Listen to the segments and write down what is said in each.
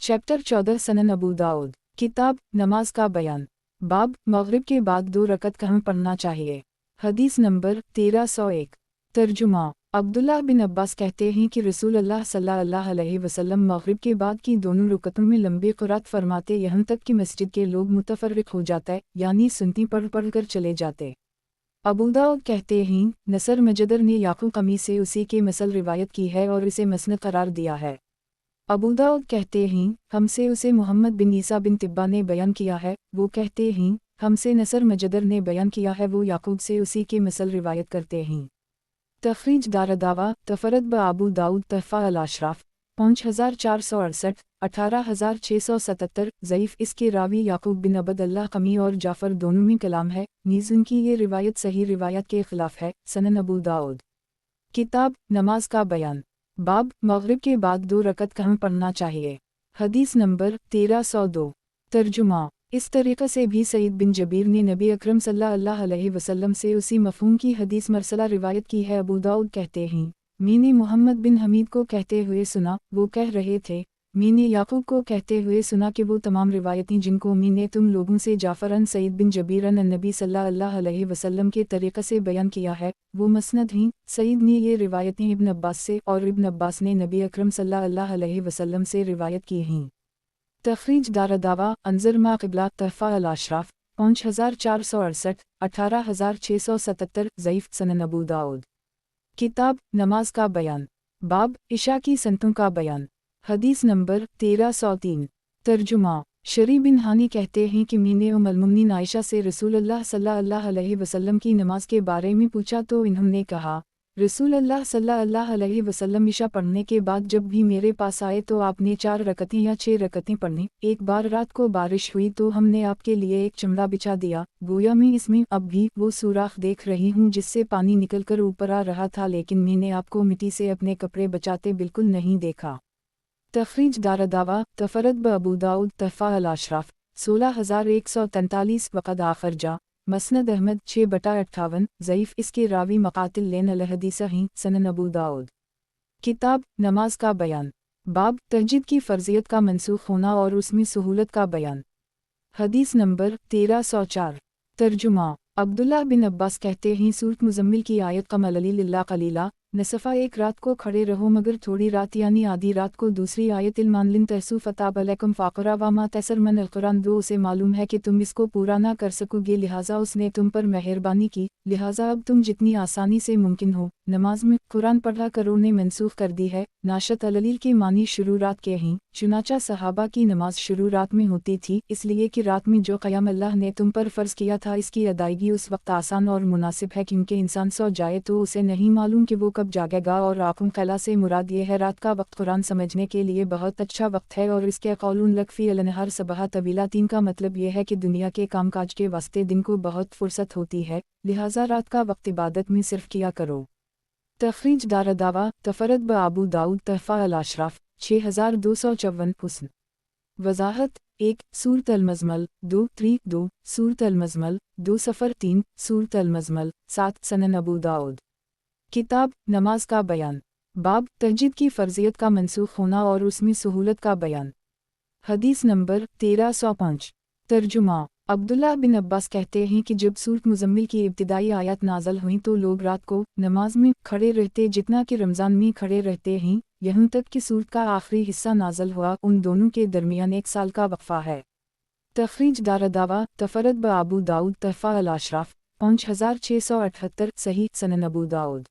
Chapter 14 सनन अबू दाऊद। किताब नमाज का बयान। बाब मगरिब के बाद 2 रकत कहाँ पढ़ना चाहिए। हदीस नंबर 1301। तर्जुमा। अब्दुल्लाह बिन अब्बास कहते हैं कि रसूल अल्लाह सल्लल्लाहु अलैहि वसल्लम मगरिब के बाद की दोनों रुकतों में लंबी क़ुरात फरमाते यहाँ तक कि मस्जिद के लोग मुतफर्रिक हो जाते, यानी सुन्नती पढ़ पढ़ कर चले जाते। अबू दाऊद कहते हैं नसर मजदर ने याकूब कमी से उसी के मसल रिवायत की है और इसे मसनद करार दिया है। अबू दाऊद कहते हैं हमसे उसे मोहम्मद बिन ईसा बिन तिब्बा ने बयान किया है, वो कहते हैं हमसे नसर मजदर ने बयान किया है, वो याकूब से उसी के मसल रिवायत करते हैं। तखरीज दारदावा तफरद ब अबू दाऊद तहफ़ा अल-अशराफ 5468 18677 ज़ईफ़। इसके रावी याकूब बिन अबद अल्लाह कमी और जाफ़र दोनों में कलाम है, नीज़ उनकी ये रिवायत सही रिवायत के ख़िलाफ़ है। सनन अबू दाऊद। किताब नमाज का बयान। बाब मगरिब के बाद 2 रकत कहाँ पढ़ना चाहिए। हदीस नंबर 1302। तर्जुमा। इस तरीक़े से भी सईद बिन जबीर ने नबी अकरम सल्लल्लाहु अलैहि वसल्लम से उसी मफ़हूम की हदीस मरसला रिवायत की है। अबू दाऊद कहते हैं मैंने मोहम्मद बिन हमीद को कहते हुए सुना, वो कह रहे थे मैंने याकूब को कहते हुए सुना कि वो तमाम रिवायतें जिनको मैंने तुम लोगों से जाफ़र अन सईद बिन जबीर अन नबी सल्लल्लाहु अलैहि वसल्लम के तरीक़े से बयान किया है, वो मसनद हैं। सईद ने ये रिवायतें इब्न अब्बास से और इब्न अब्बास ने नबी अकरम सल्लल्लाहु अलैहि वसल्लम से रिवायत की हैं। तखरीज दारदावा अंजर मा क़िबला तहफ़ा अल-अशराफ 5468 18677 ज़ईफ़। सनन अबू दाऊद। किताब नमाज का बयान। बाब इशा की सनतों का बयान। हदीस नंबर 1303। तर्जुमा। शरी बिन हानी कहते हैं कि मैंने उम्मुल मोमिनीन आयशा से रसूलुल्लाह सल्लल्लाहु अलैहि वसल्लम की नमाज के बारे में पूछा तो इन्होंने कहा रसूलुल्लाह सल्लल्लाहु अलैहि वसल्लम इशा पढ़ने के बाद जब भी मेरे पास आए तो आपने 4 रकतें या 6 रकतें पढ़नी। एक बार रात को बारिश हुई तो हमने आपके लिए एक चमड़ा बिछा दिया, गोया मैं इसमें अब भी वो सुराख देख रही हूँ जिससे पानी निकलकर ऊपर आ रहा था, लेकिन मैंने आपको मिट्टी से अपने कपड़े बचाते बिल्कुल नहीं देखा। तखरीज दारदावा तफरद ब अबू दाऊद तहफ़ा अल-अशराफ 16143 वक़द आखर जा मसनद अहमद 6/58 ज़ईफ़। इसके रावी मक़ातिल लेन अल-हदीस हैं। सनन अबू दाऊद। किताब नमाज का बयान। बाब तहज्जुद की फ़र्ज़ियत का मनसूख होना और उसमें सहूलत का बयान। हदीस नंबर 1304। तर्जुमा। अब्दुल्लाह बिन अब्बास कहते हैं सूरत मुज़म्मिल की आयत क़म लिल्ला क़लीला नसफ़ा एक रात को खड़े रहो मगर थोड़ी रात यानी आधी रात को। दूसरी आयत इल्मानलिन तहसु फ़ताब अलैकुम फ़ाक़रा वामा तैसर मन अलकुरान दो। उसे मालूम है कि तुम इसको पूरा ना कर सकोगे, लिहाजा उसने तुम पर मेहरबानी की, लिहाजा अब तुम जितनी आसानी से मुमकिन हो नमाज में कुरान पढ़ा करो ने मनसूख कर दी है। नाशत अललील के मानी शुरू रात के हैं, चुनाचा सहाबा की नमाज शुरू रात में होती थी, इसलिए कि रात में जो क़याम अल्लाह ने तुम पर फ़र्ज़ किया था इसकी अदायगी उस वक्त आसान और मुनासिब है, क्योंकि इंसान सो जाए तो उसे नहीं मालूम कि वो कब जागेगा। और आकुम क़ला से मुराद ये है रात का वक्त कुरान समझने के लिए बहुत अच्छा वक्त है। और इसके कौलुन लकफ़ी अलनहार सबहा तवीला 3 का मतलब ये है कि दुनिया के कामकाज के वास्ते दिन को बहुत फुर्सत होती है, लिहाजा रात का वक्त इबादत में सिर्फ किया करो। तखरीज दारदावा तफरद ब अबू दाऊद तहफ़ा अल-अशराफ 6254 हुस्न। वज़ाहत 1 सूरत अल-मज़मल 2 त्रीक 2 सूरत अल-मज़मल 2 सफ़र 3 सूरत अल-मज़मल 7। सनन अबू दाऊद। किताब नमाज का बयान। बाब तहज्जुद की फ़र्ज़ियत का मनसूख होना और उसमें सहूलत का बयान। हदीस नंबर 1305। तर्जुमा। अब्दुल्लाह बिन अब्बास कहते हैं कि जब सूरत मुज़म्मिल की इब्तिदाई आयत नाज़ल हुई तो लोग रात को नमाज में खड़े रहते जितना कि रमज़ान में खड़े रहते हैं, यहाँ तक कि सूरत का आखिरी हिस्सा नाज़ल हुआ। उन दोनों के दरमियान 1 साल का वक्फ़ा है। तखरीज दारदावा तफरद ब अबू दाऊद तहफ़ा अल-अशराफ 5678 सही। सनन अबू दाऊद।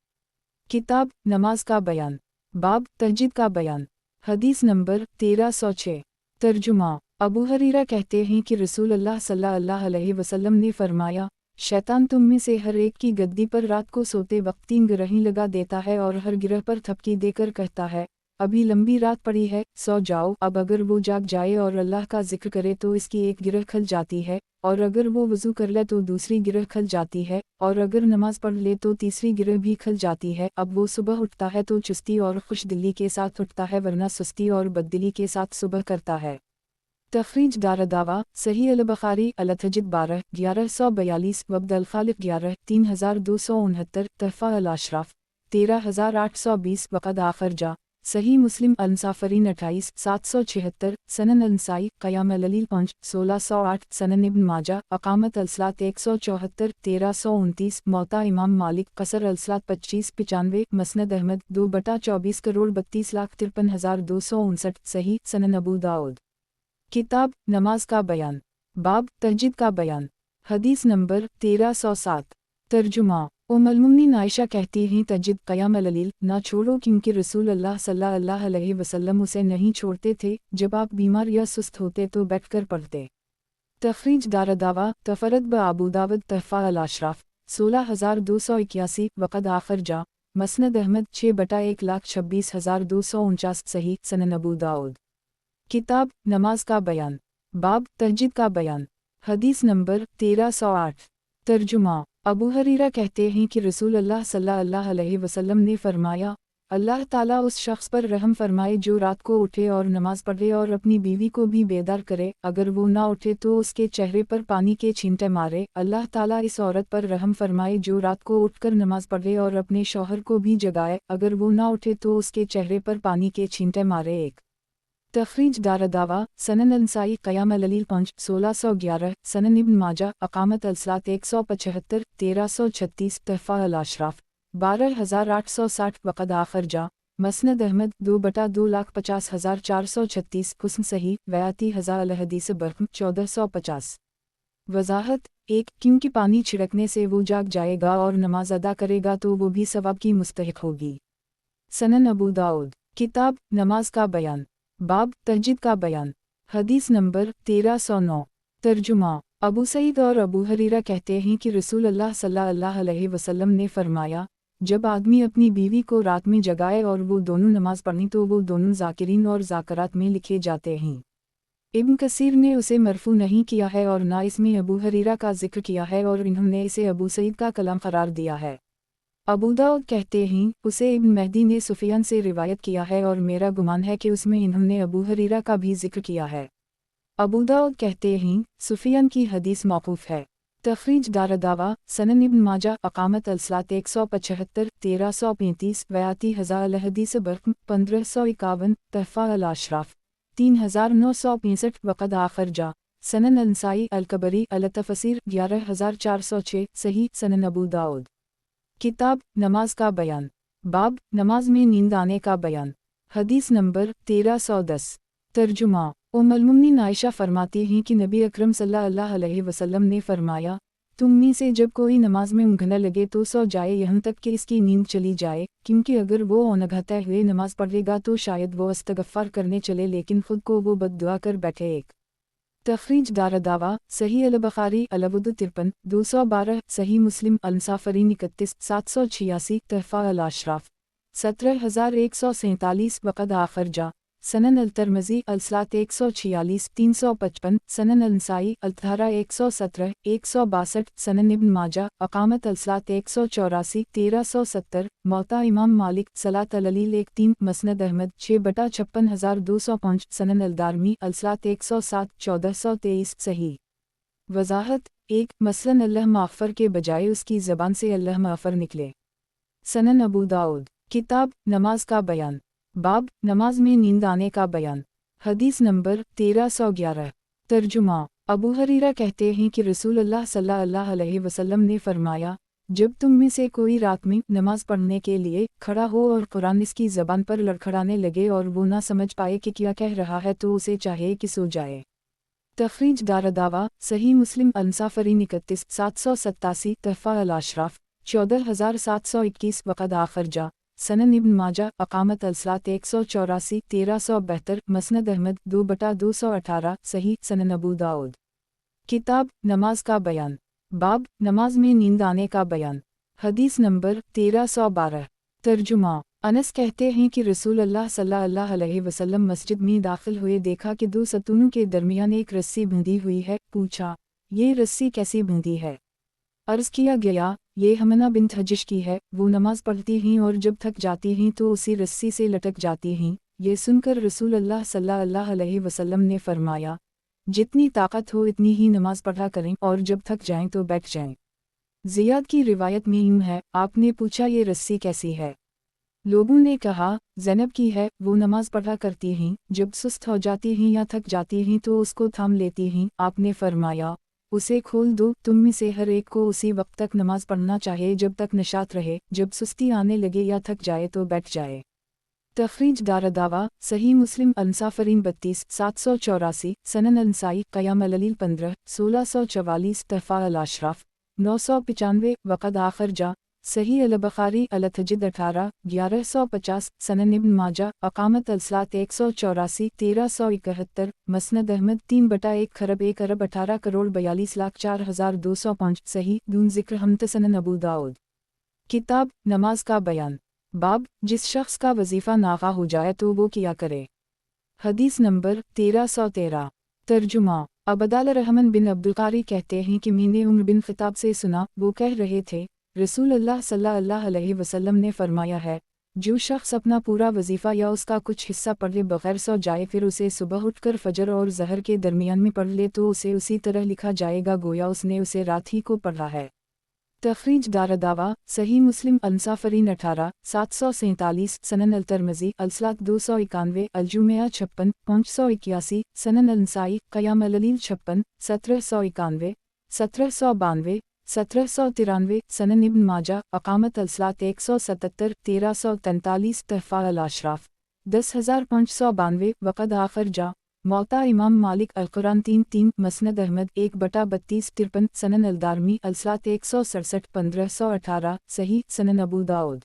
किताब नमाज का बयान। बाब तहज्जुद का बयान। हदीस नंबर 1306। तर्जुमा। अबू हरीरा कहते हैं कि रसूलुल्लाह सल्लल्लाहु अलैहि वसल्लम ने फरमाया शैतान तुम में से हर एक की गद्दी पर रात को सोते वक्त 3 गिरहें लगा देता है और हर गिरह पर थपकी देकर कहता है अभी लंबी रात पड़ी है, सो जाओ। अब अगर वो जाग जाए और अल्लाह का जिक्र करे तो इसकी एक गिरह खल जाती है, और अगर वो वज़ू कर ले तो दूसरी गिरह खल जाती है, और अगर नमाज पढ़ ले तो तीसरी गिरह भी खल जाती है। अब वो सुबह उठता है तो चुस्ती और खुशदिली के साथ उठता है, वरना सुस्ती और बददिली के साथ सुबह करता है। तखरीज दारदावा सही अल-बुखारी अल-तहज्जुद 12 1142 वब्द अल-खालिक 11 3269 तहफ़ा अल-अशराफ 13820 वक़द आखर जा صحیح مسلم النسافرین 28776 سنن النسائی قیام اللیل 1608 سنن ابن ماجہ اقامت الصلاۃ 174 1329 موطا امام مالک قصر الصلاۃ 2595 مسند احمد 2/24 کروڑ 32,53,259 صحیح سنن ابو داؤد کتاب نماز کا بیان باب تہجد کا بیان حدیث نمبر 1307 ترجمہ ام المؤمنین عائشہ کہتی ہیں تہجد قیام اللیل نہ چھوڑو کیونکہ رسول اللہ صلی اللہ علیہ وسلم اسے نہیں چھوڑتے تھے، جب آپ بیمار یا سست ہوتے تو بیٹھ کر پڑھتے۔ تخریج دارالدعوہ تفرد بابو داود تحفہ الاشراف 16281 وقد آخر جا مسند احمد 6/1,26,249 صحیح سنن ابو داؤد کتاب نماز کا بیان باب تہجد کا بیان حدیث نمبر 1308 ترجمہ ابو ہریرہ کہتے ہیں کہ رسول اللہ صلی اللہ علیہ وسلم نے فرمایا، اللہ تعالیٰ اس شخص پر رحم فرمائے جو رات کو اٹھے اور نماز پڑھے اور اپنی بیوی کو بھی بیدار کرے، اگر وہ نہ اٹھے تو اس کے چہرے پر پانی کے چھینٹے مارے۔ اللہ تعالیٰ اس عورت پر رحم فرمائے جو رات کو اٹھ کر نماز پڑھے اور اپنے شوہر کو بھی جگائے، اگر وہ نہ اٹھے تو اس کے چہرے پر پانی کے چھینٹے مارے۔ ایک تخریج دارالدعوہ سنن النسائی قیام اللیل 1611 سنن ابن ماجہ اقامت الصلاۃ 175 1336 تحفہ الاشراف 12860 وقد آخر جا مسند احمد 2/2,50,436 حسن صحیح ویاتی ہزار الحدیث برقم 1450 وضاحت 1 کیونکہ پانی چھڑکنے سے وہ جاگ جائے گا اور نماز ادا کرے گا تو وہ بھی ثواب کی مستحق ہوگی۔ سنن ابو داؤد کتاب نماز کا بیان باب تہجد کا بیان حدیث نمبر 1309 ترجمہ ابو سعید اور ابو ہریرہ کہتے ہیں کہ رسول اللہ صلی اللہ علیہ وسلم نے فرمایا، جب آدمی اپنی بیوی کو رات میں جگائے اور وہ دونوں نماز پڑھیں تو وہ دونوں ذاکرین اور ذاکرات میں لکھے جاتے ہیں۔ ابن کثیر نے اسے مرفوع نہیں کیا ہے اور نہ اس میں ابو ہریرہ کا ذکر کیا ہے اور انہوں نے اسے ابو سعید کا کلام قرار دیا ہے۔ ابو داؤد کہتے ہیں اسے ابن مہدی نے سفیان سے روایت کیا ہے اور میرا گمان ہے کہ اس میں انہوں نے ابو ہریرہ کا بھی ذکر کیا ہے۔ ابو داؤد کہتے ہیں سفیان کی حدیث موقوف ہے۔ تخریج دارالدعوہ سنن ابن ماجہ اقامت الصلاۃ 175 1335 ویاتی ہزار الحدیث برقم 1551 تحفہ الاشراف 3965 وقد آخر جا سنن النسائی الکبری التفسیر 11406 صحیح سنن ابو داؤد کتاب نماز کا بیان باب نماز میں نیند آنے کا بیان حدیث نمبر 1310 ترجمہ ام المؤمنین عائشہ فرماتی ہیں کہ نبی اکرم صلی اللہ علیہ وسلم نے فرمایا، تم میں سے جب کوئی نماز میں اونگھنے لگے تو سو جائے یہاں تک کہ اس کی نیند چلی جائے، کیونکہ اگر وہ اونگھتے ہوئے نماز پڑھے گا تو شاید وہ استغفار کرنے چلے لیکن خود کو وہ بد دعا کر بیٹھے۔ ایک تخریج دارالدعوہ صحیح البخاری الودود 53 212 صحیح مسلم النسافرین 31 786 تحفہ الاشراف 17147 وقد آخر جا سنن الترمذی الصلاۃ 146 355 سنن النسائی الطہارہ 117 162 سنن ابن ماجہ اقامت الصلاۃ 184 1370 موطا امام مالک صلاۃ اللیل 13 مسند احمد 6/56,205 سنن الدارمی الصلاۃ 107 1423 صحیح وضاحت 1 مثلاً اللہ مغفر کے بجائے اس کی زبان سے اللہ مغفر نکلے۔ سنن ابو داؤد کتاب نماز کا بیان باب نماز میں نیند آنے کا بیان حدیث نمبر 1311 ترجمہ ابو ہریرہ کہتے ہیں کہ رسول اللہ صلی اللہ علیہ وسلم نے فرمایا، جب تم میں سے کوئی رات میں نماز پڑھنے کے لیے کھڑا ہو اور قرآن اس کی زبان پر لڑکھڑانے لگے اور وہ نہ سمجھ پائے کہ کیا کہہ رہا ہے تو اسے چاہیے کہ سو جائے۔ تخریج دارالدعوہ صحیح مسلم النسافرین 31 787 تحفہ الاشراف 14721 وقد آخر جا سنن ابن ماجہ اقامت الصلاۃ 184 1372 مسند احمد 2/218 صحیح سنن ابو داؤد کتاب نماز کا بیان باب نماز میں نیند آنے کا بیان حدیث نمبر 1312 ترجمہ انس کہتے ہیں کہ رسول اللہ صلی اللہ علیہ وسلم مسجد میں داخل ہوئے، دیکھا کہ 2 ستونوں کے درمیان ایک رسی بندھی ہوئی ہے، پوچھا یہ رسی کیسی بندھی ہے؟ عرض کیا گیا یہ حمنہ بنت حجش کی ہے، وہ نماز پڑھتی ہیں اور جب تھک جاتی ہیں تو اسی رسی سے لٹک جاتی ہیں۔ یہ سن کر رسول اللہ صلی اللہ علیہ وسلم نے فرمایا، جتنی طاقت ہو اتنی ہی نماز پڑھا کریں اور جب تھک جائیں تو بیٹھ جائیں۔ زیاد کی روایت میں یوں ہے، آپ نے پوچھا یہ رسی کیسی ہے؟ लोगों ने कहा, ज़ैनब की है, वो नमाज पढ़ा करती हैं, जब सुस्त हो जाती हैं या थक जाती हैं तो उसको थाम लेती हैं। आपने फरमाया, उसे खोल दो, तुम में से हर एक को उसी वक्त तक नमाज पढ़ना चाहिए जब तक नशात रहे, जब सुस्ती आने लगे या थक जाए तो बैठ जाए। तखरीज दारदावा, सही मुस्लिम अंसाफरीन 32 784, सनन अंसाई क़याम अल-ललील 15 1644, तहफ़ा अल-अशराफ 995, वक़द आखिर जा, सही अल-बुख़ारी अल-तजिद 18 1150, सनन इब्न माजा अक़ामत अल-सलात 184 1371, मसनद अहमद 3/1 खरब 1 अरब 18 करोड़ 42 लाख 4205, सही दून ज़िक्र हमत सनन अबू दाऊद। किताब नमाज का बयान। बाब, जिस शख्स का वजीफ़ा नागा हो जाए तो वो किया करे। हदीस नंबर 1313। तर्जुमा। अबदाल रहमान बिन अब्दुल कारी कहते हैं कि मैंने उमर बिन ख़िताब से सुना, वो कह रहे थे, रसूल अल्लाह सल्लल्लाहु अलैहि वसल्लम ने फरमाया है, जो शख्स अपना पूरा वजीफ़ा या उसका कुछ हिस्सा पढ़े बगैर सो जाए फिर उसे सुबह उठकर फजर और ज़हर के दरमियान में पढ़ ले तो उसे उसी तरह लिखा जाएगा गोया उसने उसे रात ही को पढ़ा है। तखरीज दारदावा, सही मुस्लिम अंसाफरीन 18 747, सनन अल-तिरमिज़ी अल-सलात 291, अल-जुमिया 56 581, सनन अल-नसाई क़याम अल-ललील 56 1791 1792 1793, सनन इब्न माजा अक़ामत अल-सलात 177 1343, तहफ़ा अल-अशराफ 10592, वक़द आखिर जा, मौता इमाम मालिक अल-कुरान 3-3, मसनद अहमद 1/32 53, सनन अल-दारमी अल-सलात 167 1518, सही सनन अबू दाऊद।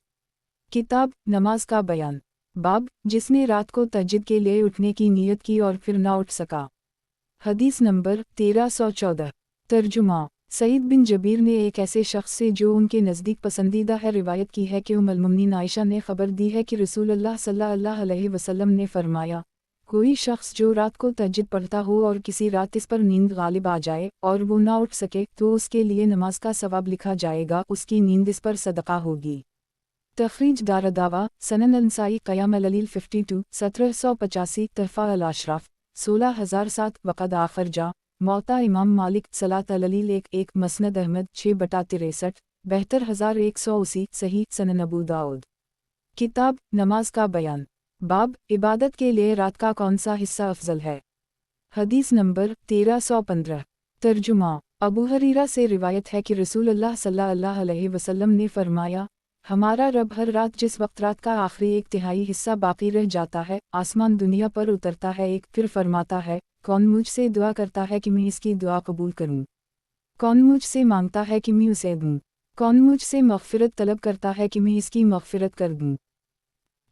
किताब नमाज का बयान। बाब, जिसने रात को तहज्जुद के लिए उठने की नीयत की और फिर ना उठ सका। हदीस नंबर 1314। तर्जुमा। सईद बिन जबीर ने एक ऐसे शख्स से जो उनके नज़दीक पसंदीदा है रिवायत की है कि उम्मुल मोमिनीन आयशा ने खबर दी है कि रसूलुल्लाह सल्लल्लाहु अलैहि वसल्लम ने फरमाया, कोई शख्स जो रात को तहज्जुद पढ़ता हो और किसी रात इस पर नींद गालिब आ जाए और वो ना उठ सके तो उसके लिए नमाज का सवाब लिखा जाएगा, उसकी नींद इस पर सदका होगी। तखरीज दारदावा, सनन अल-नसाई क़याम अल-ललील 52 1785, तहफ़ा अल-अशराफ 16007, वक़द आखिर जा, मौता इमाम मालिक सलात अल-ललील 1-1, मसनद अहमद 6/63 72180, सही सनन अबू दाऊद। किताब नमाज का बयान। बाब, इबादत के लिए रात का कौन सा हिस्सा अफजल है। हदीस नंबर 1315। तर्जुमा। अबू हरीरा से रिवायत है कि रसूलुल्लाह सल्लल्लाहु अलैहि वसल्लम ने फरमाया, हमारा रब हर रात जिस वक्त रात का आखिरी 1/3 हिस्सा बाकी रह जाता है, आसमान दुनिया पर उतरता है एक, फिर फरमाता है, कौन मुझसे दुआ करता है कि मैं इसकी दुआ कबूल करूं? कौन मुझसे मांगता है कि मैं उसे दूं? कौन मुझसे मग़फ़िरत तलब करता है कि मैं इसकी मग़फ़िरत कर दूं?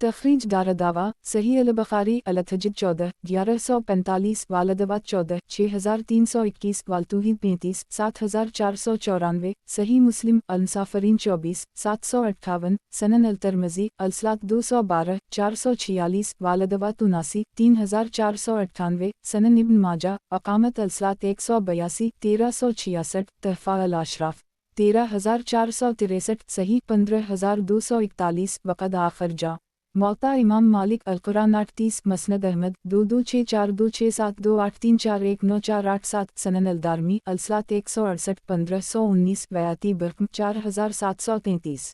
तखरीज दारदावा, सही अल-बुख़ारी अल-तजिद 14 1145, वालदवात 14 6321, वालतूहीद 35 7494, सही मुस्लिम अंसाफरीन 24 758, सनन अल-तिरमिज़ी अल-सलात 212 446, वालदवात 79 3498, सनन इब्न माजा अक़ामत अल-सलात 182 1366, तहफ़ा अल-अशराफ 13463, सही 15241, वक़द आखिर जा, मौता इमाम मालिक अल-कुरान 8-30, मसनद अहमद 2264267283419487, सनन अल-दारमी अल-सलात 168 1519, वयाती बरक़म 4733।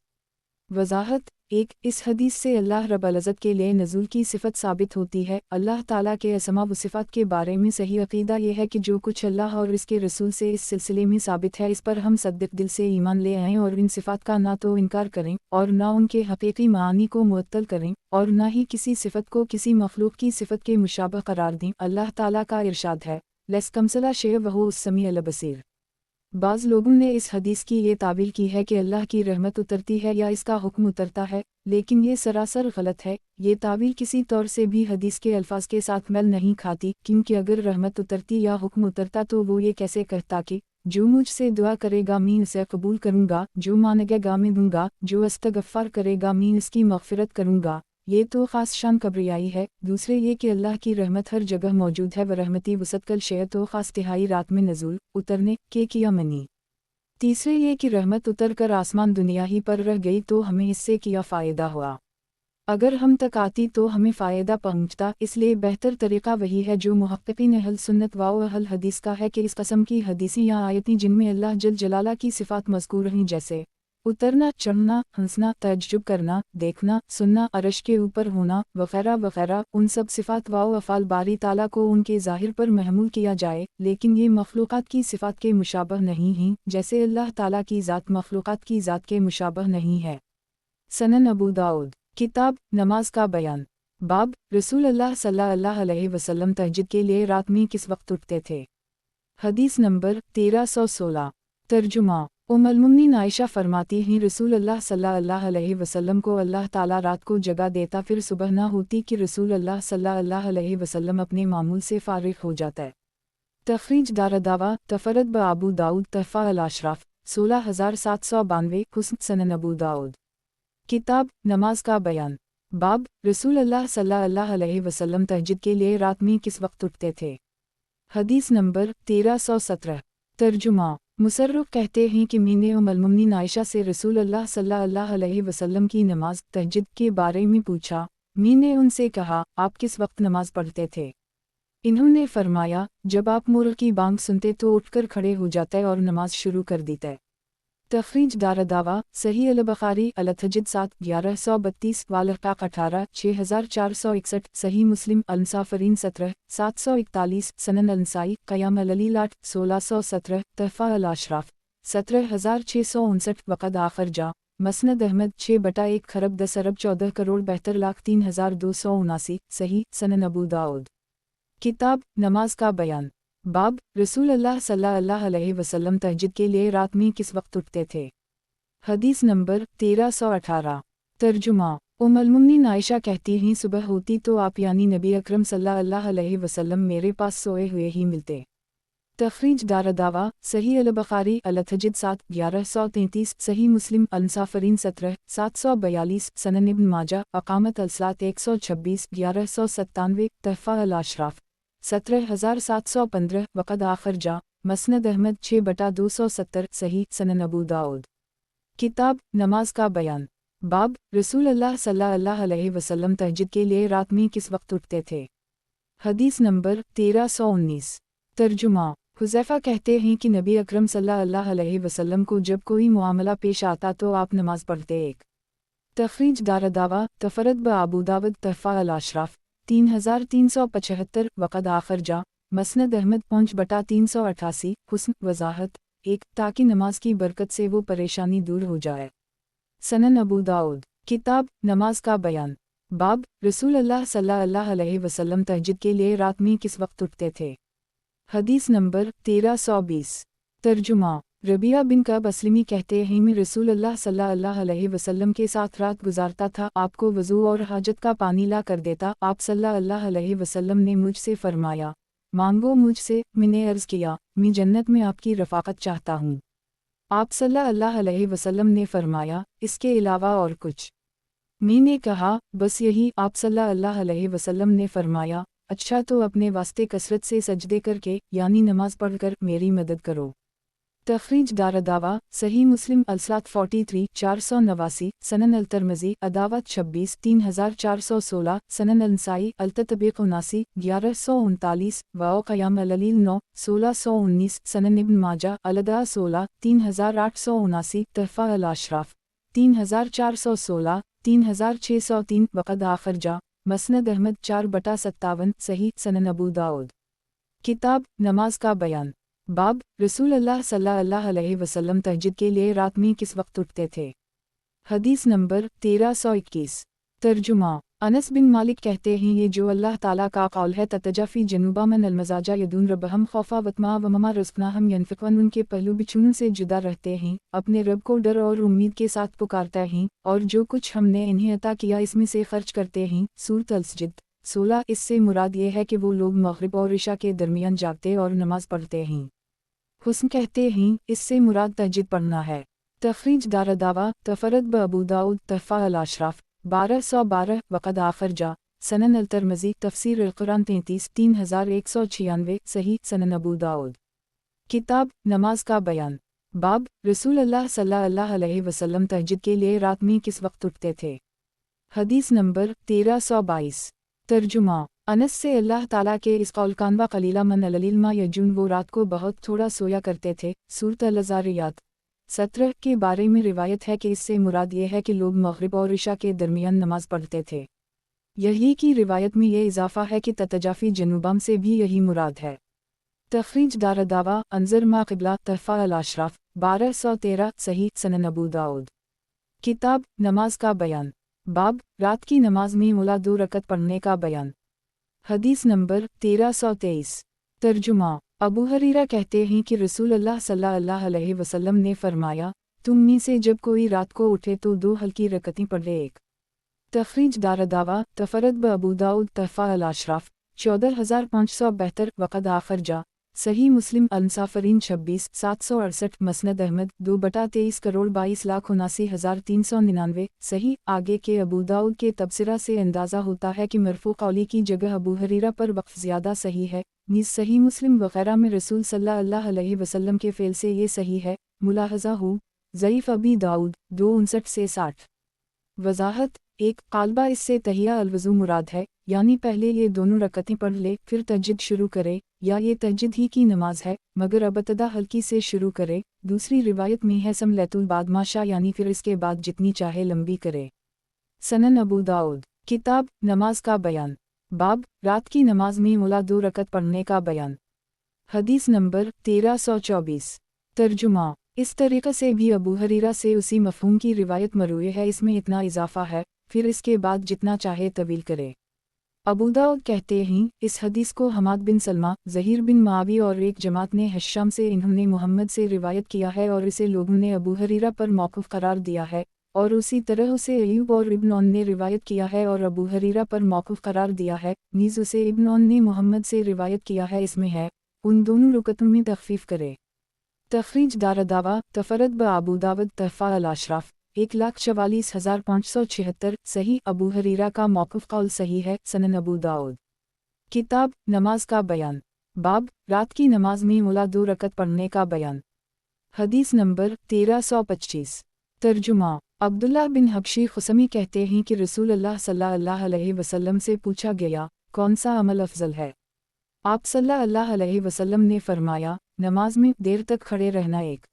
वज़ाहत 1, इस हदीस से अल्लाह रब्बुल इज़्ज़त के लिए नज़ूल की सिफ़त साबित होती है। अल्लाह ताला के असमा व सिफ़ात के बारे में सही अक़ीदा ये है कि जो कुछ अल्लाह और इसके रसूल से इस सिलसिले में साबित है इस पर हम सद्दिक़ दिल से ईमान ले आएँ और इन सिफ़ात का ना तो इनकार करें और ना उनके हक़ीक़ी मानी को मुअत्तल करें और ना ही किसी सिफ़त को किसी मख़लूक़ की सिफ़त के मुशाबह करार दें। अल्लाह ताला का इरशाद है, लैस कमसला शै वहु उस-समीउल बसीर। बाज़ लोगों ने इस हदीस की ये तावील की है कि अल्लाह की रहमत उतरती है या इसका हुक्म उतरता है, लेकिन ये सरासर गलत है। ये तावील किसी तौर से भी हदीस के अल्फाज के साथ मेल नहीं खाती, क्योंकि अगर रहमत उतरती या हुक्म उतरता तो वो ये कैसे कहता कि जो मुझसे दुआ करेगा मैं उसे कबूल करूँगा, जो मांगेगा मैं दूँगा, जो इस्तग़फ़ार करेगा मैं इसकी मग़फ़िरत करूँगा। ये तो ख़ास शान कब्रियाई है। दूसरे ये कि अल्लाह की रहमत हर जगह मौजूद है व रहमती वसत कल शय तो ख़ास तिहाई रात में नज़ूल उतरने के किया मनी। तीसरे ये कि रहमत उतर कर आसमान दुनिया ही पर रह गई तो हमें इससे किया फ़ायदा हुआ। अगर हम तक आती तो हमें फ़ायदा पहुँचता, इसलिए बेहतर तरीक़ा वही है जो मुहक़्क़िक़ीन अहल सुन्नत व अहल हदीस का है कि इस क़स्म की हदीसें या आयतें जिनमें अल्लाह जल जलाला की सिफ़ात मज़कूर हैं जैसे उतरना, चढ़ना, हंसना, तअज्जुब करना, देखना, सुनना, अर्श के ऊपर होना, वगैरह वगैरह, उन सब सिफ़ात व अफ़ाल बारी ताला को उनके ज़ाहिर पर महमूल किया जाए, लेकिन ये मखलूक़ात की सिफ़ात के मुशाबह नहीं हैं, जैसे अल्लाह ताला की ज़ात मखलूक़ात की ज़ात के मुशाबह नहीं है। सनन अबू दाऊद, किताब नमाज का बयान। बाब, रसूल अल्लाह सल्लल्लाहु अलैहि वसल्लम तहज्जुद के लिए रात में किस वक्त उठते थे। हदीस नंबर 1316। तर्जुमा। उम्मुल-मोमिनीन आयशा फरमाती हैं, रसूल अल्लाह सल्लल्लाहु अलैहि वसल्लम को अल्लाह ताला रात को जगा देता, फिर सुबह न होती कि रसूल अल्लाह सल्लल्लाहु अलैहि वसल्लम अपने मामूल से फारिग हो जाता। तखरीज दारदावा तफरद ब अबू दाऊद तहफ़ा अल-अशराफ 16792 हुस्न सनन अबू दाऊद। किताब नमाज का बयान। बाब, रसूल अल्लाह सल्लल्लाहु अलैहि वसल्लम तहज्जुद के लिए रात में किस वक्त उठते थे। हदीस नंबर 1317। तर्जुमा। मुसर्रफ कहते हैं कि मैंने उम्मुल-मोमिनीन आयशा से रसूल अल्लाह सल्लल्लाहु अलैहि वसल्लम की नमाज तहज्जुद के बारे में पूछा। मैंने उनसे कहा, आप किस वक्त नमाज पढ़ते थे। इन्होंने फरमाया, जब आप मुर्ग की बांग सुनते तो उठकर खड़े हो जाते और नमाज शुरू कर देते। तखरीज दारदावा सही अल-बुखारी अल-तहज्जुद 7-1132 वाल-हक़ाक़ 18-6461 सही मुस्लिम अल-मुसाफ़िरीन 17-741 सनन अल-नसाई क़याम अल-लैल 8-1617 तहफ़ा अल-अशराफ 17,659 वक़द आख़िर जा मसनद अहमद 6/1 खरब 10 अरब 14 करोड़ 72,03,279 सही सनन अबू दाऊद। किताब नमाज का बयान। बाब, रसूल अल्लाह सल्लल्लाहु अलैहि वसल्लम तहज्जुद के लिए रात में किस वक्त उठते थे। हदीस नंबर 1318। तर्जुमा। उम्मुल-मोमिनीन आयशा कहती हैं, सुबह होती तो आप यानी नबी अकरम सल्लल्लाहु अलैहि वसल्लम मेरे पास सोए हुए ही मिलते। तखरीज दारदावा सही अल-बुखारी अल-तहज्जुद 7-1133 सही मुस्लिम अल-मुसाफ़िरीन 17-742 सनन इब्न माजा अक़ामत अल-सलात 126 1197 तहफ़ा अल-अशराफ 17,715 वक़द आख़िर जा मसनद अहमद 6/270 सही सनन अबू दाऊद। किताब नमाज का बयान। बाब, रसूल अल्लाह सल्लल्लाहु अलैहि वसल्लम तहज्जुद के लिए रात में किस वक्त उठते थे। हदीस नंबर 1319। तर्जुमा। हुज़ैफ़ा कहते हैं कि नबी अकरम सल्लल्लाहु अलैहि वसल्लम को जब कोई मुआमला पेश आता तो आप नमाज पढ़ते। एक तखरीज दारदावा तफरद ब अबू दाऊद तहफ़ा अल-अशराफ 3375 वक़द आख़िर जा मसनद अहमद 5/388 हुस्न वज़ाहत 1 ताकि नमाज की बरकत से वो परेशानी दूर हो जाए। सनन अबू दाऊद। किताब नमाज का बयान। बाब, रसूल अल्लाह सल्लल्लाहु अलैहि वसल्लम तहज्जुद के लिए रात में किस वक्त उठते थे। हदीस नंबर 1320। तर्जुमा। रबिया बिन कब असलमी कहते हैं, मैं रसूल अल्लाह सल्लल्लाहु अलैहि वसल्लम के साथ रात गुजारता था, आपको वज़ू और हाजत का पानी ला कर देता। आप सल्लल्लाहु अलैहि वसल्लम ने मुझसे फरमाया, मांगो मुझसे। मैंने अर्ज़ किया, मैं जन्नत में आपकी रफ़ाक़त चाहता हूँ। आप सल्लल्लाहु अलैहि वसल्लम ने फरमाया, इसके अलावा और कुछ। मैंने कहा, बस यही। आप सल्लल्लाहु अलैहि वसल्लम ने फरमाया, अच्छा तो अपने वास्ते कसरत से सजदे करके यानी नमाज पढ़कर मेरी मदद करो। तखरीज दारदावा सही मुस्लिम अल-सलात 43 489 सनन अल-तिरमिज़ी अदावत 26 3416 सनन अल-नसाई अल-ततबीक़ 79 1139 व क़याम अल-लैल 9 1619 सनन इब्न माजा अल-अदा 16 3879 तहफ़ा अल-अशराफ 3416 3603 वक़द आख़िर जा मसनद अहमद 4/57 सही सनन अबू दाऊद। किताब नमाज का बयान। बाब, रसूल अल्लाह सल्लल्लाहु अलैहि वसल्लम तहज्जुद के लिए रात में किस वक्त उठते थे। हदीस नंबर 1321। तर्जुमा। अनस बिन मालिक कहते हैं, ये जो अल्लाह ताला का कौल है, ततजाफ़ी जनुबा मन अलमजाजा यदून रब्बहम खौफा वतमा व ममा रज़क़नाहम यनफ़िक़ून, उनके पहलू बिछुन से जुदा रहते हैं, अपने रब को डर और उम्मीद के साथ पुकारते हैं, और जो कुछ हमने इन्हें अता किया इसमें से खर्च करते हैं। सूरत अल-सज्द 16। इससे मुराद ये है कि वो लोग मग़रिब और इशा के दरमियान जागते और नमाज पढ़ते हैं। हुस्न कहते हैं, इससे मुराद तहज्जुद पढ़ना है। तखरीज दारदावा तफरद ब अबू दाऊद तहफ़ा अल-अशराफ 1212 वक़द आख़िर जा सनन अल-तिरमिज़ी तफ़सीर अल-कुरान 33 3196 सही सनन अबू दाऊद। किताब नमाज का बयान। बाब, रसूल अल्लाह सल्लल्लाहु अलैहि वसल्लम तहज्जुद के लिए रात में किस वक्त उठते थे। हदीस नंबर 1322। तर्जुमा। अनस से अल्लाह ताला के इस कौल कानवा कलीला मन अल-लैल मा यजून, वो रात को बहुत थोड़ा सोया करते थे। सूरत अल-ज़ारियात 17 के बारे में रिवायत है कि इससे मुराद ये है कि लोग मग़रिब और इशा के दरमियान नमाज पढ़ते थे। यही की रिवायत में ये इजाफ़ा है कि ततजाफ़ी जनूबम से भी यही मुराद है। तख़रीज दारदावा अंज़र मा क़िबला तहफ़ा अल-अशराफ़ 1213 सही सनन अबू दाऊद। किताब नमाज का बयान। बाब रात की नमाज में मुला 2 रकत पढ़ने का बयान। हदीस नंबर 1323। तर्जुमा अबू हरीरा कहते हैं कि रसूल अल्लाह सल्लल्लाहु अलैहि वसल्लम ने फरमाया, तुम में से जब कोई रात को उठे तो 2 हल्की रकतें पढ़े। एक तख़रीज दारदावा तफ़रद ब अबू दाऊद तहफ़ा अल-अशराफ़ 14572 वक़द आखर जा सही मुस्लिम अल-मुसाफ़िरीन 26 768 मसनद अहमद 2/23 करोड़ 22,79,399 सही। आगे के अबू दाऊद के तबसरा से अंदाज़ा होता है कि मरफ़ू कौली की जगह अबू हरीरा पर वक़्फ़ ज़्यादा सही है। नीज़ सही मुस्लिम वग़ैरह में रसूल सल्लल्लाहु अलैहि वसल्लम के फ़ेल से ये सही है। मुलाहज़ा हो ज़ईफ़ अबी दाऊद 259 से 60। वज़ाहत 1 क़ालबा इससे तहिया अलवज़ू मुराद है, यानी पहले ये दोनों रकतें पढ़ ले फिर तहज्जुद शुरू करे, या ये तहज्जुद ही की नमाज है मगर अबतदा हल्की से शुरू करे। दूसरी रिवायत में है समलैतुल बाद माशा, यानी फिर इसके बाद जितनी चाहे लंबी करे। सनन अबू दाऊद। किताब नमाज का बयान। बाब रात की नमाज में मुला 2 रकत पढ़ने का बयान। हदीस नंबर 1324। तर्जुमा इस तरीक़े से भी अबू हरीरा से उसी मफ़हूम की रिवायत मरूए है, इसमें इतना इजाफ़ा है फिर इसके बाद जितना चाहे तवील करे। अबू दाऊद कहते हैं इस हदीस को हमाद बिन सलमा, ज़हीर बिन मावी और एक जमात ने हश्शाम से इन्होंने मोहम्मद से रिवायत किया है और इसे लोगों ने अबू हरीरा पर मौक़ूफ़ करार दिया है, और उसी तरह उसे अय्यूब और इब्न औन ने रिवायत किया है और अबू हरीरा पर मौक़ूफ़ करार दिया है। नीज़ उसे इब्न औन ने मोहम्मद से रिवायत किया है, इसमें है उन दोनों रुकतों में तख़फ़ीफ़ करे। तख़रीज दारदावा तफ़रद ब अबू दाऊद तहफ़ा अल-अशराफ़ 1,44,576 सही। अबू हरीरा का मौक़ूफ़ क़ौल सही है। सनन अबू दाऊद। किताब नमाज का बयान। बाब रात की नमाज में मुला 2 रकत पढ़ने का बयान। हदीस नंबर 1325। तर्जुमा अब्दुल्लाह बिन हबशी खुसमी कहते हैं कि रसूल अल्लाह सल्लल्लाहु अलैहि वसल्लम से पूछा गया, कौन सा अमल अफजल है? आप सल्लल्लाहु अलैहि वसल्लम ने फरमाया, नमाज में देर तक खड़े रहना। एक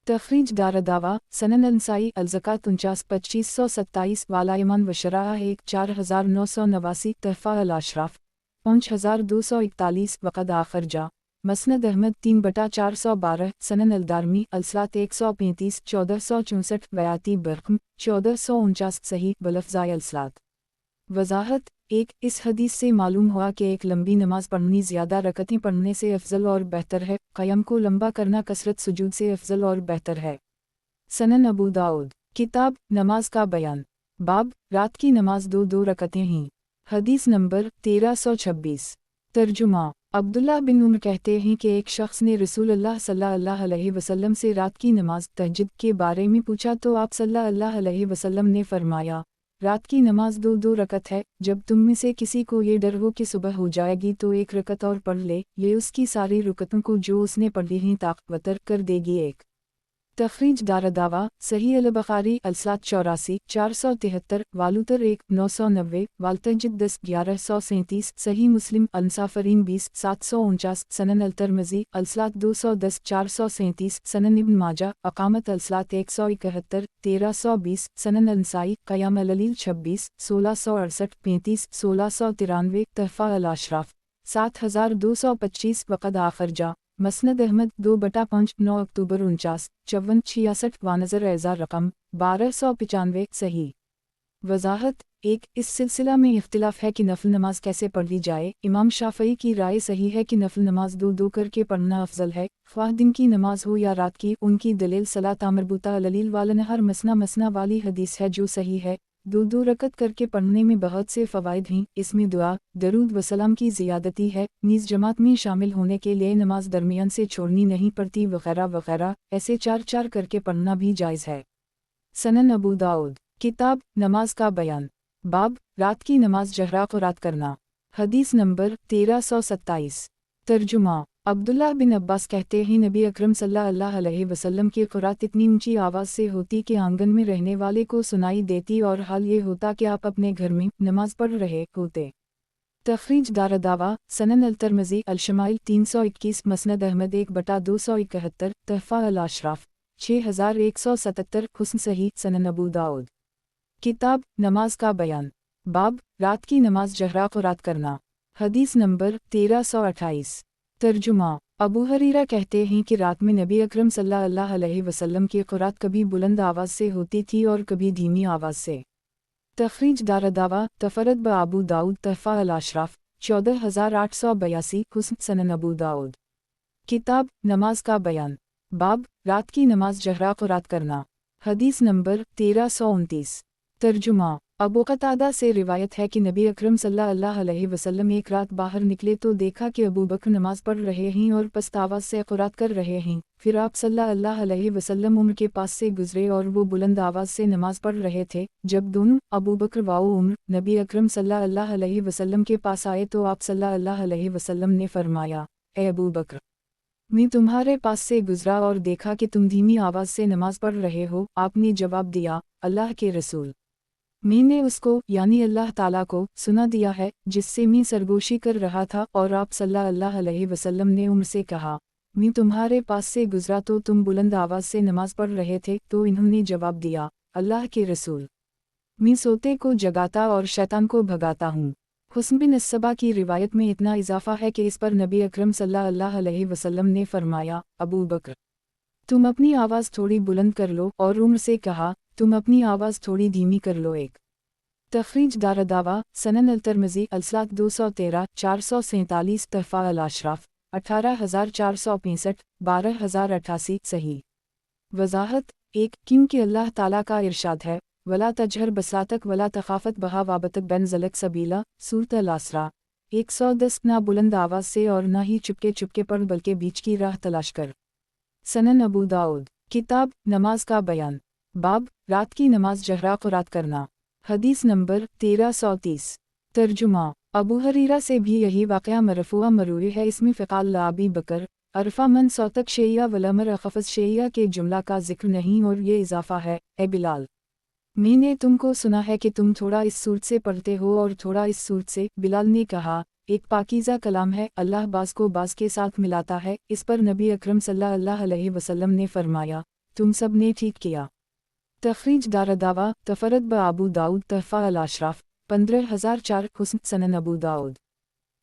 तख़रीज दारदावा सनन अल-नसाई अल-ज़कात 49 वाला ईमान व शराह 1 4989 तहफ़ा अल-अशराफ़ 5241 वक़द आखर जा मसनद अहमद 3/412 सनन अल-दारमी अल-सलात 135 1464 वयाती बरक़म 1449 सही बलफ़ज़ाए अल-सलात। वज़ाहत 1 इस हदीस से मालूम हुआ कि एक लंबी नमाज पढ़नी ज़्यादा रकतें पढ़ने से अफजल और बेहतर है। क़याम को लंबा करना कसरत सुजूद से अफजल और बेहतर है। सनन अबू दाऊद। किताब नमाज का बयान। बाब रात की नमाज 2 रकतें हैं। हदीस नंबर 1326। तर्जुमा अब्दुल्लाह बिन उमर कहते हैं कि एक शख्स ने रसूल अल्लाह सल्लल्लाहु अलैहि वसल्लम से रात की नमाज तहज्जुद के बारे में पूछा तो आप सल्लल्लाहु अलैहि वसल्लम ने फरमाया, रात की नमाज 2 रकत है। जब तुम में से किसी को ये डर हो कि सुबह हो जाएगी तो 1 रकत और पढ़ ले, ये उसकी सारी रुकतों को जो उसने पढ़ी हैं ताक़तवर कर देगी। एक तख़रीज दारदावा सही अल-बुख़ारी अल-सलात 84 473 वालूतर 1 990 वालतजिद 10 1137 सही मुस्लिम अल-मुसाफ़िरीन 20 749 सनन अल-तिरमिज़ी अल-सलात 210 437 सनन इब्न माजा अक़ामत अल-सलात 171 1320 सनन अल-नसाई क़याम अल-लैल 26 1668 35 1693 तहफ़ा अल-अशराफ़ 7225 वक़द आखर जा मसनद अहमद 2/5 9 अक्टूबर 49 54 66 वानज़र एज़ा रकम 1295 सही। वज़ाहत 1 इस सिलसिला में इख्तिलाफ़ है कि नफल नमाज कैसे पढ़ी जाए। इमाम शाफ़ई की राय सही है कि नफल नमाज 2 करके पढ़ना अफजल है, ख्वाह दिन की नमाज हो या रात की। उनकी दलील सलात मरबूता अल-लैल वालनहार मसना मसना वाली हदीस है जो सही है। 2 रकत करके पढ़ने में बहुत से फ़वाइद हैं। इसमें दुआ दरूद व सलाम की ज़ियादती है। नीज़ जमात में शामिल होने के लिए नमाज दरमियान से छोड़नी नहीं पड़ती वग़ैरह वग़ैरह। ऐसे 4 करके पढ़ना भी जायज़ है। सनन अबू दाऊद। किताब नमाज का बयान। बाब रात की नमाज जहरा क़ुरात करना। हदीस नंबर 1327। तर्जुमा अब्दुल्लाह बिन अब्बास कहते हैं नबी अकरम सल्लल्लाहु अलैहि वसल्लम की क़ुरात इतनी ऊंची आवाज़ से होती कि आंगन में रहने वाले को सुनाई देती और हाल ये होता कि आप अपने घर में नमाज पढ़ रहे होते। तख़रीज दारदावा सनन अल-तिरमिज़ी अल-शमाइल 321 मसनद अहमद 1/271 तहफ़ा अल-अशराफ़ 6177 हुस्न सही सनन अबू दाऊद। किताब नमाज का बयान, बाब रात की नमाज जहरा क़ुरात करना। हदीस नंबर 1328। तर्जुमा, अबू हरीरा कहते हैं कि रात में नबी अकरम सल्लल्लाहु अलैहि वसल्लम की क़ुरात कभी बुलंद आवाज़ से होती थी और कभी धीमी आवाज़ से। तखरीज दारदावा तफरद ब अबू दाऊद तहफ़ा अल-अशराफ 14882 हुस्न सनन अबू दाऊद। किताब नमाज का बयान, बाब रात की नमाज जहरा क़ुरात करना। हदीस नंबर 1329। तर्जुमा, अबू कतादा से रिवायत है कि नबी अकरम सल्लल्लाहु अलैहि वसल्लम एक रात बाहर निकले तो देखा कि अबू बकर नमाज पढ़ रहे हैं और पस्त आवाज़ से क़ुरात कर रहे हैं। फिर आप सल्लल्लाहु अलैहि वसल्लम उम्र के पास से गुजरे और वो बुलंद आवाज़ से नमाज पढ़ रहे थे। जब दोनों अबू बकर व उम्र नबी अकरम सल्लल्लाहु अलैहि वसल्लम के पास आए तो आप सल्लल्लाहु अलैहि वसल्लम ने फरमाया, ए अबू बकर, मैं तुम्हारे पास से गुजरा और देखा कि तुम धीमी आवाज़ से नमाज पढ़ रहे हो। आपने जवाब दिया, अल्लाह के रसूल, मैंने उसको यानी अल्लाह ताला को सुना दिया है जिससे मैं सरगोशी कर रहा था। और आप सल्लल्लाहु अलैहि वसल्लम ने उम्र से कहा, मैं तुम्हारे पास से गुजरा तो तुम बुलंद आवाज़ से नमाज पढ़ रहे थे। तो इन्होंने जवाब दिया, अल्लाह के रसूल, मैं सोते को जगाता और शैतान को भगाता हूँ। हुस्न बिन अस्सबा की रिवायत में इतना इजाफा है कि इस पर नबी अकरम सल्लल्लाहु अलैहि वसल्लम ने फरमाया, अबू बकर, तुम अपनी आवाज़ थोड़ी बुलंद कर लो। और उम्र से कहा, तुम अपनी आवाज़ थोड़ी धीमी कर लो। एक तखरीज दारदावा सनन अल-तिरमिज़ी अलसात 213 447 तहफ़ा अल-अशराफ 18465 12088 सही। वज़ाहत 1 क्योंकि अल्लाह ताला का इरशाद है, वला तजहर बसातक वला तखाफत बहा वाबतक बैन ज़लक सबीला सूरत अल-असरा 110 ना बुलंद आवाज़ से और ना ही चुपके चुपके पढ़ बल्कि बीच की राह तलाश कर। सनन अबू दाऊद। किताब नमाज का बयान, बाब रात की नमाज जहरा क़ुरात करना। हदीस नंबर 1330। तर्जुमा, अबू हरीरा से भी यही वाक़या मरफ़ूआ मरूई है। इसमें फ़क़ाल अबी बकर अरफ़ा मन सौतक शेया वलमर अखफ़स शेया के जुमला का जिक्र नहीं और ये इजाफ़ा है, ए बिलाल, मैंने तुमको सुना है कि तुम थोड़ा इस सूरत से पढ़ते हो और थोड़ा इस सूरत से। बिलाल ने कहा, एक पाकीज़ा कलाम है, अल्लाह बाज़ को बाज़ के साथ मिलाता है। इस पर नबी अकरम सल्लल्लाहु अलैहि वसल्लम ने फरमाया, तुम सब ने ठीक किया। तखरीज दारदावा तफरद ब अबू दाऊद तहफ़ा अल-अशराफ 15004 हुस्न सनन अबू दाऊद।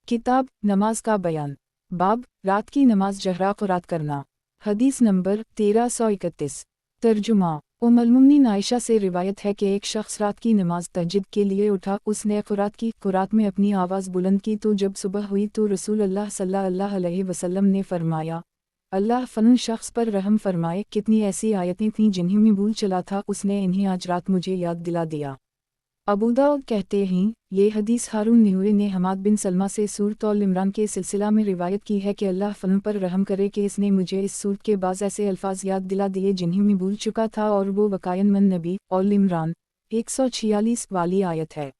किताब नमाज का बयान, बाब रात की नमाज जहरा क़ुरात करना। हदीस नंबर 1331। तर्जुमा, उम्मुल-मोमिनीन आयशा से रिवायत है कि एक शख्स रात की नमाज तहज्जुद के लिए उठा। उसने क़ुरात की। क़ुरात में अपनी आवाज़ बुलंद की तो जब सुबह हुई तो रसूल अल्लाह सल्लल्लाहु अलैहि वसल्लम ने फरमाया, अल्लाह फ़लन शख्स पर रहम फरमाए। कितनी ऐसी आयतें थीं जिन्हें मैं भूल चला था, उसने इन्हें आज रात मुझे याद दिला दिया। अबू दाऊद कहते हैं, ये हदीस हारून निहुए ने हमाद बिन सलमा से सूरत अल इमरान के सिलसिला में रिवायत की है कि अल्लाह फ़लन पर रहम करे कि इसने मुझे इस सूरत के बाज़ ऐसे अल्फाज याद दिला दिए जिन्हें मैं भूल चुका था। और वो वकायन मन नबी अल इमरान 146 वाली आयत है।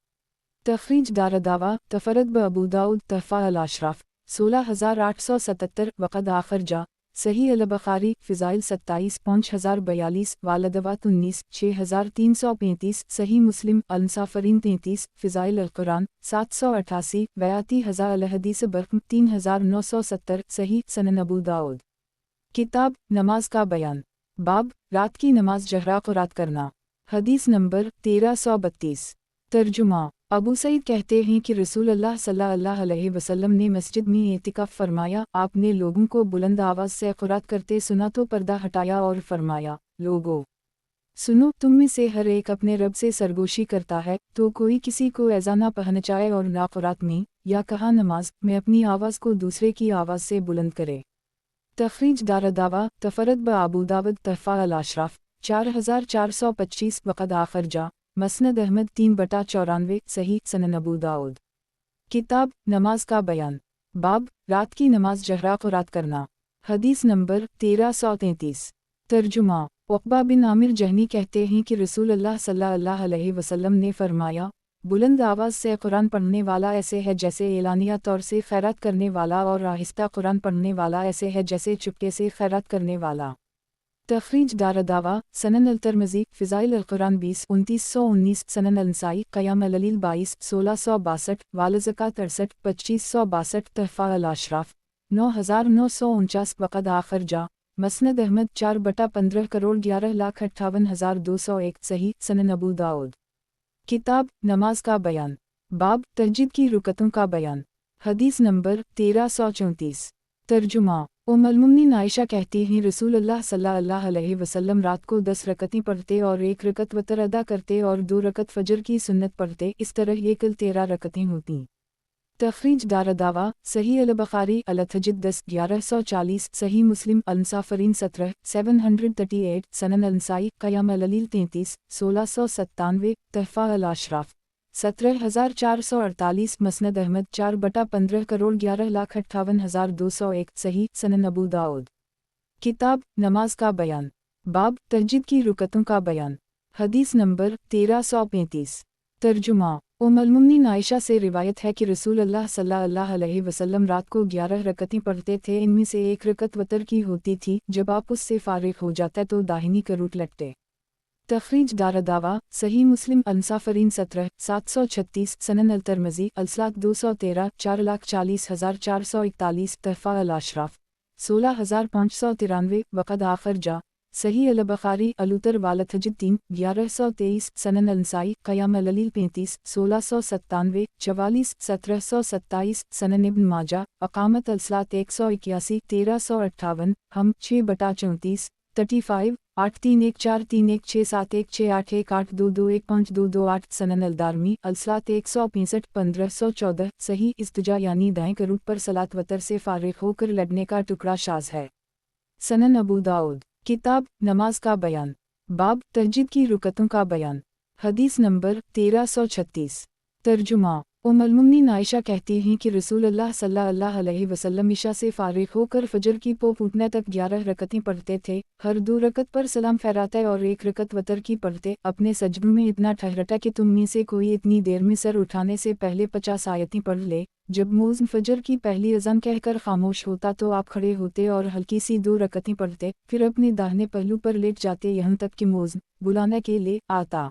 तखरीज दारदावा तफरद ब अबू दाऊद तहफ़ा अल-अशराफ 16877 वक़द आखर जा सही अल-बुखारी फ़िज़ाइल 27 5042 वालदवात 19 6335 सही मुस्लिम अल-मुसाफ़िरीन 33 फ़िज़ाइल अल-कुरान 788 वयाती हज़ार अल-हदीस बरक़म 3970 सही सनन अबू दाऊद। किताब नमाज का बयान, बाब रात की नमाज जहरा क़ुरात करना। हदीस नंबर 1332। तर्जुमा, अबू सईद कहते हैं कि रसूल अल्लाह सल्लल्लाहु अलैहि वसल्लम ने मस्जिद में एतिकाफ़ फरमाया। आपने लोगों को बुलंद आवाज़ से क़ुरात करते सुना तो पर्दा हटाया और फरमाया, लोगों सुनो, तुम में से हर एक अपने रब से सरगोशी करता है, तो कोई किसी को ऐसा ना पहचाए और ना क़ुरात में या कहा नमाज में अपनी आवाज़ को दूसरे की आवाज़ से बुलंद करे। तखरीज दारदावा तफरद ब अबू दाऊद तहफ़ा अल-अशराफ 4425 वक़द आखर जा मसनद अहमद 3/94 सही सनन अबू दाऊद। किताब नमाज का बयान, बाब रात की नमाज जहरा क़ुरात करना। हदीस नंबर 1333। तर्जुमा, उक़बा बिन आमिर जहनी कहते हैं कि रसूल अल्लाह सल्लल्लाहु अलैहि वसल्लम ने फरमाया, बुलंद आवाज़ से कुरान पढ़ने वाला ऐसे है जैसे एलानिया तौर से खैरात करने वाला, और आहिस्ता कुरान पढ़ने वाला ऐसे है जैसे चुपके से खैरात करने वाला। तखरीज दारदावा सनन अल-तिरमिज़ी फ़िज़ाइल अल-कुरान 20 2919 सनन अल-नसाई क़याम अल-लैल 22 1662 वाल ज़कात 68 2562 तहफ़ा अल-अशराफ 9949 वक़द आखर जा مسند احمد 4/15 کروڑ 11,58,201 صحیح سنن ابو داؤد۔ کتاب نماز کا بیان، باب تہجد کی رکعتوں کا بیان، حدیث نمبر 1334۔ ترجمہ ام المؤمنین عائشہ کہتی ہیں رسول اللہ صلی اللہ علیہ وسلم رات کو 10 رکعتیں پڑھتے اور 1 رکعت وتر ادا کرتے اور 2 رکعت فجر کی سنت پڑھتے، اس طرح یہ کل 13 رکعتیں ہوتیں۔ تخریج دارالدعویٰ صحیح البخاری التہجد 10-1140 صحیح مسلم المسافرین 17-738 سنن النسائی قیام اللیل 33 1697 تحفہ الاشراف 17,448 مسند احمد 4/15 کروڑ 11,58,201 صحیح سنن ابو داؤد۔ کتاب نماز کا بیان، باب تہجد کی رکعتوں کا بیان، حدیث نمبر 1335۔ ترجمہ ام المؤمنین عائشہ سے روایت ہے کہ رسول اللہ صلی اللہ علیہ وسلم رات کو 11 رکعتیں پڑھتے تھے، ان میں سے 1 رکعت وتر کی ہوتی تھی، جب آپ اس سے فارغ ہو جاتے تو داہنی کروٹ لٹتے۔ تخریج دارالدعویٰ صحیح مسلم المسافرین 17-736 سنن الترمذی الصلاۃ 213 4,40,441 تحفہ الاشراف 16,593 وقد آخر جا صحیح البخاری الوتر والتہجد 3-1123 سنن النسائی قیام اللیل 35 1697 44 1727 سنن ابن ماجہ اقامت الصلاۃ 181 1358 ہم 6/34 35 831431671681822152228 سنن الدارمی الصلاۃ 165 1514 صحیح استجا یعنی دائیں کروٹ پر صلاۃ وتر سے فارغ ہو کر لڑنے کا ٹکڑا شاذ ہے۔ سنن ابو داؤد۔ کتاب نماز کا بیان، باب تہجد کی رکعتوں کا بیان، حدیث نمبر 1336۔ ترجمہ ام المؤمنین عائشہ کہتی ہیں کہ رسول اللہ صلی اللہ علیہ وسلم عشاء سے فارغ ہو کر فجر کی پو پھوٹنے تک 11 رکعتیں پڑھتے تھے، ہر 2 رکعت پر سلام پھیراتے اور 1 رکعت وتر کی پڑھتے، اپنے سجدوں میں اتنا ٹھہرتا کہ تم میں سے کوئی اتنی دیر میں سر اٹھانے سے پہلے 50 آیتیں پڑھ لے۔ جب مؤذن فجر کی پہلی اذان کہہ کر خاموش ہوتا تو آپ کھڑے ہوتے اور ہلکی سی 2 رکعتیں پڑھتے، پھر اپنے داہنے پہلو پر لیٹ جاتے یہاں تک کہ مؤذن بلانے کے لیے آتا۔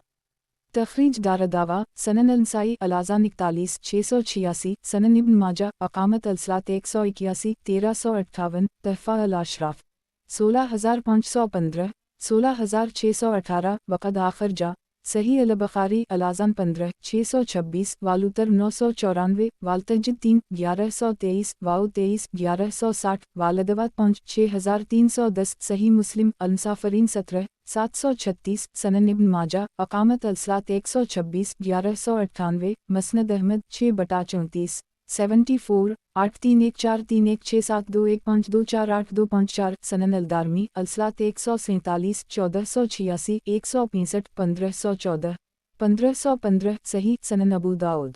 تخریج دارالدعویٰ سنن النسائی الاذان 41 686 سنن ابن ماجہ اقامت الصلاۃ 181 1358 تحفہ الاشراف 16,515 16,618 وقد آخر جا صحیح البخاری الاذان 15 626 والوتر 994 والتہجد 3 1123 واو 23 1160 والادوات 5 6310 صحیح مسلم المسافرین 17-736 سنن ابن ماجہ اقامت الصلاۃ 126 1198 مسند احمد 6/34 74 83143167215248254 سنن الدارمی الصلاۃ 147 1486 165 1514 1515 صحیح سنن ابو داؤد۔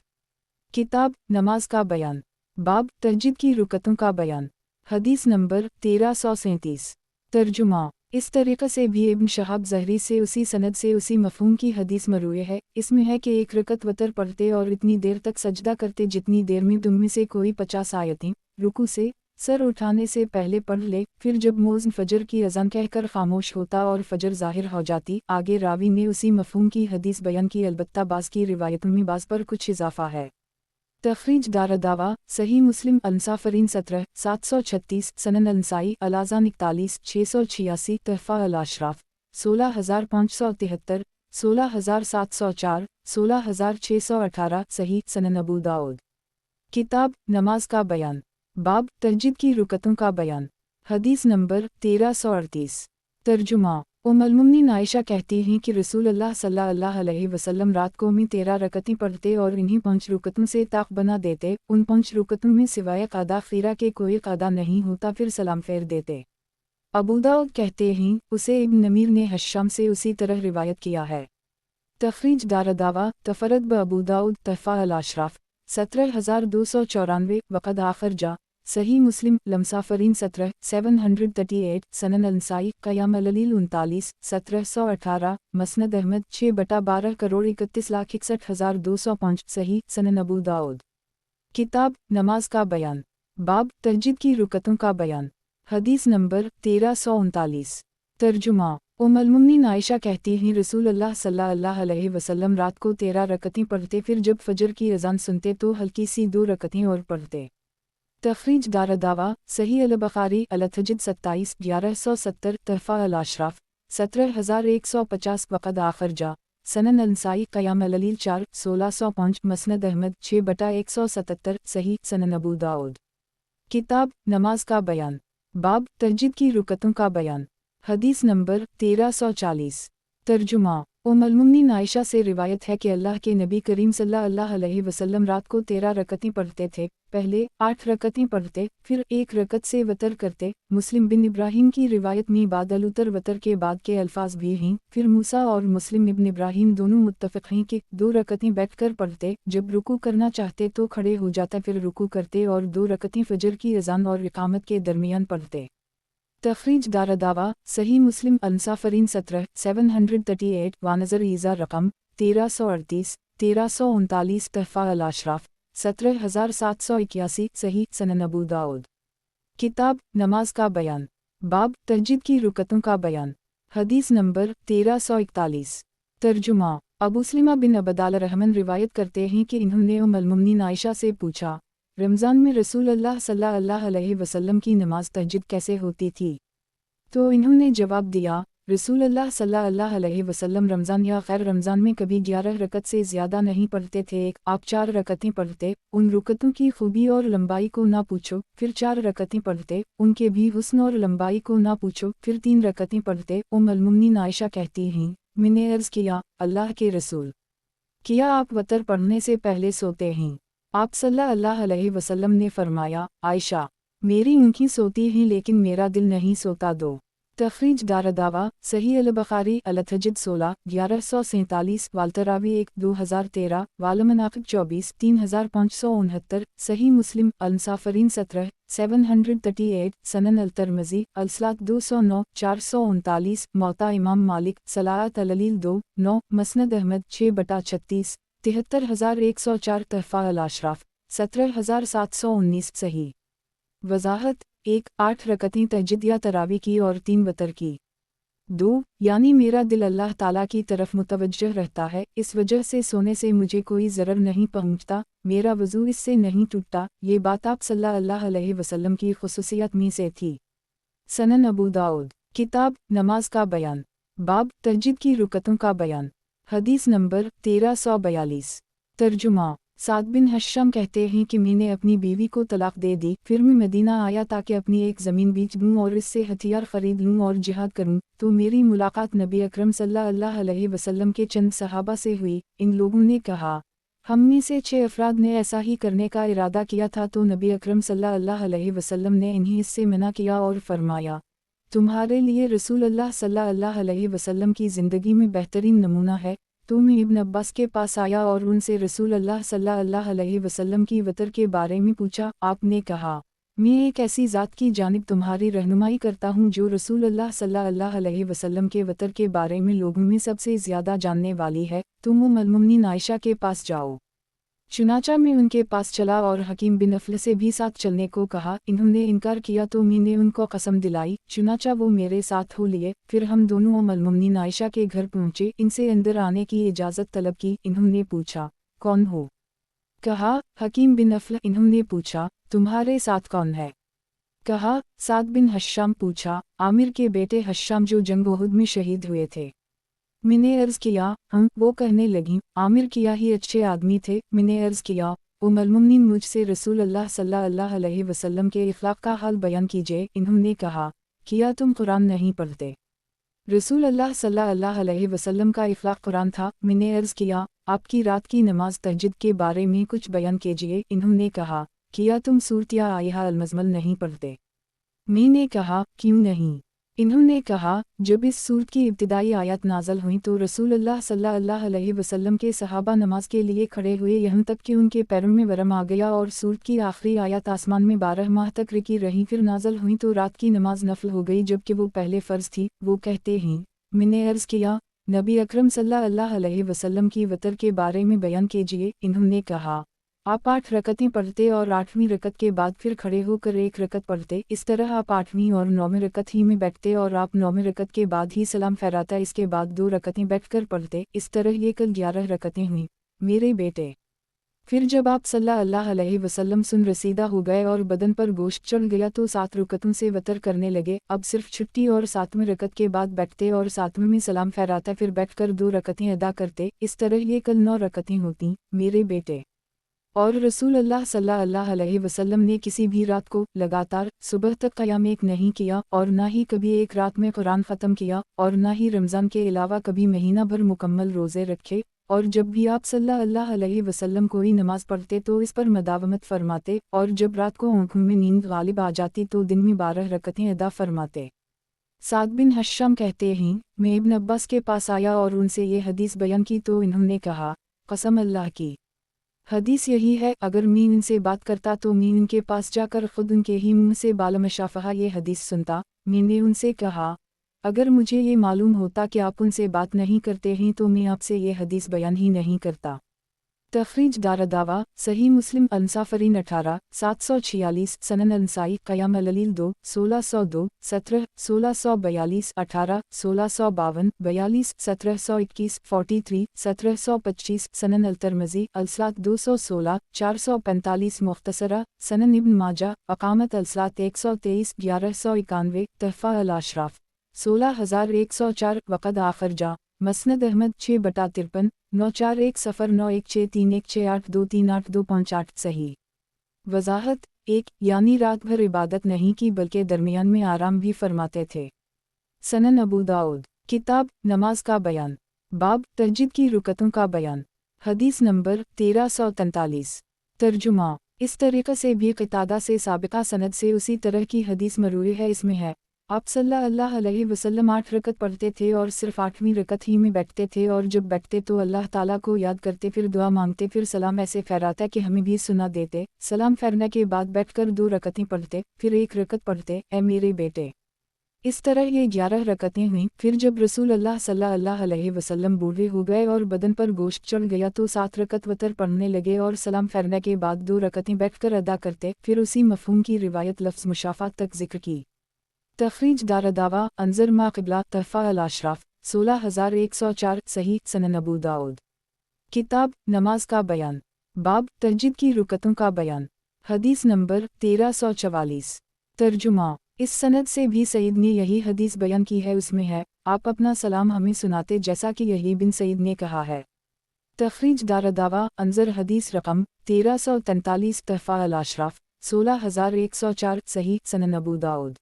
کتاب نماز کا بیان، باب تہجد کی رکعتوں کا بیان، حدیث نمبر 1337۔ ترجمہ اس طریقے سے بھی ابن شہاب زہری سے اسی سند سے اسی مفہوم کی حدیث مروی ہے، اس میں ہے کہ 1 رکعت وتر پڑھتے اور اتنی دیر تک سجدہ کرتے جتنی دیر میں تم میں سے کوئی 50 آیتیں رکوع سے سر اٹھانے سے پہلے پڑھ لے، پھر جب مؤذن فجر کی اذان کہہ کر خاموش ہوتا اور فجر ظاہر ہو جاتی۔ آگے راوی نے اسی مفہوم کی حدیث بیان کی، البتہ بعض کی روایتوں میں بعض پر کچھ اضافہ ہے۔ تخریج دارالدعویٰ صحیح مسلم المسافرین 17-736 سنن النسائی الاذان 41 686 تحفہ الاشراف 16,573 16,704 16,618 صحیح سنن ابو داؤد۔ کتاب نماز کا بیان، باب تہجد کی رکعتوں کا بیان، حدیث نمبر 1338۔ ترجمہ ام المؤمنین عائشہ کہتی ہیں کہ رسول اللہ صلی اللہ علیہ وسلم رات کو میں 13 رکعتیں پڑھتے اور انہیں 5 رکعتوں سے طاق بنا دیتے، ان 5 رکعتوں میں سوائے قضا خیرہ کے کوئی قضا نہیں ہوتا، پھر سلام پھیر دیتے۔ ابو داؤد کہتے ہیں اسے ابن نمیر نے حشام سے اسی طرح روایت کیا ہے۔ تخریج دارالدعویٰ تفرد بابو داؤد تحفہ الاشراف 17,294 وقد آخر جا صحیح مسلم لمسافرین 17-738 سنن النسائی قیام اللیل 39 1718 مسند احمد 6/12 کروڑ 31,61,205 صحیح سنن ابو داؤد۔ کتاب نماز کا بیان، باب تہجد کی رکعتوں کا بیان، حدیث نمبر 1339۔ ترجمہ ام المؤمنین عائشہ کہتی ہیں رسول اللہ صلی اللہ علیہ وسلم رات کو 13 رکعتیں پڑھتے، پھر جب فجر کی اذان سنتے تو ہلکی سی 2 رکعتیں اور پڑھتے۔ तखरीज दारदावा सही अल-बुखारी अल-तहज्जुद 27 1170 तहफ़ा अल-अशराफ 17150 वक़द आखिर जा सनन अनसाई क़याम अल-ललील 4 1605 मसनद अहमद 6/177 सही सनन अबू दाऊद। किताब नमाज का बयान, बाब तहज्जुद की रुकतों का बयान। हदीस नंबर 1340। तर्जुमा उम्मुल-मोमिनीन आयशा से रिवायत है कि अल्लाह के नबी करीम सल्लल्लाहु अलैहि वसल्लम रात को 13 रकतें पढ़ते थे, पहले 8 रकतें पढ़ते, फिर 1 रकत से वतर करते। मुस्लिम बिन इब्राहीम की रिवायत में बाद अल-उतर वतर के बाद के अल्फाज भी हैं। फिर मूसा और मुस्लिम इब्न इब्राहीम दोनों मुत्तफ़िक़ हैं कि 2 रकतें बैठकर पढ़ते, जब रुकू करना चाहते तो खड़े हो जाता, फिर रुकू करते और 2 रकतें फ़जर की अज़ान और इक़ामत के दरमियान पढ़ते। तखरीज दारदावा सही मुस्लिम अनसाफरीन 17 738 वानज़र ईज़ा रकम 1338 1339 तहफ़ा अल-अशराफ 17781 सही सनन अबू दाऊद। किताब नमाज का बयान, बाब तहज्जुद की रुकतों का बयान। हदीस नंबर 1341। तर्जुमा अबू सलीमा बिन अबदाल रहमान रिवायत करते हैं कि इन्होंने उम्मुल-मोमिनीन आयशा से पूछा, रमज़ान में रसूल अल्लाह सल्लल्लाहु अलैहि वसल्लम की नमाज तहज्जुद कैसे होती थी? तो इन्होंने जवाब दिया, रसूल अल्लाह सल्लल्लाहु अलैहि वसल्लम रमज़ान या गैर रमज़ान में कभी 11 रकत से ज़्यादा नहीं पढ़ते थे। आप 4 रकतें पढ़ते, उन रुकतों की खूबी और लंबाई को ना पूछो, फिर 4 रकतें पढ़ते, उनके भी हुस्न और लंबाई को ना पूछो, फिर 3 रकतें पढ़ते। उम्मुल-मोमिनीन आयशा कहती हैं, मैंने अर्ज़ किया, अल्लाह के रसूल, क्या आप वतर पढ़ने से पहले सोते हैं? आप सल्लल्लाहु अलैहि वसल्लम ने फरमाया, आयशा, मेरी आँखें सोती हैं लेकिन मेरा दिल नहीं सोता। 2 तखरीज दारदावा सही अल-बुखारी अल-तहज्जुद 16 1147 वालतरावी 1 2013 वालमनाक़िब 24 3569 सही मुस्लिम अनसाफरीन 17 738 सनन अल-तिर्मिज़ी अल-सलात 209 439 मौता इमाम मालिक सलात अल-ललील 2 9 मसनद अहमद 6/36 73104 तहफ़ा अल-अशराफ 17719 सही। वज़ाहत 1 8 रकतें तहज्जुद या तरावी की और 3 वतर की। 2 यानी मेरा दिल अल्लाह ताला की तरफ मुतवज्जह रहता है, इस वजह से सोने से मुझे कोई ज़रर नहीं पहुँचता, मेरा वज़ू इससे नहीं टूटता। ये बात आप सल्लल्लाहु अलैहि वसल्लम की खुसूसियत में से थी। सनन अबू दाऊद। किताब नमाज का बयान, बाब तहज्जुद की रुकतों का बयान। हदीस नंबर 1342। तर्जुमा साद बिन हश्शम कहते हैं कि मैंने अपनी बीवी को तलाक दे दी, फिर मैं मदीना आया ताकि अपनी एक ज़मीन बेच दूँ और इससे हथियार ख़रीद लूँ और जिहाद करूँ। तो मेरी मुलाकात नबी अकरम सल्लल्लाहु अलैहि वसल्लम के चंद सहाबा से हुई। इन लोगों ने कहा, हम में से 6 अफराद ने ऐसा ही करने का इरादा किया था, तो नबी अकरम सल्लल्लाहु अलैहि वसल्लम ने इन्हें इससे मना किया और फरमाया, तुम्हारे लिए रसूल अल्लाह सल्लल्लाहु अलैहि वसल्लम की ज़िंदगी में बेहतरीन नमूना है। तो मैं इब्न अब्बास के पास आया और उनसे रसूल अल्लाह सल्लल्लाहु अलैहि वसल्लम की वतर के बारे में पूछा। आपने कहा, मैं एक ऐसी ज़ात की जानिब तुम्हारी रहनुमाई करता हूँ जो रसूल अल्लाह सल्लल्लाहु अलैहि वसल्लम के वतर के बारे में लोगों में सबसे ज़्यादा जानने वाली है, तुम उम्मुल-मोमिनीन आयशा के पास जाओ। चुनाचा मैं उनके पास चला और हकीम बिन अफ़ल से भी साथ चलने को कहा। इन्होंने इनकार किया तो मैंने उनको कसम दिलाई, चुनाचा वो मेरे साथ हो लिए। फिर हम दोनों उम्मुल-मोमिनीन आयशा के घर पहुँचे, इनसे अंदर आने की इजाज़त तलब की। इन्होंने पूछा, कौन हो? कहा, हकीम बिन अफ़ल। इन्होंने पूछा, तुम्हारे साथ कौन है? कहा, साद बिन हश्शाम। पूछा, आमिर के बेटे हश्शाम जो जंग उहुद में शहीद हुए थे। मैंने अर्ज़ किया, हम। वो कहने लगी, आमिर किया ही अच्छे आदमी थे। मैंने अर्ज़ किया, उम्मुल-मोमिनीन मुझसे रसूल अल्लाह सल्लल्लाहु अलैहि वसल्लम के इख़लाक़ का हाल बयान कीजिए। इन्होंने कहा, किया तुम कुरान नहीं पढ़ते? रसूल अल्लाह सल्लल्लाहु अलैहि वसल्लम का इख़लाक़ कुरान था। मैंने अर्ज़ किया, आपकी रात की नमाज तहज्जुद के बारे में कुछ बयान कीजिए। इन्होंने कहा, किया तुम सूरत या आयहा अल-मज़मल नहीं पढ़ते? मैंने कहा, क्यों नहीं? इन्होंने कहा, जब इस सूरत की इब्तिदाई आयत नाज़ल हुई तो रसूल अल्लाह सल्लल्लाहु अलैहि वसल्लम के सहाबा नमाज के लिए खड़े हुए, यहाँ तक कि उनके पैरों में वरम आ गया और सूरत की आखिरी आयत आसमान में 12 माह तक रुकी रही। फिर नाज़ल हुई तो रात की नमाज नफल हो गई, जबकि वो पहले फ़र्ज़ थी। वो कहते हैं, मैंने अर्ज़ किया, नबी अकरम सल्लल्लाहु अलैहि वसल्लम की वतर के बारे में बयान कीजिए। इन्होंने कहा, आप 8 रकतें पढ़ते और 8वीं रकत के बाद फिर खड़े होकर 1 रकत पढ़ते। इस तरह आप 8वीं और 9वीं रकत ही में बैठते और आप 9वीं रकत के बाद ही सलाम फहराता, इसके बाद 2 रकतें बैठकर पढ़ते। इस तरह ये कल 11 रकतें हुई। मेरे बेटे, फिर जब आप सल्लल्लाहु अलैहि वसल्लम सुन रसीदा हो गए और बदन पर गोश्त चढ़ गया तो 7 रकतों से वतर करने लगे। अब सिर्फ छुट्टी और 7वें रकत के बाद बैठते और 7वें में सलाम फहराता, फिर बैठकर 2 रकतें अदा करते। इस तरह ये कल 9 रकतें होती, मेरे बेटे। और रसूल अल्लाह सल्लल्लाहु अलैहि वसल्लम ने किसी भी रात को लगातार सुबह तक क़याम एक नहीं किया और ना ही कभी एक रात में कुरान ख़त्म किया और ना ही रमज़ान के अलावा कभी महीना भर मुकम्मल रोज़े रखे। और जब भी आप सल्लल्लाहु अलैहि वसल्लम कोई नमाज पढ़ते तो इस पर मदावमत फरमाते, और जब रात को आँखों में नींद गालिब आ जाती तो दिन में 12 रकतें अदा फरमाते। साद बिन हश्शम कहते हैं, मैं इब्न अब्बास के पास आया और उनसे ये हदीस बयान की तो इन्होंने कहा, कसम अल्लाह की, हदीस यही है। अगर मैं इनसे बात करता तो मैं इनके पास जाकर खुद उनके ही मुंह से बालमशाफहा ये हदीस सुनता। मैंने उनसे कहा, अगर मुझे ये मालूम होता कि आप उनसे बात नहीं करते हैं तो मैं आपसे ये हदीस बयान ही नहीं करता। तखरीज दारदावा सही मुस्लिम अंसाफरीन 18 746 सनन अंसाई क़याम अल-ललील 2 1602 17 1642 18 1652 42 1721 43 1725 सनन अल-तिरमिज़ी अलसलात 216 445 मुख्तसरा सनन इब्न माजा अकामत अलसलात 123 1191 तहफ़ा अल-अशराफ 16104 वक़द आखिर जा मसनद अहमद 6/53 941 सफ़र 916116823825 सही। वज़ाहत 1 यानी रात भर इबादत नहीं की बल्कि दरमियान में आराम भी फरमाते थे। सनन अबू दाऊद किताब नमाज का बयान बाब तहज्जुद की रुकतों का बयान हदीस नंबर 1343 तर्जुमा इस तरीक़े से भी क़तादा से साबिक़ा सनद से उसी तरह की हदीस मरूई है। इसमें है, आप सल्लल्लाहु अलैहि वसल्लम 8 रकत पढ़ते थे और सिर्फ 8वीं रकत ही में बैठते थे, और जब बैठते तो अल्लाह ताला को याद करते, फिर दुआ मांगते, फिर सलाम ऐसे फहराता कि हमें भी सुना देते। सलाम फेरने के बाद बैठकर 2 रकतें पढ़ते, फिर 1 रकत पढ़ते। ए मेरे बेटे, इस तरह ये 11 रकतें हुईं। फिर जब रसूल अल्लाह सल्लल्लाहु अलैहि वसल्लम बूढ़े हो गए और बदन पर गोश्त चढ़ गया तो 7 रकत वतर पढ़ने लगे और सलाम फेरने के बाद 2 रकतें बैठकर अदा करते। फिर उसी मफ़हूम की रिवायत लफ्ज़ मुशाफ़ा तक जिक्र की। तखरीज दारदावा अंजर मा क़िबला तहफ़ा अल-अशराफ 16104 सही। सनन अबू दाऊद किताब नमाज का बयान बाब तहज्जुद की रुकतों का बयान हदीस नंबर 1344 तर्जुमा इस सनद से भी सईद ने यही हदीस बयान की है। उसमें है, आप अपना सलाम हमें सुनाते जैसा कि यही बिन सईद ने कहा है। तखरीज दारदावा अंजर हदीस रकम 1343 तहफ़ा अल-अशराफ 16104 सही। सनन अबू दाऊद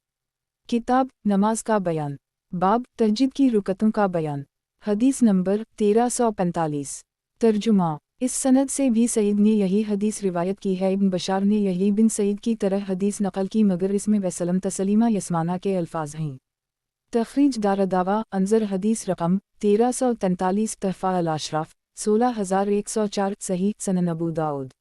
किताब नमाज का बयान बाब तहज्जुद की रुकतों का बयान हदीस नंबर 1345 तर्जुमा इस सनद से भी सईद ने यही हदीस रिवायत की है। इब्न बशार ने यही बिन सईद की तरह हदीस नकल की, मगर इसमें वसलम तसलीमा यस्माना के अल्फाज हैं। तखरीज दारदावा अंजर हदीस रकम 1343 तहफ़ा अल-अशराफ 16104 सही। सनन अबू दाऊद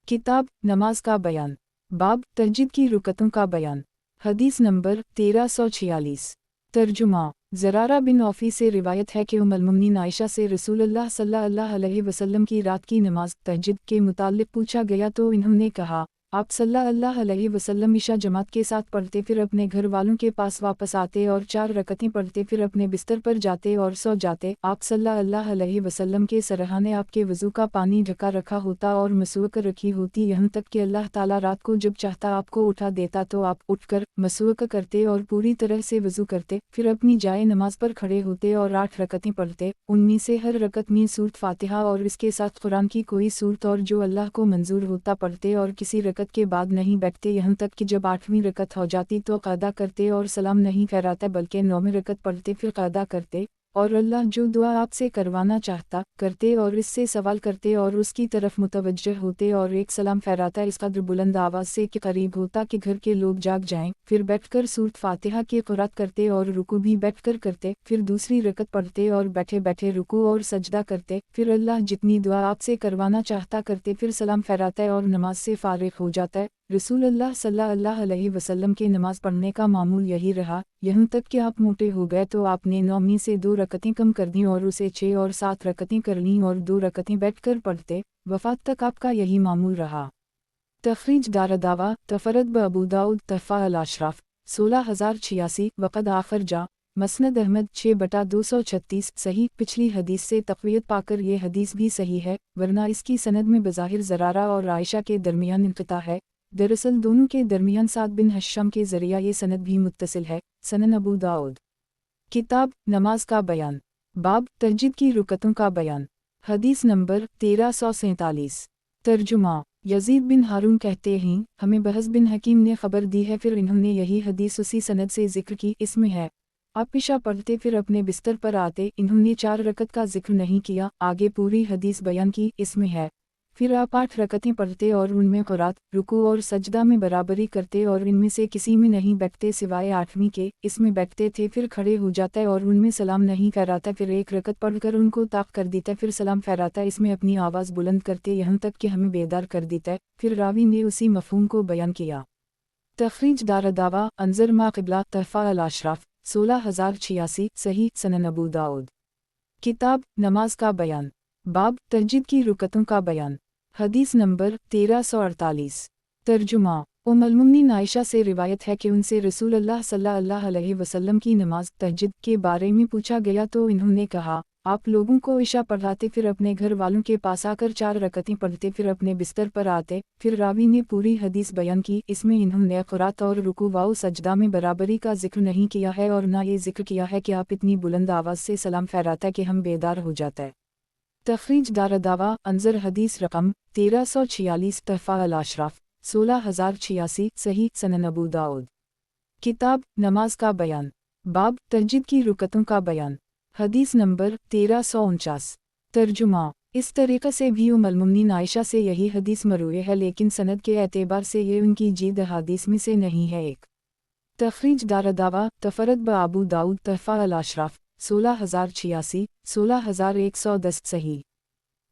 किताब नमाज का बयान बाब तहज्जुद की रुकतों का बयान हदीस नंबर 1346 तर्जुमा ज़रारा बिन औफ़ी से रिवायत है कि उम्मुल मोमिनीन आयशा से रसूलुल्लाह सल्लल्लाहु अलैहि वसल्लम की रात की नमाज तहज्जुद के मुताल्लिक़ पूछा गया तो इन्होंने कहा, आप सल्लल्लाहु अलैहि वसल्लम इशा जमात के साथ पढ़ते, फिर अपने घर वालों के पास वापस आते और 4 रकतें पढ़ते, फिर अपने बिस्तर पर जाते और सो जाते। आप सल्लल्लाहु अलैहि वसल्लम के सरहाने आपके वज़ू का पानी ढका रखा होता और मसवक रखी होती, यहाँ तक कि अल्लाह ताला रात को जब चाहता आपको उठा देता तो आप उठकर मसवक करते और पूरी तरह से वज़ू करते, फिर अपनी जाए नमाज पर खड़े होते और 8 रकतें पढ़ते। उनमें से हर रकत में सूरत फातिहा और इसके साथ कुरान की कोई सूरत और जो अल्लाह को मंजूर होता पढ़ते, और किसी रकत के बाद नहीं बैठते, यहाँ तक कि जब 8वीं रकत हो जाती तो क़दा करते और सलाम नहीं फहराते बल्कि 9वीं रकत पढ़ते, फिर क़दा करते और अल्लाह जो दुआ आपसे करवाना चाहता करते और इससे सवाल करते और उसकी तरफ मुतवज्जह होते और एक सलाम फहराता इस कदर बुलंद आवाज़ से कि करीब होता कि घर के लोग जाग जाएं। फिर बैठकर सूरत फातिहा की क़िरात करते और रुकू भी बैठकर करते, फिर दूसरी रकत पढ़ते और बैठे बैठे रुकू और सजदा करते, फिर अल्लाह जितनी दुआ आपसे करवाना चाहता करते, फिर सलाम फहराता और नमाज से फ़ारिग़ हो जाता है। रसूलुल्लाह सल्लल्लाहु अलैहि वसल्लम के नमाज पढ़ने का मामूल यही रहा, यहाँ तक कि आप मोटे हो गए तो आपने 9 में से 2 रकतें कम कर दी और उसे 6 और 7 रकतें कर लीं और 2 रकतें बैठकर पढ़ते। वफ़ात तक आपका यही मामूल रहा। तखरीज दारदावा तफरद ब अबू दाऊद तहफ़ा अल-अशराफ 16086 वक़द आखिर जा مسند احمد 6/236 صحیح پچھلی حدیث سے تقویت پا کر یہ حدیث بھی صحیح ہے، ورنہ اس کی سند میں بظاہر زرارہ اور عائشہ کے درمیان انقطاع ہے، دراصل دونوں کے درمیان سعد بن ہشام کے ذریعہ یہ سند بھی متصل ہے۔ سنن ابو داؤد کتاب نماز کا بیان، باب تہجد کی رکعتوں کا بیان، حدیث نمبر 1347۔ ترجمہ یزید بن ہارون کہتے ہیں ہمیں بہز بن حکیم نے خبر دی ہے، پھر انہوں نے یہی حدیث اسی سند سے ذکر کی، اس میں ہے آپ عشاء پڑھتے پھر اپنے بستر پر آتے، انہوں نے 4 رکعت کا ذکر نہیں کیا، آگے پوری حدیث بیان کی، اس میں ہے پھر آپ 8 رکعتیں پڑھتے اور ان میں قرات، رکوع اور سجدہ میں برابری کرتے اور ان میں سے کسی میں نہیں بیٹھتے سوائے 8ویں کے، اس میں بیٹھتے تھے پھر کھڑے ہو جاتا اور ان میں سلام نہیں پھیراتا، پھر 1 رکعت پڑھ کر ان کو طاق کر دیتا پھر سلام پھیراتا، اس میں اپنی آواز بلند کرتے یہاں تک کہ ہمیں بیدار کر دیتا، پھر راوی نے اسی مفہوم کو بیان کیا۔ تخریج دارالدعوہ انظر ما قبلہ تحفہ الاشراف 16086 صحیح سنن ابو داؤد کتاب نماز کا بیان، باب تہجد کی رکعتوں کا بیان، حدیث نمبر 1348۔ ترجمہ ام المؤمنین عائشہ سے روایت ہے کہ ان سے رسول اللہ صلی اللہ علیہ وسلم کی نماز تہجد کے بارے میں پوچھا گیا تو انہوں نے کہا آپ لوگوں کو عشاء پڑھاتے پھر اپنے گھر والوں کے پاس آ کر 4 رکعتیں پڑھتے پھر اپنے بستر پر آتے، پھر راوی نے پوری حدیث بیان کی، اس میں انہوں نے قرات اور رکوع و سجدہ میں برابری کا ذکر نہیں کیا ہے اور نہ یہ ذکر کیا ہے کہ آپ اتنی بلند آواز سے سلام پھیراتا کہ ہم بیدار ہو جاتا ہے۔ تخریج دارالدعوہ انظر حدیث رقم 1346 تحفہ الاشراف 16086 صحیح سنن ابو داؤد کتاب نماز کا بیان، باب تہجد کی رکعتوں کا بیان، حدیث نمبر 1349۔ ترجمہ اس طریقے سے بھی ام المؤمنین عائشہ سے یہی حدیث مروی ہے لیکن سند کے اعتبار سے یہ ان کی جید احادیث میں سے نہیں ہے۔ ایک تخریج دارالدعوہ تفرد بابو داؤد تحفہ الاشراف 16086 16110 صحیح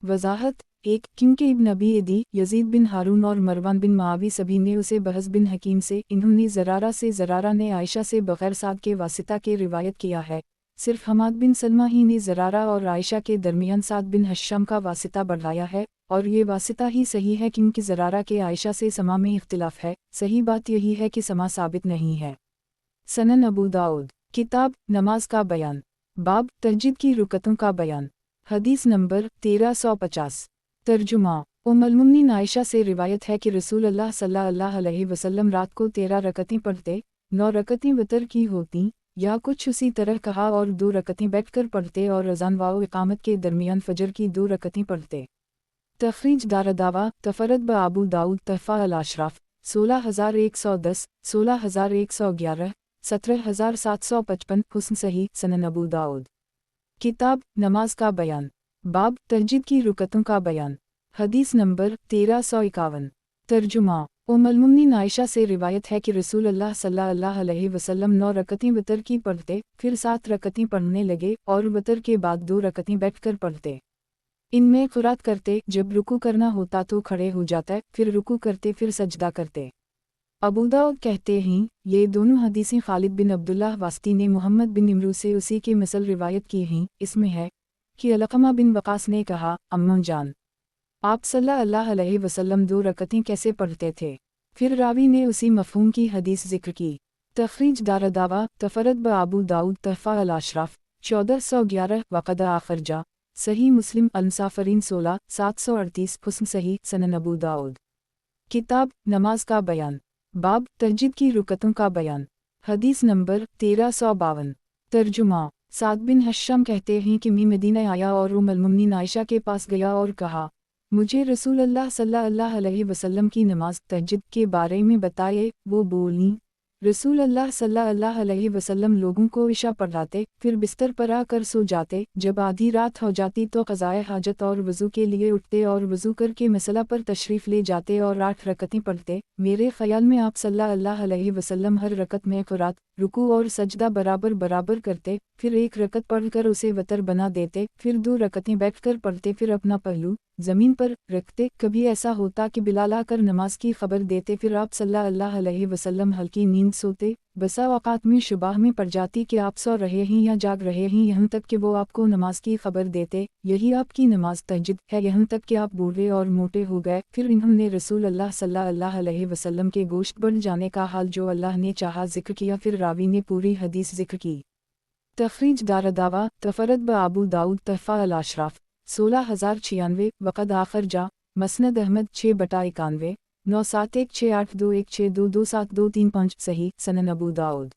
وضاحت 1 کیونکہ ابن ابی عدی یزید بن ہارون اور مروان بن معاوی سبھی نے اسے بہز بن حکیم سے، انہوں نے زرارہ نے عائشہ سے بغیر سعد کے واسطہ کے روایت کیا ہے، صرف حماد بن سلمہ ہی نے زرارہ اور عائشہ کے درمیان سعد بن ہشام کا واسطہ بڑھایا ہے، اور یہ واسطہ ہی صحیح ہے کیونکہ زرارہ کے عائشہ سے سما میں اختلاف ہے، صحیح بات یہی ہے کہ سما ثابت نہیں ہے۔ سنن ابو داؤد کتاب نماز کا بیان، باب تہجد کی رکعتوں کا بیان، حدیث نمبر 1350۔ ترجمہ ام المؤمنین عائشہ سے روایت ہے کہ رسول اللہ صلی اللہ علیہ وسلم رات کو 13 رکعتیں پڑھتے، 9 رکعتیں وتر کی ہوتیں یا کچھ اسی طرح کہا اور 2 رکعتیں بیٹھ کر پڑھتے اور اذان و اقامت کے درمیان فجر کی 2 رکعتیں پڑھتے۔ تخریج دارالدعوہ تفرد بابو داؤد تحفہ الاشراف 16110 16111 17755 حسن صحیح سنن ابو داؤد کتاب نماز کا بیان، باب تہجد کی رکعتوں کا بیان، حدیث نمبر 1351۔ ترجمہ ام المؤمنین عائشہ سے روایت ہے کہ رسول اللہ صلی اللہ علیہ وسلم 9 رکعتیں وتر کی پڑھتے، پھر 7 رکعتیں پڑھنے لگے اور وتر کے بعد 2 رکعتیں بیٹھ کر پڑھتے، ان میں قرات کرتے، جب رکوع کرنا ہوتا تو کھڑے ہو جاتا، پھر رکوع کرتے پھر سجدہ کرتے۔ ابو داؤد کہتے ہیں یہ دونوں حدیثیں خالد بن عبداللہ واسطی نے محمد بن عمرو سے اسی کے مثل روایت کی ہیں، اس میں ہے کہ علقمہ بن وقاص نے کہا اماں جان آپ صلی اللہ علیہ وسلم 2 رکعتیں کیسے پڑھتے تھے؟ پھر راوی نے اسی مفہوم کی حدیث ذکر کی۔ تخریج دارالدعوہ تفرد بابو داؤد تحفہ الاشراف 1411 وقد آخرجہ صحیح مسلم المسافرین 16738 حسن صحیح سنن ابو داؤد کتاب نماز کا بیان، باب تہجد کی رکعتوں کا بیان، حدیث نمبر 1352۔ ترجمہ سعد بن ہشام کہتے ہیں کہ میں مدینہ آیا اور ام المؤمنین عائشہ کے پاس گیا اور کہا مجھے رسول اللہ صلی اللہ علیہ وسلم کی نماز تہجد کے بارے میں بتائے، وہ بولیں رسول اللہ صلی اللہ علیہ وسلم لوگوں کو عشاء پڑھاتے، پھر بستر پر آ کر سو جاتے، جب آدھی رات ہو جاتی تو قضائے حاجت اور وضو کے لیے اٹھتے اور وضو کر کے مسئلہ پر تشریف لے جاتے اور 8 رکعتیں پڑھتے، میرے خیال میں آپ صلی اللہ علیہ وسلم ہر رکعت میں قرات، رکوع اور سجدہ برابر کرتے، پھر 1 رکعت پڑھ کر اسے وتر بنا دیتے، پھر 2 رکعتیں بیٹھ کر پڑھتے، پھر اپنا پہلو زمین پر رکھتے، کبھی ایسا ہوتا کہ بلال آ کر نماز کی خبر دیتے، پھر آپ صلی اللہ علیہ وسلم ہلکی نیند سوتے، بسا اوقات میں شبہ میں پڑ جاتی کہ آپ سو رہے ہیں یا جاگ رہے ہیں، یہاں تک کہ وہ آپ کو نماز کی خبر دیتے، یہی آپ کی نماز تہجد ہے، یہاں تک کہ آپ بوڑھے اور موٹے ہو گئے، پھر انہوں نے رسول اللہ صلی اللہ علیہ وسلم کے گوشت بڑھ جانے کا حال جو اللہ نے چاہا ذکر کیا، پھر راوی نے پوری حدیث ذکر کی۔ तखरीज दारदावा तफरत ब आबू दाऊद तहफ़ा अल अशराफ 16096 वक़द आखर जा मसनद अहमद 6/91 9716821622723 सही सनन अबू दाऊद।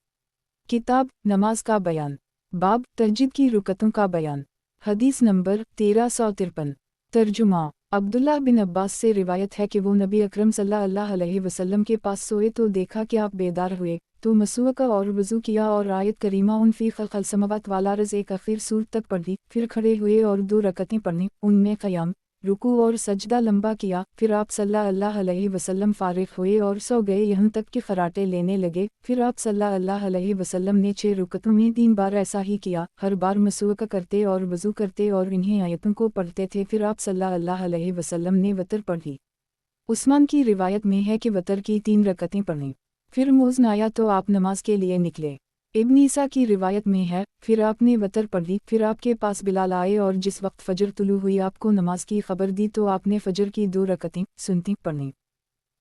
किताब नमाज का बयान, बाब तहज्जुद की रुकतों का बयान। हदीस नंबर 1353। तर्जुमा अब्दुल्लाह बिन अब्बास से रिवायत है कि वो नबी अकरम सल्लल्लाहु अलैहि वसल्लम के पास सोए तो देखा कि आप बेदार हुए, तो मसूअका और वज़ू किया और आयत करीमा उन फ़ी ख़ल्क़िल समावात वाल अर्ज़ एक आखिर सूरत तक पढ़ी, फिर खड़े हुए और 2 रकतें पढ़ी, उनमें क़याम, रुकू और सजदा लंबा किया, फिर आप सल्लल्लाहु अलैहि वसल्लम फ़ारिग़ हुए और सो गए यहाँ तक कि खर्राटे लेने लगे, फिर आप सल्लल्लाहु अलैहि वसल्लम ने 6 रुकतों में 3 बार ऐसा ही किया, हर बार मसूअका करते और वज़ू करते और इन्हीं आयतों को पढ़ते थे, फिर आप सल्लल्लाहु अलैहि वसल्लम ने वतर पढ़ी। उस्मान की रिवायत में है कि वतर की 3 रकतें पढ़ीं, फिर मुअज़्ज़िन आया तो आप नमाज के लिए निकले। इब्न ईसा की रिवायत में है, फिर आपने वतर पढ़ी, फिर आपके पास बिलाल आए और जिस वक्त फजर तुलू हुई आपको नमाज की खबर दी तो आपने फजर की 2 रकतें सुन्नती पढ़ीं।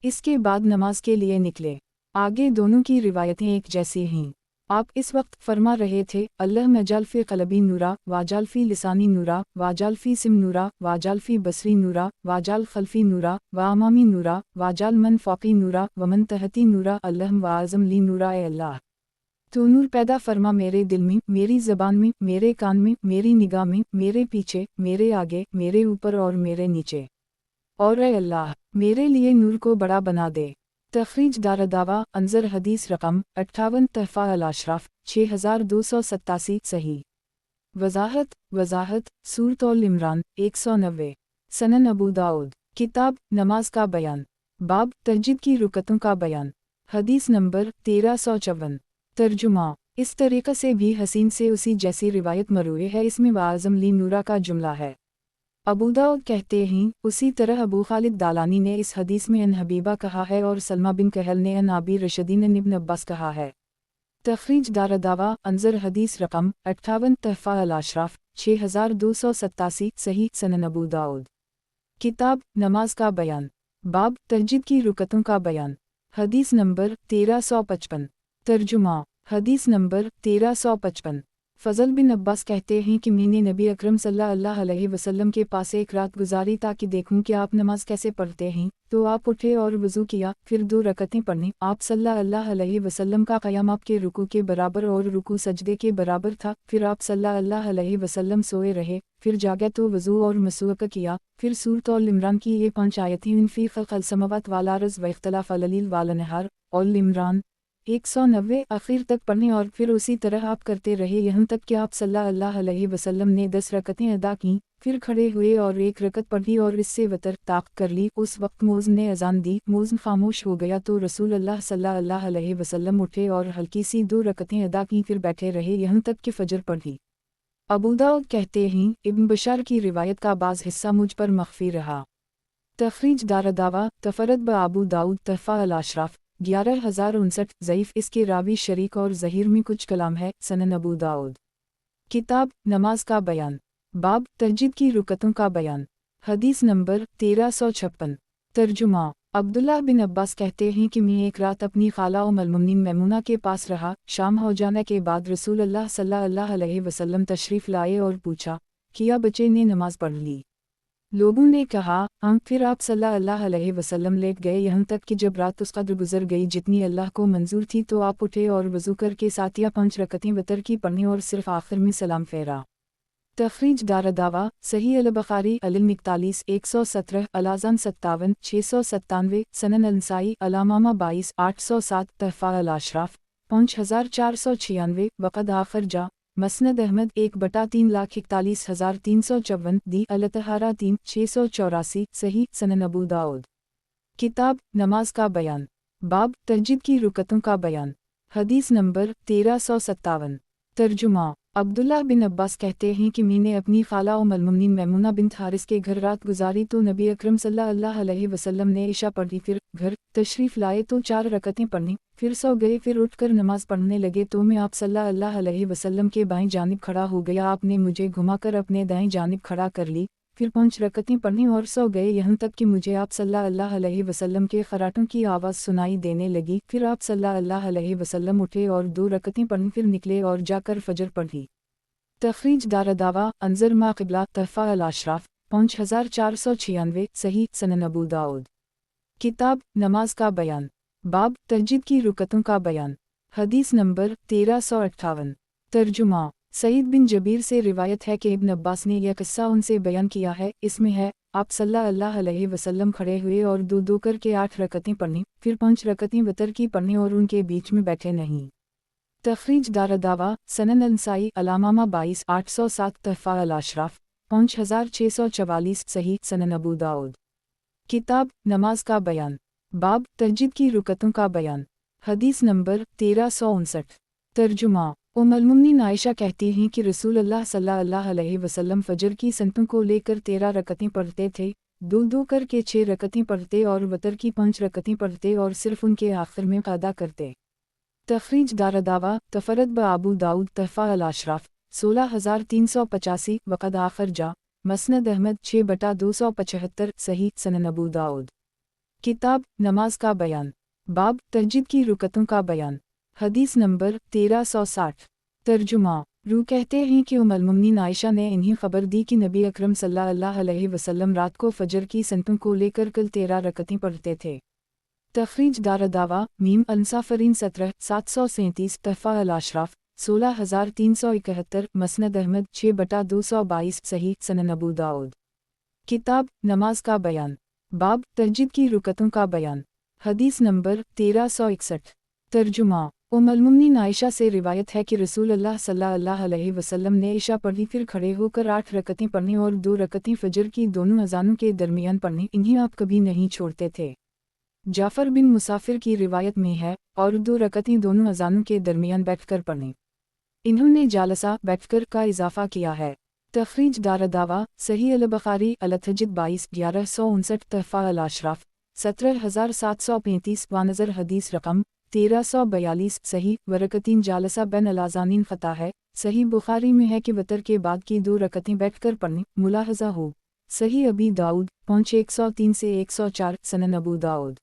इसके बाद नमाज के लिए निकले। आगे दोनों की रिवायतें एक जैसी हैं। आप इस वक्त फरमा रहे थे, अल्लाह मजाल फ़ी क़ल्बी नूरा, वाजाल फ़ी लिसानी नूरा, वाजाल फ़ी सिम नूरा, वाजाल फ़ी बसरी नूरा, वाजाल खल्फ़ी नूरा, व अमामी नूरा, वाजाल मन फ़ौक़ी नूरा, वमन तहती नूरा, अल्लाह व आज़म ली नूरा। ए अल्लाह, तो नूर पैदा फरमा मेरे दिल में, मेरी ज़बान में, मेरे कान में, मेरी निगाह में, मेरे पीछे, मेरे आगे, मेरे ऊपर और मेरे नीचे। और ए अल्लाह, मेरे लिए नूर को बड़ा बना दे। तखरीज दारदावा अंजर हदीस रकम 58 तहफ़ा अल अशराफ 6287 सही। वज़ाहत सूरत अल इमरान 190 सनन अबू दाऊद। किताब नमाज का बयान, बाब तहज्जुद की रुकतों का बयान। हदीस नंबर 1354। तर्जुमा इस तरीक़े से भी हसीन से उसी जैसी रिवायत मरूए है, इसमें वाज़म ली नूरा का जुमला है। अबू दाऊद कहते हैं, उसी तरह अबू खालिद दालानी ने इस हदीस में अन हबीबा कहा है और सलमा बिन कहल ने अन अबी रशदीन ने इब्न अब्बास कहा है। तखरीज दारदावा अंजर हदीस रकम 58 तहफ़ा अल अशराफ 6287 सही सनन अबू दाऊद। किताब नमाज का बयान, बाब तहज्जुद की रुकतों का बयान। हदीस नंबर 1355। तर्जुमा हदीस नंबर 1355। फ़ज़ल बिन अब्बास कहते हैं कि मैंने नबी अकरम सल्लल्लाहु अलैहि वसल्लम के पास एक रात गुजारी ताकि देखूं कि आप नमाज कैसे पढ़ते हैं, तो आप उठे और वज़ू किया, फिर 2 रकतें पढ़ीं। आप सल्लल्लाहु अलैहि वसल्लम का क़याम आपके रुकू के बराबर और रुकू सजदे के बराबर था, फिर आप सल्लल्लाहु अलैहि वसल्लम सोए रहे, फिर जागे तो वज़ू और मसूअका किया, फिर सूरत अल इमरान की ये 5 आयतें इन फ़ी ख़ल्क़िल समावात वाल अर्ज़ व इख्तिलाफ़ अल-लैल वाल नहार अल इमरान 190 आखिर तक पढ़ें और फिर उसी तरह आप करते रहे यहाँ तक कि आप सल्लल्लाहु अलैहि वसल्लम ने 10 रकतें अदा की, फिर खड़े हुए और 1 रकत पढ़ी और इससे वतर ताक़ कर ली। उस वक्त मुअज़्ज़िन ने अज़ान दी, मुअज़्ज़िन खामोश हो गया तो रसूल अल्लाह सल्लल्लाहु अलैहि वसल्लम उठे और हल्की सी 2 रकतें अदा की, फिर बैठे रहे यहाँ तक कि फजर पढ़ी। अबू दाऊद कहते हैं, इब्न बशार की रिवायत का बाज़ हिस्सा मुझ पर मख्फी रहा। तखरीज दारदावा तफरत ब आबू दाऊद तहफ़ा अल अशराफ 11059 ज़ईफ़। इसके रावी शरीक और ज़हीर में कुछ कलाम है। सनन अबू दाऊद। किताब नमाज का बयान, बाब तहज्जुद की रुकतों का बयान। हदीस नंबर 1356। तर्जुमा अब्दुल्लाह बिन अब्बास कहते हैं कि मैं एक रात अपनी खाला उम्मुल मोमिनीन मैमूना के पास रहा। शाम हो जाने के बाद रसूल अल्लाह सल्लल्लाहु अलैहि वसल्लम तशरीफ़ लाए और पूछा, किया बच्चे ने नमाज पढ़ ली? लोगों ने कहा, हाँ। फिर आप सल्लल्लाहु अलैहि वसल्लम लेट गए यहाँ तक कि जब रात उस कदर गुजर गई जितनी अल्लाह को मंजूर थी, तो आप उठे और वज़ू करके 7 या 5 रकतें वतर की पढ़ी और सिर्फ आखिर में सलाम फेरा। तखरीज दारदावा सही अल बुखारी अल 41 117 अलाज़ान 57 697 सनन अल-नसाई अल-इमामा 22 807 तहफ़ा अल अशराफ 5496 वक़द आखर जा मसनद अहमद 1/341,354 दी अल-तहारा 3 684 सही सनन अबू दाऊद। किताब नमाज का बयान, बाब तहज्जुद की रुकतों का बयान। हदीस नंबर 1357। तर्जुमा अब्दुल्लाह बिन अब्बास कहते हैं कि मैंने अपनी खाला उम्मुल मोमिनीन मैमूना बिन्त हारिस के घर रात गुजारी तो नबी अकरम सल्लल्लाहु अलैहि वसल्लम ने इशा पढ़ी, फिर घर तशरीफ़ लाए तो 4 रकतें पढ़ीं, फिर सो गए, फिर उठकर नमाज पढ़ने लगे तो मैं आप सल्लल्लाहु अलैहि वसल्लम के बाएं जानिब खड़ा हो गया। आपने मुझे घुमाकर अपने दाएं जानिब खड़ा कर ली, फिर 5 रकतें पढ़ी और सो गए, यहाँ तक कि मुझे आप सल्लल्लाहु अलैहि वसल्लम के खराटों की आवाज़ सुनाई देने लगी। फिर आप सल्लल्लाहु अलैहि वसल्लम उठे और 2 रकतें पढ़ी, फिर निकले और जाकर फजर पढ़ी। तखरीज दारदावा अंजर मा क़िबला तहफ़ा अल-अशराफ 5496 सही सनन अबू दाऊद। किताब नमाज का बयान, बाब तहज्जुद की रुकतों का बयान। हदीस नंबर 1358। तर्जुमा सईद बिन जबीर से रिवायत है कि इब्न अब्बास ने यह किस्सा उनसे बयान किया है। इसमें है, आप सल्लल्लाहु अलैहि वसल्लम खड़े हुए और दो दो करके 8 रकतें पढ़ीं, फिर 5 रकतें वितर की पढ़ीं और उनके बीच में बैठे नहीं। तखरीज दारदावा सनन अल-नसाई अलामामा 22807 तहफ़ा अल-अशराफ 5644 सही सनन अबू दाऊद। किताब नमाज का बयान, बाब तहज्जुद की रुकतों का बयान। हदीस नंबर 1359। तर्जुमा उम्मुल मोमिनीन आयशा कहती हैं कि रसूलुल्लाह सल्लल्लाहु अलैहि वसल्लम फजर की सनतों को लेकर 13 रकतें पढ़ते थे, दो दो करके 6 रकतें पढ़ते और वतर की 5 रकतें पढ़ते और सिर्फ उनके आखिर में क़ज़ा करते। तखरीज दारदावा तफरद ब अबू दाऊद तहफ़ा अल-अशराफ 16385 वक़द आखिर जा मसनद अहमद 6/275 सही सनन अबू दाऊद। किताब नमाज का बयान, बाब तहज्जुद की रुकतों का बयान। हदीस नंबर 1360। तर्जुमा रू कहते हैं कि उम्मुल मोमिनीन आयशा ने इन्हें खबर दी कि नबी अकरम सल्लल्लाहु अलैहि वसल्लम रात को फजर की सनतों को लेकर कल 13 रकतें पढ़ते थे। तखरीज दारदावा मीम अंसाफरीन 17 737 तहफ़ा अल-अशराफ 16371 मसनद अहमद 6/222 सही सनन अबू दाऊद। किताब नमाज का बयान, बाब तहज्जुद की रुकतों का बयान। हदीस नंबर 1361। तर्जुमा उम्मुल मोमिनीन आयशा से रिवायत है कि रसूलुल्लाह सल्लल्लाहु अलैहि वसल्लम ने इशा पढ़ी, फिर खड़े होकर 8 रकतें पढ़ी और 2 रकतें फजर की दोनों अज़ानों के दरमियान पढ़ी। इन्हें आप कभी नहीं छोड़ते थे। जाफ़र बिन मुसाफिर की रिवायत में है, और 2 रकतें दोनों अज़ानों के दरमियान बैठकर पढ़ी। इन्होंने जालसा बैठकर का इजाफ़ा किया है। तखरीज दारदावा सही अल-बुखारी अल-तहज्जुद 22 1159 तहफ़ा अल-अशराफ 17735 वानज़र हदीस रकम 1342 सही वरकतीन जालसा बैन अल-अज़ानीन ख़ता है। सही बुखारी में है कि वतर के बाद की 2 रकतें बैठकर पढ़नी मुलाहज़ा हो। सही अबी दाऊद 103 से 104 सनन अबू दाऊद।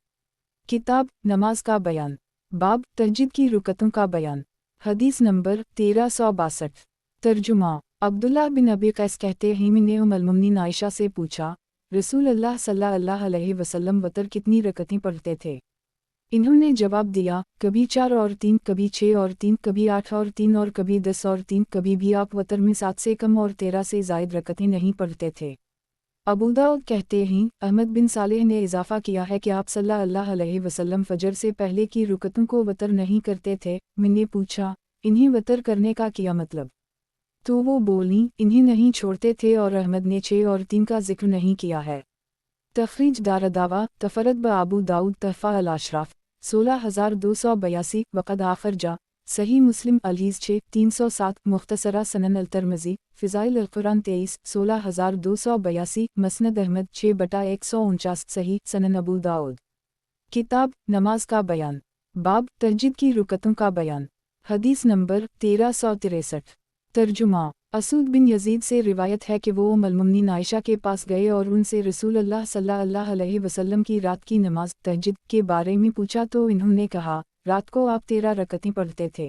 किताब नमाज का बयान, बाब तहज्जुद की रुकतों का बयान। हदीस नंबर 1362। तर्जुमा अब्दुल्लाह बिन अबी कैस कहते हैं, मैंने उम्मुल मोमिनीन आयशा से पूछा, रसूलुल्लाह सल्लल्लाहु अलैहि वसल्लम वतर कितनी रकतें पढ़ते थे? इन्होंने जवाब दिया, कभी 4 और 3, कभी 6 और 3, कभी 8 और 3 और कभी 10 और 3। कभी भी आप वतर में 7 से कम और 13 से ज़ायद रकतें नहीं पढ़ते थे। अबू दाऊद कहते हैं, अहमद बिन सालेह ने इजाफ़ा किया है कि आप सल्लल्लाहु अलैहि वसल्लम फजर से पहले की रुकतों को वतर नहीं करते थे। मैंने पूछा, इन्हें वतर करने का क्या मतलब? तो वो बोलीं, इन्हें नहीं छोड़ते थे, और अहमद ने 6 और 3 का जिक्र नहीं किया है। तखरीज दारदावा तफरद ब अबू दाऊद तहफ़ा अल-अशराफ 16282 वक़द आखिर जा सही मुस्लिम अलीज़ 6 307 मुख्तसरा सनन अल-तिरमिज़ी फ़िज़ाइल अल-कुरान 23 16282 मसनद अहमद 6/149 सही सनन अबू दाऊद। किताब नमाज का बयान, बाब तहज्जुद की रुकतों का बयान। हदीस नंबर 1363। तर्जुमा असूद बिन यजीद से रिवायत है कि वो उम्मुल मोमिनीन आयशा के पास गए और उनसे रसूलुल्लाह सल्लल्लाहु अलैहि वसल्लम की रात की नमाज तहज्जुद के बारे में पूछा, तो इन्होंने कहा, रात को आप 13 रकतें पढ़ते थे,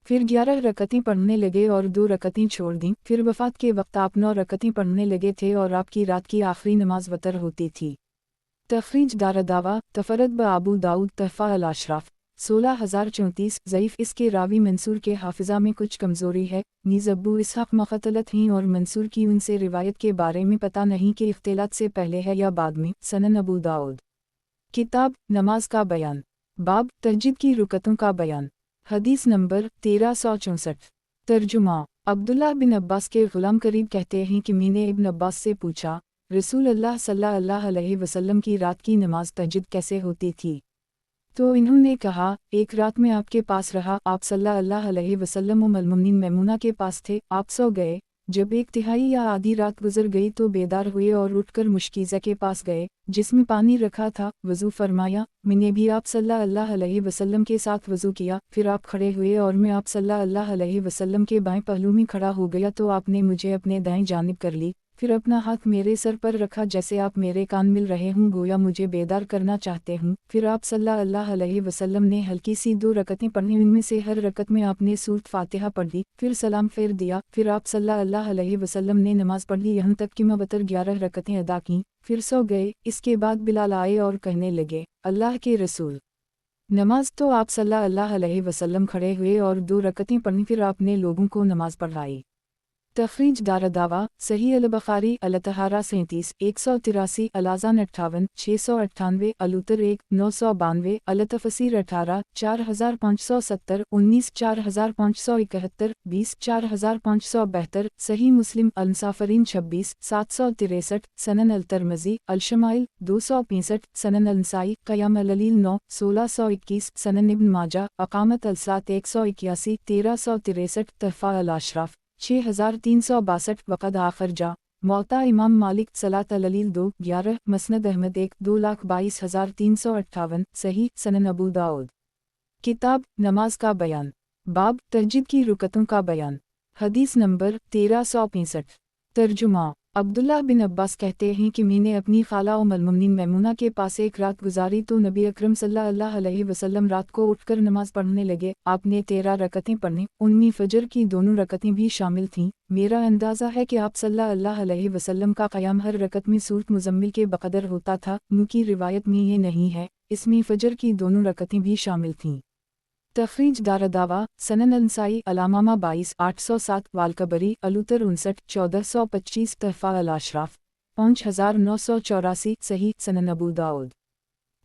फिर 11 रकतें पढ़ने लगे और 2 रकतें छोड़ दीं। फिर वफ़ात के वक्त आप 9 रकतें पढ़ने लगे थे और आपकी रात की आखिरी नमाज वतर होती थी। तखरीज दारदावा तफरद ब अबू दाऊद तहफ़ा अल-अशराफ 16034 ज़ईफ़। इसके रावी मंसूर के हाफिज़ा में कुछ कमज़ोरी है। नीज़ अबू इसहाक़ मुख़्तलत हैं और मंसूर की उनसे रिवायत के बारे में पता नहीं कि इख्तिलात से पहले है या बाद में। सनन अबू दाऊद। किताब नमाज का बयान, बाब तहज्जुद की रुकतों का बयान। हदीस नंबर 1364। तर्जुमा अब्दुल्लाह बिन अब्बास के ग़ुलाम करीब कहते हैं कि मैंने इब्न अब्बास से पूछा, रसूलुल्लाह सल्लल्लाहु अलैहि वसल्लम की रात की नमाज तहज्जुद कैसे होती थी? तो इन्होंने कहा, एक रात में आपके पास रहा। आप सल्लल्लाहु अलैहि वसल्लम उम्मुल मोमिनीन मैमूना के पास थे। आप सो गए। जब 1/3 या आधी रात गुजर गई तो बेदार हुए और उठकर मुश्कीज़ा के पास गए, जिसमें पानी रखा था। वज़ू फरमाया। मैंने भी आप सल्लल्लाहु अलैहि वसल्लम के साथ वज़ू किया। फिर आप खड़े हुए और मैं आप सल्लल्लाहु अलैहि वसल्लम के बाएं पहलू में खड़ा हो गया, तो आपने मुझे अपने दाएं जानिब कर ली। پھر اپنا ہاتھ میرے سر پر رکھا جیسے آپ میرے کان مل رہے ہوں، گویا مجھے بیدار کرنا چاہتے ہوں۔ پھر آپ صلی اللہ علیہ وسلم نے ہلکی سی 2 رکعتیں پڑھی، ان میں سے ہر رکعت میں آپ نے سورۃ فاتحہ پڑھ لی، پھر سلام پھیر دیا۔ پھر آپ صلی اللہ علیہ وسلم نے نماز پڑھ لی یہاں تک کہ مبتر 11 رکعتیں ادا کیں، پھر سو گئے۔ اس کے بعد بلال آئے اور کہنے لگے، اللہ کے رسول، نماز۔ تو آپ صلی اللہ علیہ وسلم کھڑے ہوئے اور 2 رکعتیں پڑھیں، پھر آپ نے لوگوں کو نماز پڑھائی۔ تخریج دارالدعوہ صحیح البخاری الطہارہ 37 183 الاذان 58 698 الوتر 1 992 التفسیر 18 4570 19 4571 20 4572 صحیح مسلم المسافرین 26 763 سنن الترمذی الشمائل 265 سنن النسائی قیام اللیل 9 1621 سنن ابن ماجہ اقامت الصلاۃ 181 1363 تحفہ الاشراف 6362 وقد آخر جا موطا امام مالک صلاۃ اللیل 2 11 مسند احمد 1 2,22,358 صحیح سنن ابو داؤد۔ کتاب نماز کا بیان، باب تہجد کی رکعتوں کا بیان، حدیث نمبر 1365۔ ترجمہ: عبداللہ بن عباس کہتے ہیں کہ میں نے اپنی خالہ ام المؤمنین میمونہ کے پاس ایک رات گزاری تو نبی اکرم صلی اللہ علیہ وسلم رات کو اٹھ کر نماز پڑھنے لگے۔ آپ نے 13 رکعتیں پڑھیں، ان میں فجر کی 2 رکعتیں بھی شامل تھیں۔ میرا اندازہ ہے کہ آپ صلی اللہ علیہ وسلم کا قیام ہر رکعت میں سورۃ مزمل کے بقدر ہوتا تھا۔ ان کی روایت میں یہ نہیں ہے، اس میں فجر کی 2 رکعتیں بھی شامل تھیں۔ تخریج دارالدعوہ سنن النسائی الامامہ 22 807 والکبری الوتر 59 1425 تحفہ الاشراف 5984 صحیح سنن ابو داؤد۔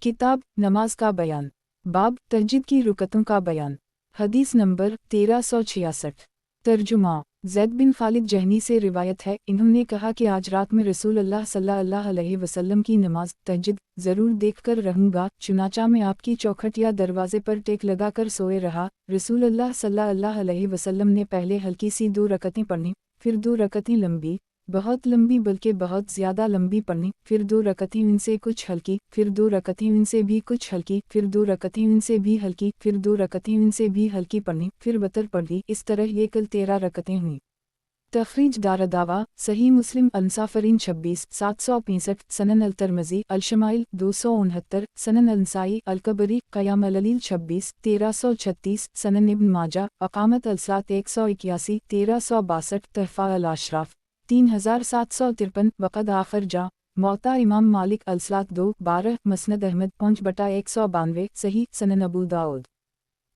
کتاب نماز کا بیان، باب تہجد کی رکعتوں کا بیان، حدیث نمبر 1366۔ ترجمہ: زید بن خالد جہنی سے روایت ہے، انہوں نے کہا کہ آج رات میں رسول اللہ صلی اللہ علیہ وسلم کی نماز تہجد ضرور دیکھ کر رہوں گا، چنانچہ میں آپ کی چوکھٹ یا دروازے پر ٹیک لگا کر سوئے رہا۔ رسول اللہ صلی اللہ علیہ وسلم نے پہلے ہلکی سی 2 رکعتیں پڑھیں، پھر 2 رکعتیں لمبی، بہت لمبی بلکہ بہت زیادہ لمبی پڑھیں، پھر 2 رکعتیں ان سے کچھ ہلکی، پھر 2 رکعتیں ان سے بھی کچھ ہلکی، پھر 2 رکعتیں ان سے بھی ہلکی، پھر 2 رکعتیں ان سے بھی ہلکی پڑھیں، پھر وتر پڑھ لی۔ اس طرح یہ کل 13 رکعتیں ہوئیں۔ تخریج دارالدعوہ صحیح مسلم المسافرین 26 765 سنن الترمذی الشمائل 269 سنن النسائی الکبری قیام اللیل 26 1336 سنن ابن ماجہ اقامت الصلاۃ 181 1362 تحفہ الاشراف 3753 وقد آخر جا موطا امام مالک الصلاۃ 2 12 مسند احمد 5/192 صحیح سنن ابو داؤد۔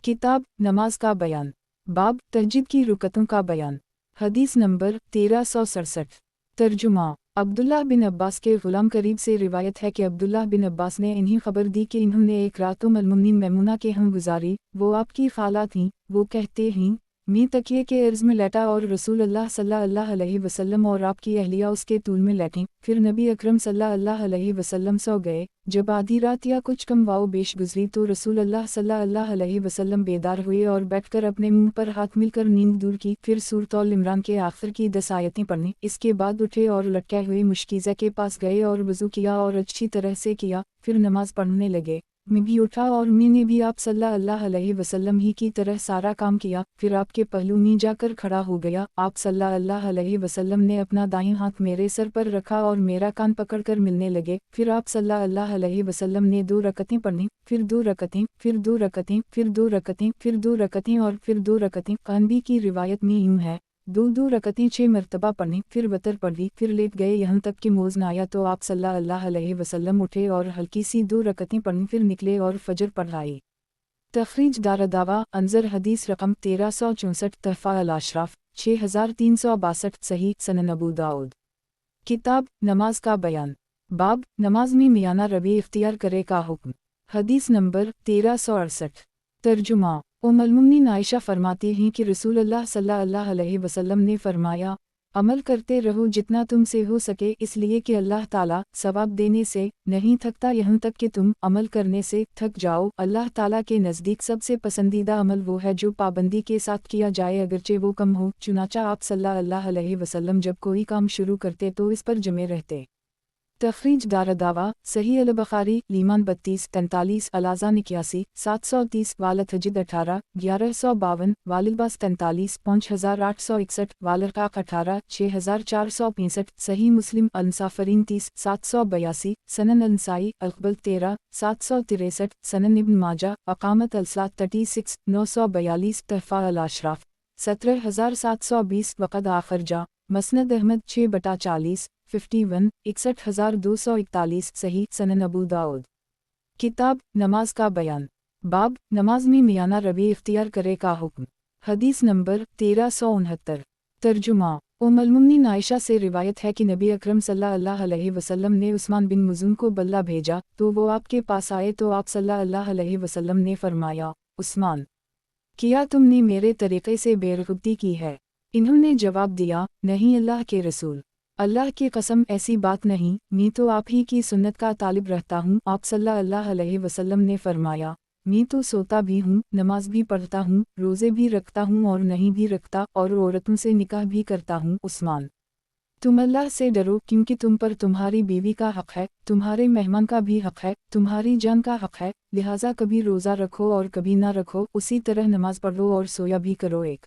کتاب نماز کا بیان، باب تہجد کی رکعتوں کا بیان، حدیث نمبر 1367۔ ترجمہ: عبداللہ بن عباس کے غلام قریب سے روایت ہے کہ عبداللہ بن عباس نے انہیں خبر دی کہ انہوں نے ایک رات ام المؤمنین میمونہ کے ہم گزاری، وہ آپ کی خالہ تھیں۔ وہ کہتے ہیں، میں تکیے کے عرض میں لیٹا اور رسول اللہ صلی اللہ علیہ وسلم اور آپ کی اہلیہ اس کے طول میں لیٹیں، پھر نبی اکرم صلی اللہ علیہ وسلم سو گئے۔ جب آدھی رات یا کچھ کم واؤ بیش گزری تو رسول اللہ صلی اللہ علیہ وسلم بیدار ہوئے اور بیٹھ کر اپنے منہ پر ہاتھ مل کر نیند دور کی، پھر سورۃ ال عمران کے آخر کی 10 آیتیں پڑھیں۔ اس کے بعد اٹھے اور لٹکے ہوئے مشکیزہ کے پاس گئے اور وضو کیا اور اچھی طرح سے کیا، پھر نماز پڑھنے لگے۔ میں بھی اٹھا اور میں نے بھی آپ صلی اللہ علیہ وسلم ہی کی طرح سارا کام کیا، پھر آپ کے پہلو میں جا کر کھڑا ہو گیا۔ آپ صلی اللہ علیہ وسلم نے اپنا دائیں ہاتھ میرے سر پر رکھا اور میرا کان پکڑ کر ملنے لگے، پھر آپ صلی اللہ علیہ وسلم نے 2 رکعتیں پڑھیں، پھر 2 رکعتیں، پھر 2 رکعتیں، پھر 2 رکعتیں، پھر 2 رکعتیں اور پھر 2 رکعتیں۔ قانبی کی روایت میں یوں ہے، 2 رکعتیں 6 مرتبہ پڑھیں، پھر وتر پڑھ لی، پھر لیٹ گئے یہاں تک کہ موذن آیا تو آپ صلی اللہ علیہ وسلم اٹھے اور ہلکی سی 2 رکعتیں پڑھیں، پھر نکلے اور فجر پڑھائی۔ تخریج دارالدعوہ انظر حدیث رقم 1364 تحفہ الاشراف 6362 صحیح سنن ابو داؤد۔ کتاب نماز کا بیان، باب نماز میں میانہ روی اختیار کرے کا حکم، حدیث نمبر 1368۔ ترجمہ: ام المؤمنین عائشہ فرماتی ہیں کہ رسول اللہ صلی اللہ علیہ وسلم نے فرمایا، عمل کرتے رہو جتنا تم سے ہو سکے، اس لیے کہ اللہ تعالیٰ ثواب دینے سے نہیں تھکتا یہاں تک کہ تم عمل کرنے سے تھک جاؤ۔ اللہ تعالیٰ کے نزدیک سب سے پسندیدہ عمل وہ ہے جو پابندی کے ساتھ کیا جائے اگرچہ وہ کم ہو، چنانچہ آپ صلی اللہ علیہ وسلم جب کوئی کام شروع کرتے تو اس پر جمے رہتے۔ तखरीज दारदावा सही अल बखारी लीमान 32 43 अलाज़ान 81 730 वालत हजिद 18 1152 वालिलबास 43 5861 वालरकाक 18 6465 सही मुस्लिम अलमुसाफरीन 30 782 सनन अलनसाई अलकबल 13 763 सनन इब्न माजा अकामत अलसलात 36 942 तहफ़ा अल अशराफ 17720 वक़द आखिर जा मसनद अहमद 6/40 51 61241 सही सनन अबू दाऊद। किताब नमाज का बयान बाब नमाज में मियाना रवि इख्तियार करे का हुक्म। हदीस नंबर 1369। तर्जुमा उम्मुल मुमिनीन आयशा से रिवायत है कि नबी अकरम सल्लल्लाहु अलैहि वसल्लम ने उस्मान बिन मज़ून को बल्ला भेजा तो वो आपके पास आए तो आप सल्लल्लाहु अलैहि वसल्लम ने फरमाया, उस्मान, किया तुमने मेरे तरीक़े से बेरग़बती की है? इन्होंने जवाब दिया, नहीं अल्लाह के रसूल, अल्लाह की कसम ऐसी बात नहीं, मैं तो आप ही की सुन्नत का तालिब रहता हूँ। आप सल्लल्लाहु अलैहि वसल्लम ने फरमाया, मैं तो सोता भी हूँ, नमाज भी पढ़ता हूँ, रोज़े भी रखता हूँ और नहीं भी रखता, और औरतों से निकाह भी करता हूँ। उस्मान, तुम अल्लाह से डरो क्योंकि तुम पर तुम्हारी बीवी का हक़ है, तुम्हारे मेहमान का भी हक़ है, तुम्हारी जान का हक़ है, लिहाजा कभी रोज़ा रखो और कभी ना रखो, उसी तरह नमाज पढ़ो और सोया भी करो। एक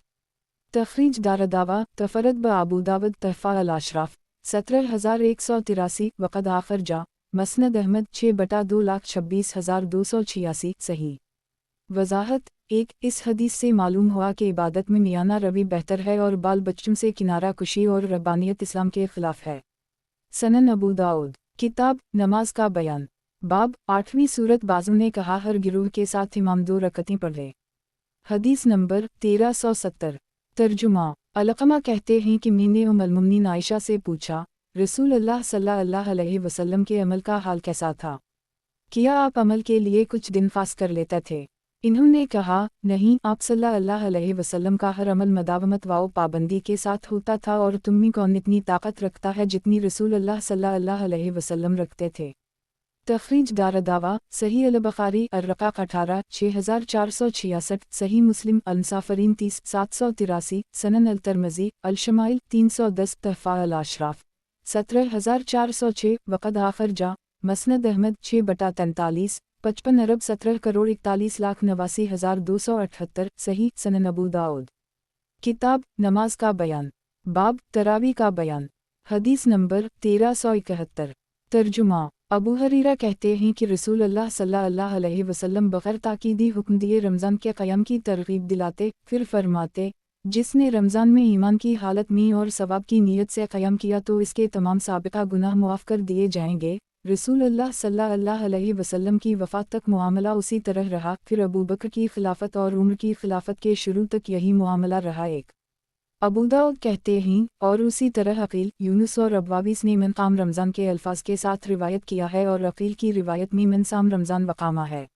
तखरीज दारदावा तफरद ब अबू दाऊद तहफ़ा अल अशराफ 17183 वक़द आखिर जा मसनद अहमद 6/2,26,286 सही। वज़ाहत 1 इस हदीस से मालूम हुआ कि इबादत में मियाना रवि बेहतर है और बाल बच्चों से किनारा कुशी और रब्बानियत इस्लाम के ख़िलाफ़ है। सनन अबू दाऊद। किताब नमाज का बयान बाब 8वीं सूरत बाज़ों ने कहा हर गिरोह के साथ इमाम 2 रकअतें पढ़े। हदीस नंबर 1370। तर्जुमा अलक़मा कहते हैं कि मैंने उम्मुल मुमिनीन आयशा से पूछा, रसूल अल्लाह सल्लल्लाहु अलैहि वसल्लम के अमल का हाल कैसा था? क्या आप अमल के लिए कुछ दिन फास्ट कर लेते थे? इन्होंने कहा, नहीं, आप सल्लल्लाहु अलैहि वसल्लम का हर अमल मदावमत व पाबंदी के साथ होता था और तुम में कौन इतनी ताकत रखता है जितनी रसूल अल्लाह सल्लल्लाहु अलैहि वसल्लम रखते थे। तखरीज दारदावा सही अल बखारी अर्रक़ाक़ 18 6466 सही मुस्लिम अलमुसाफरीन 30 783 सनन अल तिरमिज़ी अल शमाइल 310 तहफ़ा अल अशराफ 17406 वक़द आखिर जा मसनद अहमद 6/43 55 अरब 17,41,89,278 सही सनन अबू दाऊद। किताब नमाज का बयान बाब तरावी का बयान। हदीस नंबर 1371। तर्जुमा अबू हरीरा कहते हैं कि रसूल अल्लाह सल्लल्लाहु अलैहि वसल्लम बग़ैर ताकीदी हुक्म दिए रमज़ान के क़याम की तरग़ीब दिलाते, फिर फरमाते, जिसने रमज़ान में ईमान की हालत में और सवाब की नीयत से क़याम किया तो इसके तमाम साबिक़ा गुनाह मुआफ़ कर दिए जाएंगे। रसूल अल्लाह सल्लल्लाहु अलैहि वसल्लम की वफ़ात तक मुआमला उसी तरह रहा, फिर अबू बकर की खिलाफत और उमर की खिलाफत के शुरू तक यही मुआमला रहा। एक अबू दाऊद कहते हैं, और उसी तरह अकील, यूनुस और अबवाबिस ने मन काम रमज़ान के अल्फाज के साथ रिवायत किया है और अकील की रिवायत में मन साम रमज़ान वक़ामा है।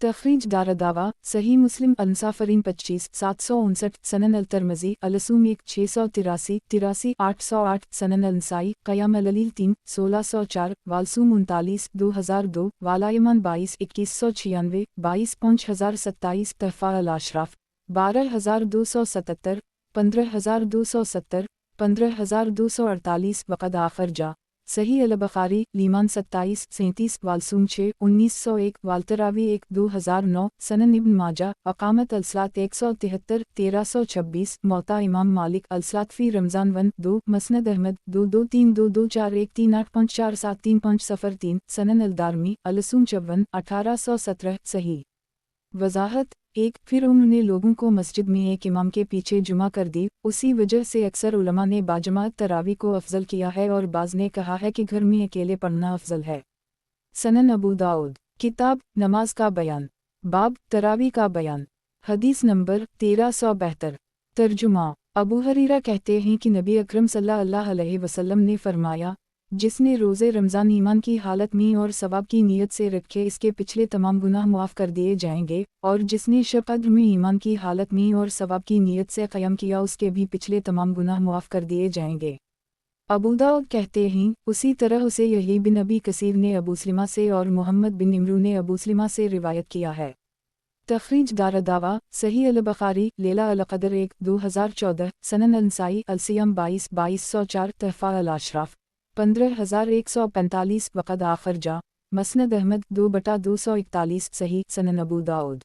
तखरीज दारदावा सही मुस्लिम अलमुसाफरीन 25 759 सनन अल तिरमिज़ी अलसूम 1 683 83 808 सनन अल नसाई क़याम अल अलील 3 1604 वालसूम 39 2002 वालायमान 22 2196 22 5027 तहफ़ा अल अशराफ 12277 15270 15248 वक़द आखिर जा सही अल बखारी लीमान 27 37 वालसूम 6 1901 वालतरावी 1 2009 सनन इब्न माजा अकामत अलसलात 173 1326 मौता इमाम मालिक अलसलात फ़ी रमज़ान 1 2 मसनद अहमद 22322413454730 सनन अलदारमी अलसूम 54 1817 सही। वज़ाहत 1 फिर उन्होंने लोगों को मस्जिद में एक इमाम के पीछे जुमा कर दी, उसी वजह से अक्सर उलमा ने बाजमात तरावी को अफजल किया है और बाज़ ने कहा है कि घर में अकेले पढ़ना अफजल है। सनन अबू दाऊद। किताब नमाज का बयान बाब तरावी का बयान। हदीस नंबर 1372। तर्जुमा अबू हरीरा कहते हैं कि नबी अकरम सल्लल्लाहु अलैहि वसल्लम ने फरमाया, जिसने रोज़े रमज़ान ईमान की हालत में और सवाब की नीयत से रखे इसके पिछले तमाम गुनाह मुआफ़ कर दिए जाएंगे, और जिसने शब कद्र में ईमान की हालत में और सवाब की नीयत से क़याम किया उसके भी पिछले तमाम गुनाह मुआफ़ कर दिए जाएंगे। अबू दाऊद कहते हैं, उसी तरह उसे यही बिन अबी कसीर ने अबू सलिमा से और मोहम्मद बिन इमरू ने अबू सलिमा से रिवायत किया है। तखरीज दारदावा सही अल बखारी लेला अल क़दर 1 2014 सनन अल नसाई अलसियम 22 2204 तहफ़ा अल अशराफ 15,145 वक़द आखिर जा, मसनद अहमद 2/241 सही सनन अबू दाऊद।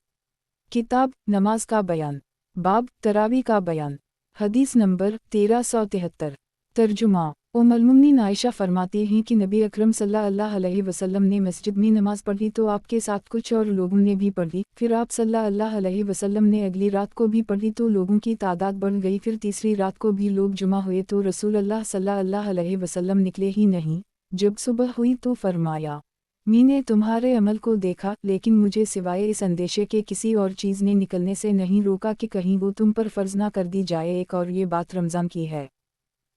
किताब नमाज का बयान, बाब तरावी का बयान, हदीस नंबर 1373। तर्जुमा उम्मुल-मोमिनीन आयशा फरमाती हैं कि नबी अकरम सल्लल्लाहु अलैहि वसल्लम ने मस्जिद में नमाज पढ़ी तो आपके साथ कुछ और लोगों ने भी पढ़ी, फिर आप सल्लल्लाहु अलैहि वसल्लम ने अगली रात को भी पढ़ी तो लोगों की तादाद बढ़ गई, फिर तीसरी रात को भी लोग जुमा हुए तो रसूलुल्लाह सल्लल्लाहु अलैहि वसल्लम निकले ही नहीं। जब सुबह हुई तो फरमाया, मैंने तुम्हारे अमल को देखा, लेकिन मुझे सिवाय इस अंदेशे के किसी और चीज़ ने निकलने से नहीं रोका कि कहीं वो तुम पर फ़र्ज़ ना कर दी जाए। एक और ये बात रमज़ान की है।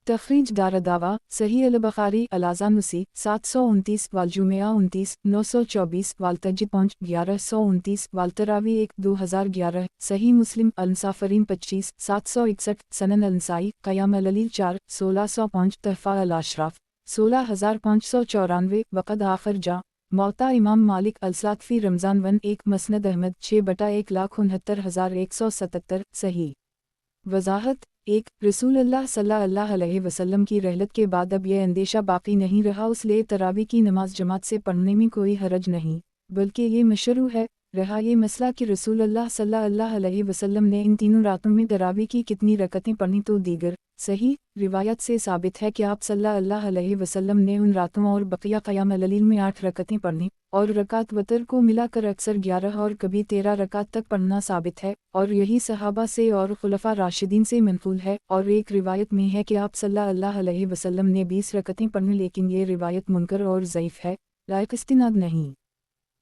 तखरीज दारदावा सही अल-बुखारी अल-आज़ानुसी 729 वाल-जुमिया 29 924 वाल-तज्जीद 5 1129 वाल-तरावी 1 2011 सही मुस्लिम अल-मुसाफिरीन 25 761 सनन अल-नसाई क़याम अल-लैल 4 1605 तहफ़ा अल-अशराफ 16594 वक़द आखिर जा मौता इमाम मालिक अल-सातफ़ी रमज़ान 1 मसनद अहमद 6/1,69,177 सही। वज़ाहत 1 रसूलुल्लाह सल्लल्लाहु अलैहि वसल्लम की रहलत के बाद अब यह अंदेशा बाकी नहीं रहा, उसलिए तरावी की नमाज जमात से पढ़ने में कोई हरज नहीं, बल्कि ये मशरू है। रहा ये मसला कि रसूलुल्लाह सल्लल्लाहु अलैहि वसल्लम ने इन तीनों रातों में तरावी की कितनी रकतें पढ़ी, तो दीगर सही रिवायत से साबित है कि आप सल्लल्लाहु अलैहि वसल्लम ने उन रातों और बकिया क़याम अल-लैल में 8 रकतें पढ़ी, और रकात वतर को मिलाकर अक्सर 11 और कभी 13 रकात तक पढ़ना साबित है, और यही सहाबा से और खुलफा राशिदीन से मनक़ूल है। और एक रिवायत में है कि आप सल्लल्लाहु अलैहि वसल्लम ने 20 रकतें पढ़ी, लेकिन ये रिवायत मुनकर और ज़ईफ़ है, लायक इस्तिनाद नहीं।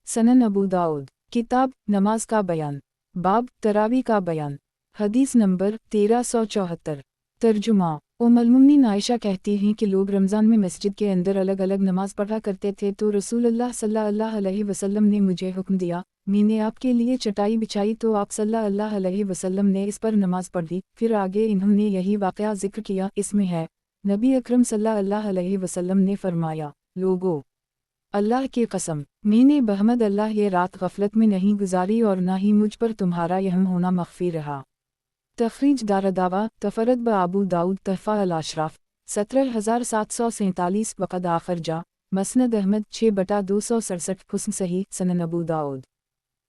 सनन अबू दाऊद किताब नमाज का बयान, बाब तरावी का बयान, हदीस नंबर 1374। तर्जुमा उम्मुल-मोमिनीन आयशा कहती हैं कि लोग रमज़ान में मस्जिद के अंदर अलग अलग नमाज पढ़ा करते थे, तो रसूलुल्लाह सल्लल्लाहु अलैहि वसल्लम ने मुझे हुक्म दिया, मैंने आपके लिए चटाई बिछाई तो आप सल्लल्लाहु अलैहि वसल्लम ने इस पर नमाज पढ़ी। फिर आगे इन्होंने यही वाक़या ज़िक्र किया। इसमें है, नबी अकरम सल्लल्लाहु अलैहि वसल्लम ने फरमाया, लोगो अल्लाह की कसम, मैंने बहमद अल्लाह ये रात गफलत में नहीं गुजारी और ना ही मुझ पर तुम्हारा यहम होना मख्फी रहा। तखरीज दारदावा तफरद ब अबू दाऊद तहफ़ा अल-अशराफ 17747 वक़द आखिर जा मसनद अहमद 6/267 हुस्न सही सनन अबू दाऊद।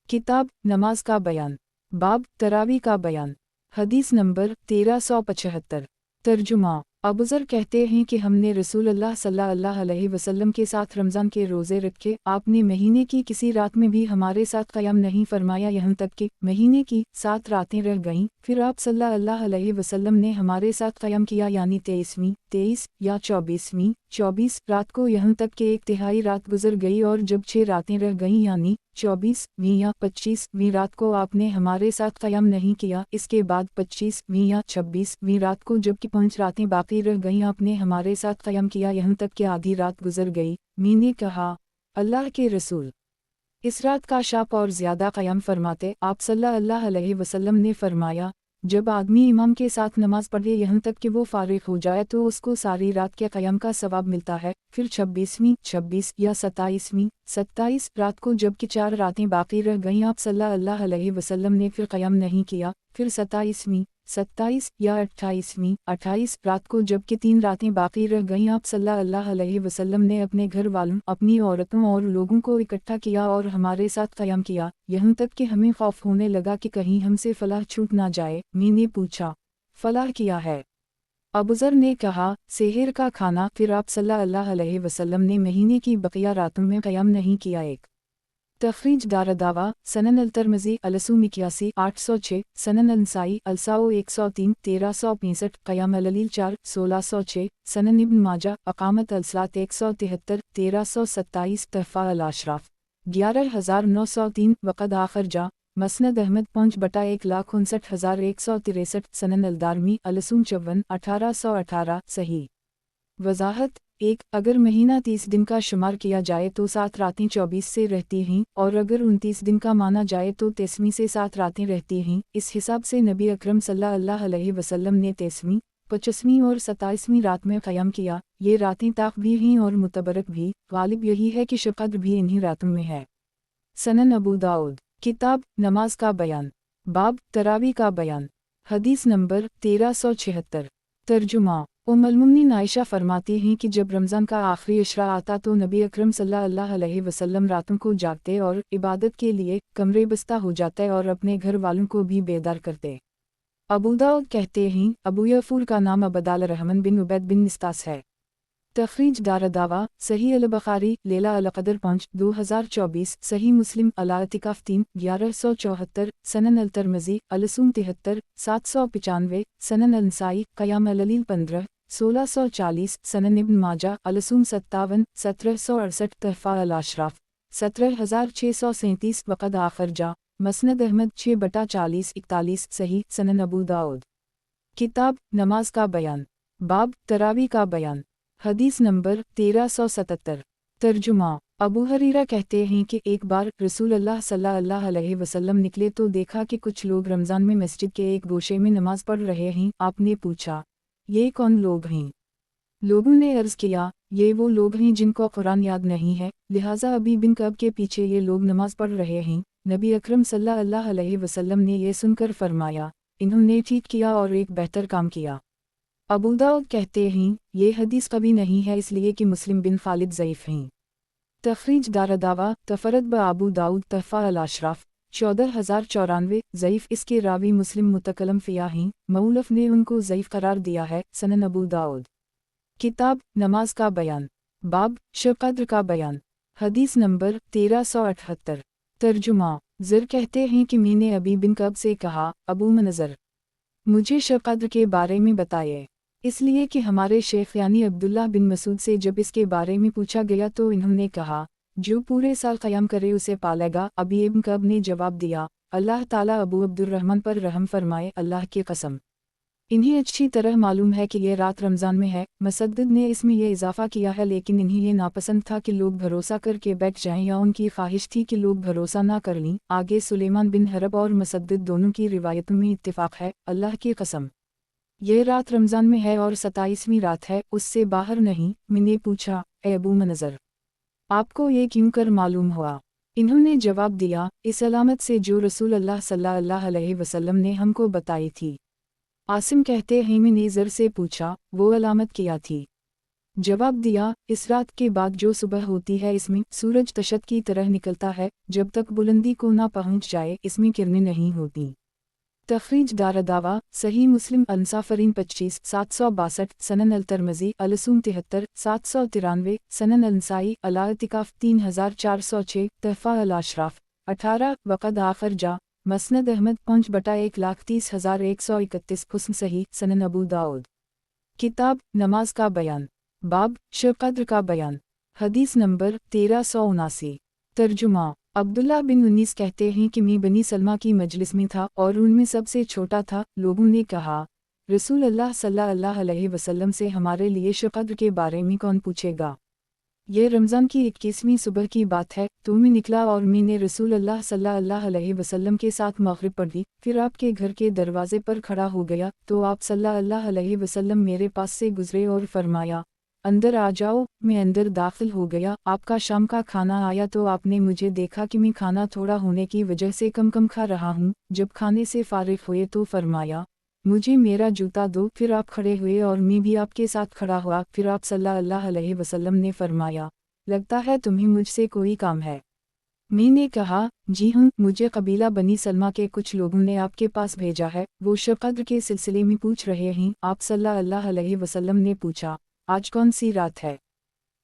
किताब नमाज का बयान, बाब तरावी का बयान, हदीस नंबर 1375। तर्जुमा अबूज़र कहते हैं कि हमने रसूलुल्लाह सल्लल्लाहु अलैहि वसल्लम के साथ रमज़ान के रोज़े रखे, आपने महीने की किसी रात में भी हमारे साथ क़याम नहीं फरमाया, यहाँ तक कि महीने की 7 रातें रह गईं। फिर आप सल्लल्लाहु अलैहि वसल्लम ने हमारे साथ क़याम किया, यानी 23 या 24 रात को, यहाँ तक कि 1/3 रात गुजर गई, और जब 6 रातें रह गईं यानी 24वीं या 25वीं रात को आपने हमारे साथ क़याम नहीं किया। इसके बाद 25वीं या 26वीं रात को जबकि 5 रातें बाकी रह गईं आपने हमारे साथ क़याम किया, यहाँ तक कि आधी रात गुजर गई। मैंने कहा, अल्लाह के रसूल, इस रात का शाप और ज़्यादा क़याम फरमाते। आप सल्लल्लाहु अलैहि वसल्लम ने फरमाया, जब आदमी इमाम के साथ नमाज पढ़े यहाँ तक कि वो फारिग हो जाए तो उसको सारी रात के क़याम का सवाब मिलता है। फिर 26 या 27 रात को जबकि 4 रातें बाकी रह गईं आप सल्लल्लाहु अलैहि वसल्लम ने फिर क़याम नहीं किया। फिर 27 या 28 रात को जबकि 3 रातें बाकी रह गईं आप सल्लल्लाहु अलैहि वसल्लम ने अपने घर वालों, अपनी औरतों और लोगों को इकट्ठा किया और हमारे साथ क़याम किया, यहाँ तक कि हमें खौफ होने लगा कि कहीं हमसे फलाह छूट ना जाए। मैंने पूछा, फलाह किया है? अबूज़र ने कहा, सेहर का खाना। फिर आप सल्लल्लाहु अलैहि वसल्लम ने महीने की बकिया रातों में क़याम नहीं किया। एक तखरीज दारदावा सनन अल-तिरमिज़ी अल-सूम 81 806 सनन अल-नसाई अल-साओ 103 1365 क़याम अल-लैल 4 1606 सनन इब्न माजा अक़ामत अल-सलात 173 1327 तहफ़ा अल-अशराफ 11903 वक़द आखिर जा मसनद अहमद 5/1,59,163 सनन अल-दारमी अल-सूम 54 1818 सही। वज़ाहत 1 अगर महीना 30 दिन का शुमार किया जाए तो 7 रातें 24 से रहती हैं, और अगर 29 दिन का माना जाए तो 23वीं से 7 रातें रहती हैं। इस हिसाब से नबी अकरम सल्लल्लाहु अलैहि वसल्लम ने 23वीं, 25वीं और 27वीं रात में क़याम किया। ये रातें ताक़ भी हैं और मुतबरक भी, गालिब यही है कि शक़द्र भी इन्हीं रातों में है। सनन अबू दाऊद किताब नमाज का बयान, बाब तरावी का बयान, हदीस नंबर 1376। तर्जुमा उम्मुल मोमिनीन आयशा फरमाती हैं कि जब रमज़ान का आखिरी अशरा आता तो नबी अकरम सल्लल्लाहु अलैहि वसल्लम रातों को जागते और इबादत के लिए कमरे बस्ता हो जाते और अपने घर वालों को भी बेदार करते। अबू दाऊद कहते हैं, अबू यफूर का नाम अबदाल रहमान बिन उबैद बिन निस्तास है। तखरीज दारदावा, सही अल बुखारी, लेला अल क़दर 5, 2024, सही मुस्लिम अल-इतिकाफ 3, 1174, सनन अल तरमज़ी, अल-सूम 73, 795, सनन अल नसाई, क़याम अल-ललील 15, 1640, सनन इब्न माजा, अल-सूम 57, 1768, तहफ़ा अल-अशराफ, 17637, वक़द आखिर जा, मसनद अहमद 6/40, 41, सही, सनन अबू दाऊद। किताब नमाज का बयान, बाब तरावी का बयान, हदीस नंबर 1377। तर्जुमा, अबू हरीरा कहते हैं कि एक बार रसूल अल्लाह सल्लल्लाहु अलैहि वसल्लम निकले तो देखा कि कुछ लोग रमज़ान में मस्जिद के एक गोशे में नमाज पढ़ रहे हैं। आपने पूछा, ये कौन लोग हैं? लोगों ने अर्ज़ किया, ये वो लोग हैं जिनको कुरान याद नहीं है, लिहाजा अबी बिन कब के पीछे ये लोग नमाज पढ़ रहे हैं। नबी अकरम सल्लल्लाहु अलैहि वसल्लम ने ये सुनकर फरमाया, इन्होंने ठीक किया और एक बेहतर काम किया। अबू दाऊद कहते हैं, ये हदीस कभी नहीं है इसलिए कि मुस्लिम बिन खालिद ज़ईफ़ हैं। तखरीज दारदावा, तफरद ब अबू दाऊद, तहफ़ा अल-अशराफ, 14094, ज़ईफ़। इसके रावी मुस्लिम मुतकलम फ़िया हैं, मऊलफ़ ने उनको ज़ईफ़ करार दिया है। सनन अबू दाऊद। किताब नमाज का बयान, बाब शब क़द्र का बयान, हदीस नंबर 1378। तर्जुमा, ज़र कहते हैं कि मैंने अबी बिन कब से कहा, अबू मनज़र, मुझे शब क़द्र के बारे में बताइए, इसलिए कि हमारे शेख यानी अब्दुल्लाह बिन मसूद से जब इसके बारे में पूछा गया तो इन्होंने कहा, जो पूरे साल क़याम करे उसे पालेगा। अबी इब्न कब ने जवाब दिया, अल्लाह ताला अबू अब्दुर्रहमान पर रहम फरमाए, अल्लाह की कसम, इन्हें अच्छी तरह मालूम है कि ये रात रमज़ान में है। मुसद्दिद ने इसमें यह इजाफ़ा किया है, लेकिन इन्हें ये नापसंद था कि लोग भरोसा करके बैठ जाएं, या उनकी ख्वाहिश थी कि लोग भरोसा ना कर लें। आगे सुलेमान बिन हरब और मुसद्दिद दोनों की रिवायतों में इत्तिफ़ाक़ है, अल्लाह की कसम, ये रात रमज़ान में है और 27वीं रात है, उससे बाहर नहीं। मैंने पूछा, ए अबू मनज़र, आपको ये क्यों कर मालूम हुआ? इन्होंने जवाब दिया, इस अलामत से जो रसूल अल्लाह सल्लल्लाहु अलैहि वसल्लम ने हमको बताई थी। आसिम कहते हैं, मैंने ज़र से पूछा, वो अलामत क्या थी? जवाब दिया, इस रात के बाद जो सुबह होती है इसमें सूरज तशत की तरह निकलता है, जब तक बुलंदी को ना पहुंच जाए इसमें किरणें नहीं होती। तखरीज दारदावा, सही मुस्लिम अंसाफरीन 25, 762, सनन अल तरमज़ी, अल-सूम 73, 793, सनन अल नसाई, अल-इतिकाफ 3406, तहफ़ा अल-अशराफ 18, वक़द आखिर जा, मसनद अहमद 5/130,131, हुस्न सही, सनन अबू दाऊद। किताब नमाज का बयान, बाब शब क़द्र का बयान, हदीस नंबर 1379। तर्जुमा, अब्दुल्लाह बिन उन्नीस कहते हैं कि मैं बनी सलमा की मजलिस में था और उनमें सबसे छोटा था। लोगों ने कहा, रसूल अल्लाह सल्लल्लाहु अलैहि वसल्लम से हमारे लिए शब क़द्र के बारे में कौन पूछेगा? ये रमज़ान की 21वीं सुबह की बात है। तो मैं निकला और मैंने रसूल अल्लाह सल्लल्लाहु अलैहि वसल्लम के साथ मग़रिब पढ़ी। फिर आपके घर के दरवाज़े पर खड़ा हो गया तो आप सल्लल्लाहु अलैहि वसल्लम मेरे पास से गुज़रे और फरमाया, अंदर आ जाओ। मैं अंदर दाखिल हो गया। आपका शाम का खाना आया तो आपने मुझे देखा कि मैं खाना थोड़ा होने की वजह से कम कम खा रहा हूँ। जब खाने से फारिग हुए तो फरमाया, मुझे मेरा जूता दो। फिर आप खड़े हुए और मैं भी आपके साथ खड़ा हुआ। फिर आप सल्लल्लाहु अलैहि वसल्लम ने फरमाया, लगता है तुम्हें मुझसे कोई काम है। मैंने कहा, जी हूँ, मुझे कबीला बनी सलमा के कुछ लोगों ने आपके पास भेजा है, वो शब क़द्र के सिलसिले में पूछ रहे हैं। आप सल्लल्लाहु अलैहि वसल्लम ने पूछा, आज कौन सी रात है?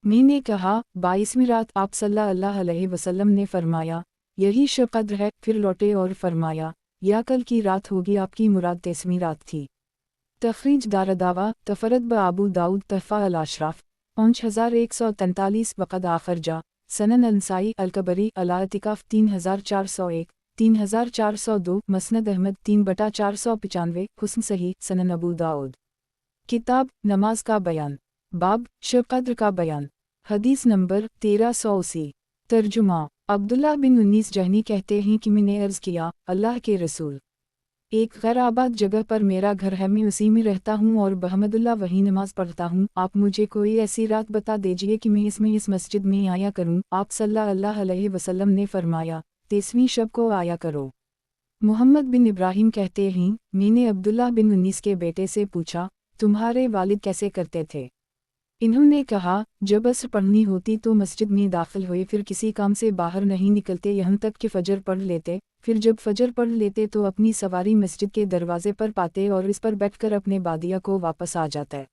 मैंने कहा, 22वीं रात। आप सल्लल्लाहु अलैहि वसल्लम ने फरमाया, यही शब क़द्र है। फिर लौटे और फरमाया, या कल की रात होगी। आपकी मुराद 23वीं रात थी। तखरीज दारदावा, तफरद ब अबू दाऊद, तहफ़ा अल-अशराफ 5143, वक़द आखिर जा, सनन अल नसाई, अल-कबरी, अल-इतिकाफ 3401, 3402, मसनद अहमद 3/495, हुस्न सही, सनन अबू दाऊद। किताब नमाज का बयान, बाब शब क़द्र का बयान, हदीस नंबर 1380। तर्जुमा, अब्दुल्लाह बिन उन्नीस जहनी कहते हैं कि मैंने अर्ज़ किया, अल्लाह के रसूल, एक गैर आबाद जगह पर मेरा घर है, मैं उसी में रहता हूँ और बहमदुल्लाह वही नमाज पढ़ता हूँ। आप मुझे कोई ऐसी रात बता दीजिए कि मैं इसमें इस मस्जिद में आया करूँ। आप सल्लल्लाहु अलैहि वसल्लम ने फरमाया, 23वीं शब को आया करो। मोहम्मद बिन इब्राहिम कहते हैं, मैंने अब्दुल्लाह बिन उन्नीस के बेटे से पूछा, तुम्हारे वालिद कैसे करते थे? इन्होंने कहा, जब असर पढ़नी होती तो मस्जिद में दाखिल हुए, फिर किसी काम से बाहर नहीं निकलते यहाँ तक कि फजर पढ़ लेते, फिर जब फजर पढ़ लेते तो अपनी सवारी मस्जिद के दरवाजे पर पाते और इस पर बैठकर अपने बादिया को वापस आ जाते।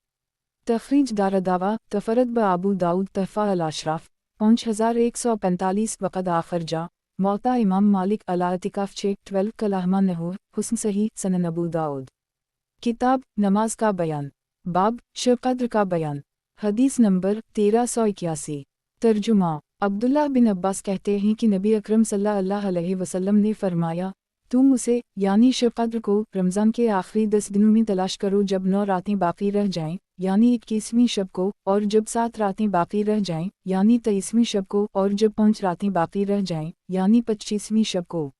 तखरीज दारदावा तफरत ब आबू दाऊद तहफ़ा अल-अशराफ 5145 वक़द आखर जा मौता इमाम मालिक अला इतिकाफ 12 कलाहमा नहूर हुस्न सही सनन अबू दाऊद। किताब नमाज का बयान, बाब शब कद्र का बयान। हदीस नंबर 1381। तर्जुमा अब्दुल्ला बिन अब्बास कहते हैं कि नबी अकरम सल्लल्लाहु अलैहि वसल्लम ने फरमाया, तुम उसे यानी शब कद्र को रमज़ान के आखिरी 10 दिनों में तलाश करो जब 9 रातें बाकी रह जाएं, यानी 21वीं शब को, और जब 7 रातें बाकी रह जाएं, यानी 23वीं शब को, और जब 5 रातें बाकी रह जाएं, यानी 25वीं शब को।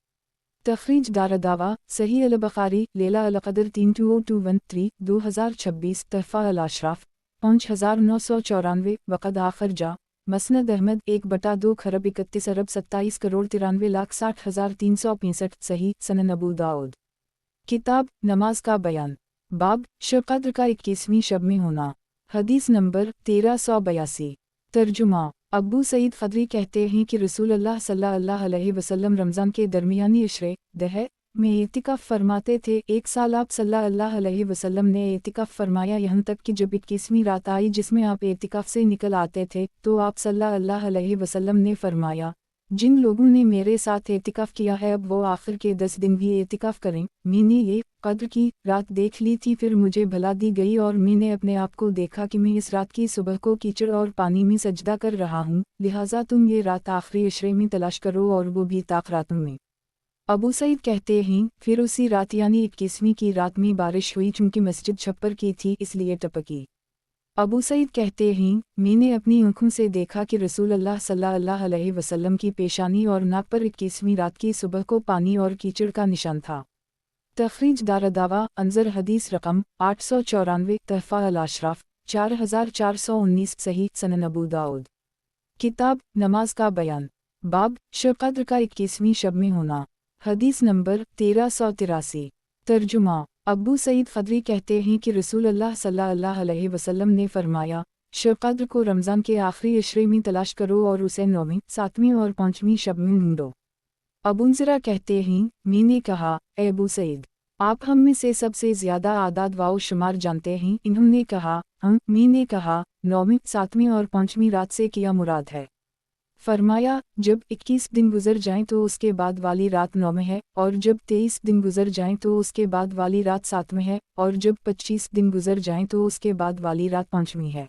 तखरीज दारदावा सही अल-बुखारी लेला अल-क़द्र 32021 2026 तहफ़ा अल-अशराफ 5994 वक़द आखर जा मसनद अहमद 1/2 खरब 31 अरब 27 करोड़ 93,60,365 सही सनन अबू दाऊद। किताब नमाज का बयान, बाब शब कद्र का 21वीं शब में होना। हदीस नंबर 1382। तर्जुमा अबू सईद ख़दरी कहते हैं कि रसूलुल्लाह सल्लल्लाहु अलैहि वसल्लम रमज़ान के दरमियानी इशरे दह में एतिकाफ़ फरमाते थे। एक साल आप सल्लल्लाहु अलैहि वसल्लम ने एतिकाफ़ फरमाया, यहाँ तक कि जब 21वीं रात आई जिसमें आप एतिकाफ़ से निकल आते थे तो आप सल्लल्लाहु अलैहि वसल्लम ने फरमाया, जिन लोगों ने मेरे साथ एतिकाफ़ किया है अब वो आखिर के 10 दिन भी एतिकाफ़ करें। मैंने ये कद्र की रात देख ली थी, फिर मुझे भला दी गई और मैंने अपने आप को देखा कि मैं इस रात की सुबह को कीचड़ और पानी में सजदा कर रहा हूँ, लिहाजा तुम ये रात आखिरी इशरे में तलाश करो और वो भी ताक रातों में। अबू सईद कहते हैं, फिर उसी रात यानी 21वीं की रात में बारिश हुई, चूँकि मस्जिद छप्पर की थी इसलिए टपकी। अबू सईद कहते हैं, मैंने अपनी आँखों से देखा कि रसूलुल्लाह सल्लल्लाहु अलैहि वसल्लम की पेशानी और नाक पर 21वीं रात की सुबह को पानी और कीचड़ का निशान था। तखरीज दारदावा अंजर हदीस रकम 894 तहफ़ा अल-अशराफ 4419 सही सनन अबू दाऊद। किताब नमाज का बयान, बाब शब कद्र का 21वीं शब में होना। हदीस नंबर 1383। तर्जुमा अबू सईद ख़दरी कहते हैं कि रसूलुल्लाह सल्लल्लाहु अलैहि वसल्लम ने फरमाया, शब कद्र को रमज़ान के आखिरी इशरे में तलाश करो और उसे 9वीं, 7वीं और 5वीं शब में ढूंढो। अबूज़रा कहते हैं, मैंने कहा, ए अबू सईद, आप हम में से सबसे ज़्यादा आदाद वाओ शुमार जानते हैं। इन्होंने कहा, हम। मैंने कहा, 9वीं, 7वीं और 5वीं रात से क्या मुराद है? फरमाया, जब 21 दिन गुजर जाएं तो उसके बाद वाली रात 9 में है, और जब 23 दिन गुजर जाएं तो उसके बाद वाली रात 7 में है, और जब 25 दिन गुजर जाएं तो उसके बाद वाली रात 5वीं है।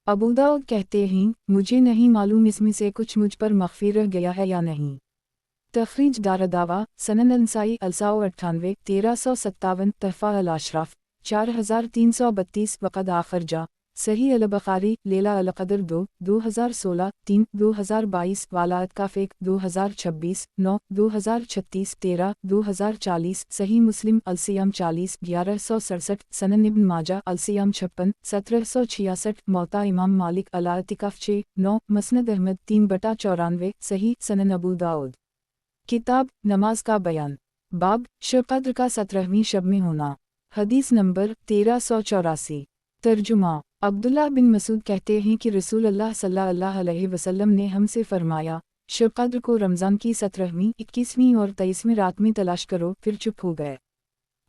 अबू दाऊद कहते हैं, मुझे नहीं मालूम इसमें से कुछ मुझ पर मख्फी रह गया है या नहीं। तखरीज दारदावा सनन अंसाई अलसाओ 98 1357 तहफ़ा अल-अशराफ 4332 वक़द आखर जा सही अल-बुखारी लेला अल-क़द्र 2 2016 3 2022 वाला अतकाफ़ 2026 9 2036 13 2040 सही मुस्लिम अलसियाम 40 1167 सनन इब्न माजा अलसियाम 56 1766 मौता इमाम मालिक अला इतिकाफ़ 6 9 मसनद अहमद 3/94 सही सनन अबू दाऊद। किताब नमाज का बयान, बाब शब कद्र का 17वीं शब में होना। हदीस नंबर 1384। तर्जुमा अब्दुल्ला बिन मसूद कहते हैं कि रसूलुल्लाह सल्लल्लाहु अलैहि वसल्लम ने हमसे फरमाया, शब कद्र को रमज़ान की 17वीं, 21वीं और 23वीं रात में तलाश करो, फिर चुप हो गए।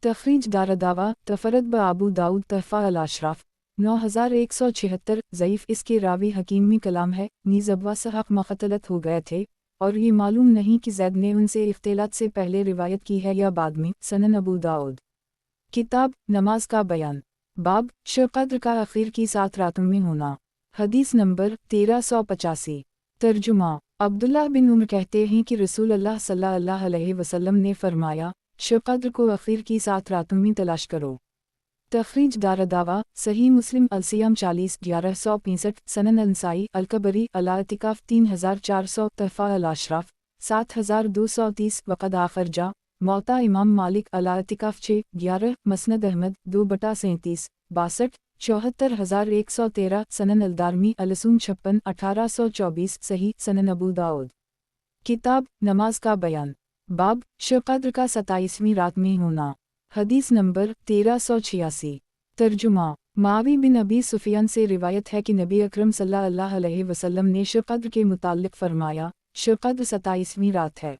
तखरीज दारदावा तफरत ब आबू दाऊद तहफ़ा अल-अशराफ 9176 ज़ईफ़ इसके रावी हकीम में कलाम है, नीज़ अब्वा सहाक़ मख़तलत हो गए थे और ये मालूम नहीं कि ज़ैद ने उनसे इख्तिलात से पहले रिवायत की है या बाद में। सनन अबू दाऊद। किताब नमाज का बयान, बाब शब कद्र का आखिर की 7 रातों में होना। हदीस नंबर 1385। तर्जुमा अब्दुल्ला बिन उमर कहते हैं कि रसूलुल्लाह सल्लल्लाहु अलैहि वसल्लम ने फरमाया, शब कद्र को आखिर की 7 रातों में तलाश करो। तखरीज दारदावा सही मुस्लिम अलसियाम 40 1165 सनन अंसाई अलकबरी अला इतिकाफ़ 3400 तहफ़ा अल-अशराफ 7230 वक़द आखर जा मौता इमाम मालिक अला इतिकाफ़ 6 11 मसनद अहमद 2/37 62 74113 सनन अलदारमी अलसून 56 1824 सही सनन अबू दाऊद। किताब नमाज का बयान, बाब शब कद्र का 27वीं रात में होना। हदीस नंबर 1386। तर्जुमा। मावी बिन अबी सुफियान से रिवायत है कि नबी अकरम सल्लल्लाहु अलैहि वसल्लम ने शब क़द्र के मुताल्लिक़ फरमाया, शब क़द्र 27वीं रात है।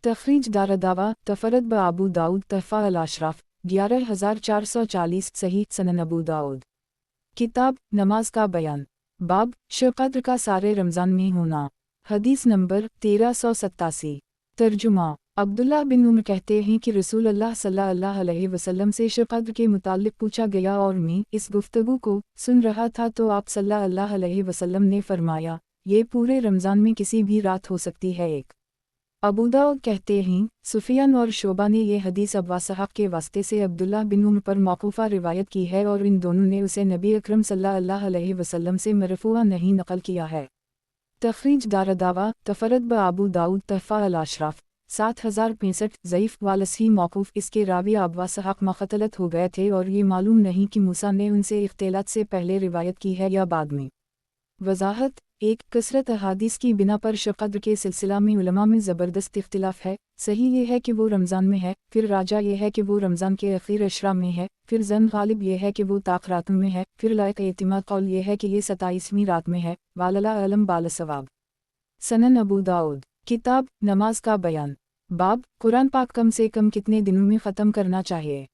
तख़रीज दारदावा तफ़रद ब अबू दाऊद तहफ़ा अल-अशराफ 11440 सही सनन अबू दाऊद। किताब नमाज का बयान। बाब शब क़द्र का सारे रमज़ान में होना। हदीस नंबर 1387। तर्जुमा। अब्दुल्लाह बिन उमर कहते हैं कि रसूल अल्लाह सल्लल्लाहु अलैहि वसल्लम से शब क़द्र के मुताल्लिक़ पूछा गया और मैं इस गुफ्तगू को सुन रहा था तो आप सल्लल्लाहु अलैहि वसल्लम ने फरमाया, ये पूरे रमज़ान में किसी भी रात हो सकती है। एक अबू दाऊद कहते हैं सुफियान और शोबा ने ये हदीस अब्वा साहब के वास्ते से अब्दुल्लाह बिन उमर पर मौक़ूफ़ा रिवायत की है और इन दोनों ने उसे नबी अकरम सल्लल्लाहु अलैहि वसल्लम से मरफ़ूआ नहीं नक़ल किया है। तख़रीज दारदावा तफ़रद ब अबू दाऊद तहफ़ा अल-अशराफ 7065 ज़ईफ़ वालसी मौक़ूफ़। इसके रावी अब्वा साहब मख़तलत हो गए थे और ये मालूम नहीं कि मूसा ने उनसे इख्तिलात से पहले रिवायत की है या बाद में। वज़ाहत। एक कसरत अहादीस की बिना पर शब क़द्र के सिलसिला में उलमा में ज़बरदस्त इख्तिलाफ़ है। सही ये है कि वो रमज़ान में है, फिर राजा ये है कि वो रमज़ान के आखिर अशरा में है, फिर ज़न गालिब ये है कि वो ताक़रातों में है, फिर लायक एतिमाद कौल ये है कि ये 27वीं रात में है। वालला अलम बालसवाब। सनन अबू दाऊद। किताब नमाज का बयान। बाब कुरान पाक कम से कम कितने दिनों में ख़त्म करना चाहिए।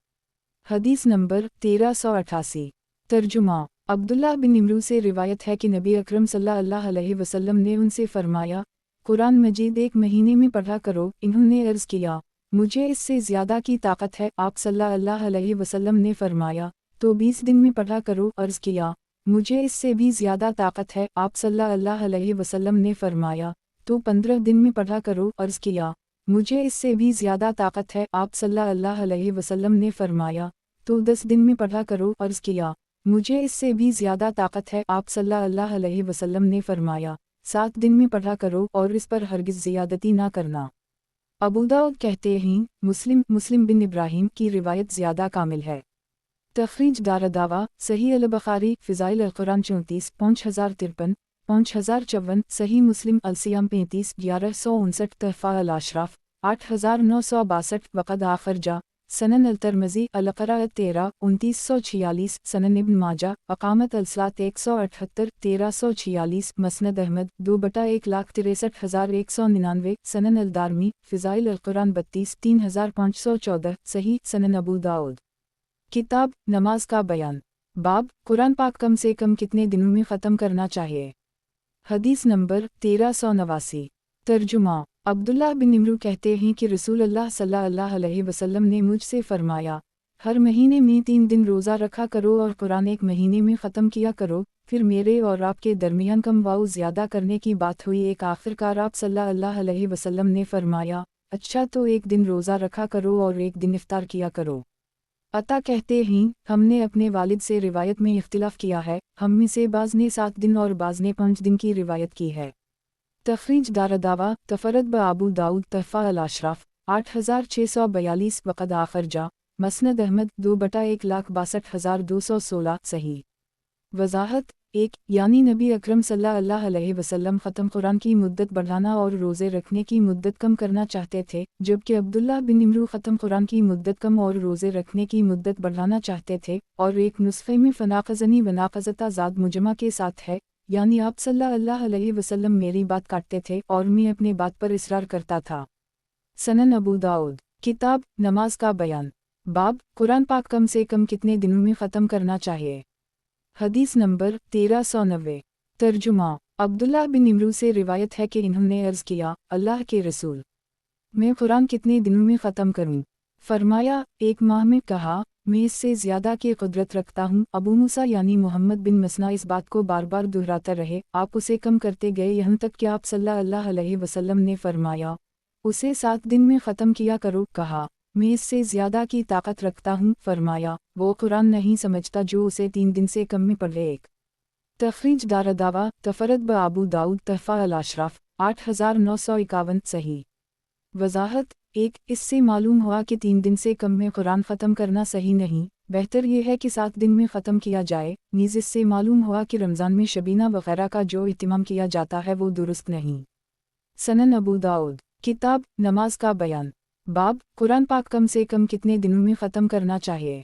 हदीस नंबर 1388। तर्जुमा। अब्दुल्लाह बिन इमरू से रिवायत है कि नबी अकरम सल्लल्लाहु अलैहि वसल्लम ने उनसे फरमाया, कुरान मजीद एक महीने में पढ़ा करो। इन्होंने अर्ज़ किया, मुझे इससे ज़्यादा की ताकत है। आप सल्लल्लाहु अलैहि वसल्लम ने फरमाया, तो 20 दिन में पढ़ा करो। अर्ज़ किया, मुझे इससे भी ज़्यादा ताकत है। आप सल्लल्लाहु अलैहि वसल्लम ने फरमाया, तो 15 दिन में पढ़ा करो। अर्ज़ किया, मुझे इससे भी ज़्यादा ताकत है। आप सल्लल्लाहु अलैहि वसल्लम ने फरमाया, तो 10 दिन में पढ़ा करो। अर्ज़ किया, मुझे इससे भी ज़्यादा ताकत है। आप सल्लल्लाहु अलैहि वसल्लम ने फरमाया, 7 दिन में पढ़ा करो और इस पर हरगिज़ ज़ियादती ना करना। अबू दाऊद कहते हैं मुस्लिम बिन इब्राहीम की रिवायत ज़्यादा कामिल है। तख़रीज दारदावा सही अल-बुख़ारी फ़िज़ाइल अल-कुरान 34 5053 5054 सही मुस्लिम अल-सियाम 35 1159 तहफ़ा अल-अशराफ 8962 वक़द आख़िर जा सनन अल-तिरमिज़ी अल-क़राअत 13 2946 सनन इब्न माजा अक़ामत अल-सलात 178 1346 मस्नद अहमद 2/1,63,199 सनन अल-दारमी फ़िज़ाइल अल-कुरान 32 3514 सही सनन अबू दाऊद। किताब नमाज का बयान। बाब कुरान पाक कम से कम कितने दिनों में ख़त्म करना चाहिए। हदीस नंबर 1389। तर्जुमा। अब्दुल्लाह बिन इमरू कहते हैं कि रसूल अल्लाह सल्लल्लाहु अलैहि वसल्लम ने मुझसे फरमाया, हर महीने में 3 दिन रोज़ा रखा करो और कुरान एक महीने में ख़त्म किया करो। फिर मेरे और आपके दरमियान कम वाउ ज़्यादा करने की बात हुई। एक आखिरकार आप सल्लल्लाहु अलैहि वसल्लम ने फरमाया, अच्छा तो एक दिन रोज़ा रखा करो और एक दिन इफ्तार किया करो। अता कहते हैं हमने अपने वालिद से रिवायत में इख्तिलाफ़ किया है, हम में से बाज़ ने 7 दिन और बाज़ ने 5 दिन की रिवायत की है। तख़रीज दारदावा तफ़रद ब अबू दाऊद तहफ़ा अल-अशराफ 8642 वक़द आख़िर जा मस्नद अहमद 2/1,62,216 सही। वज़ाहत। एक यानी नबी अकरम सल्लल्लाहु अलैहि वसल्लम ख़त्म कुरान की मुद्दत बढ़ाना और रोज़े रखने की मुद्दत कम करना चाहते थे, जबकि अब्दुल्लाह बिन इमरू ख़त्म कुरान की मुद्दत कम और रोज़े रखने की मुद्दत बढ़ाना चाहते थे। और एक नुस्खे में फ़नाक़ज़नी व नाक़ज़ता ज़ाद मुजमा के साथ है, यानी आप सल्लल्लाहु अलैहि वसल्लम मेरी बात काटते थे और मैं अपने बात पर इसरार करता था। सनन अबू दाऊद। किताब नमाज का बयान। बाब कुरान पाक कम से कम कितने दिनों में ख़त्म करना चाहिए। हदीस नंबर 1390। तर्जुमा। अब्दुल्लाह बिन इमरू से रिवायत है कि इन्होंने अर्ज़ किया, अल्लाह के रसूल, मैं कुरान कितने दिनों में ख़त्म करूं? फरमाया, 1 माह में। कहा, मैं इससे ज़्यादा की कुदरत रखता हूँ। अबू मूसा यानी मोहम्मद बिन मसना इस बात को बार बार दोहराता रहे, आप उसे कम करते गए यहाँ तक कि आप सल्लल्लाहु अलैहि वसल्लम ने फरमाया, उसे 7 दिन में ख़त्म किया करो। कहा, मैं इससे ज़्यादा की ताकत रखता हूँ। फरमाया, वो कुरान नहीं समझता जो उसे 3 दिन से कम में पढ़े। एक तख़रीज दारदावा तफ़रद ब अबू दाऊद तहफ़ा अल-अशराफ 8951 सही। वज़ाहत। एक इससे मालूम हुआ कि 3 दिन से कम में कुरान ख़त्म करना सही नहीं, बेहतर यह है कि 7 दिन में ख़त्म किया जाए। नीज़ इससे मालूम हुआ कि रमज़ान में शबीना वग़ैरह का जो इत्तिमाम किया जाता है वो दुरुस्त नहीं। सनन अबू दाऊद। किताब नमाज का बयान। बाब कुरान पाक कम से कम कितने दिनों में ख़त्म करना चाहिए।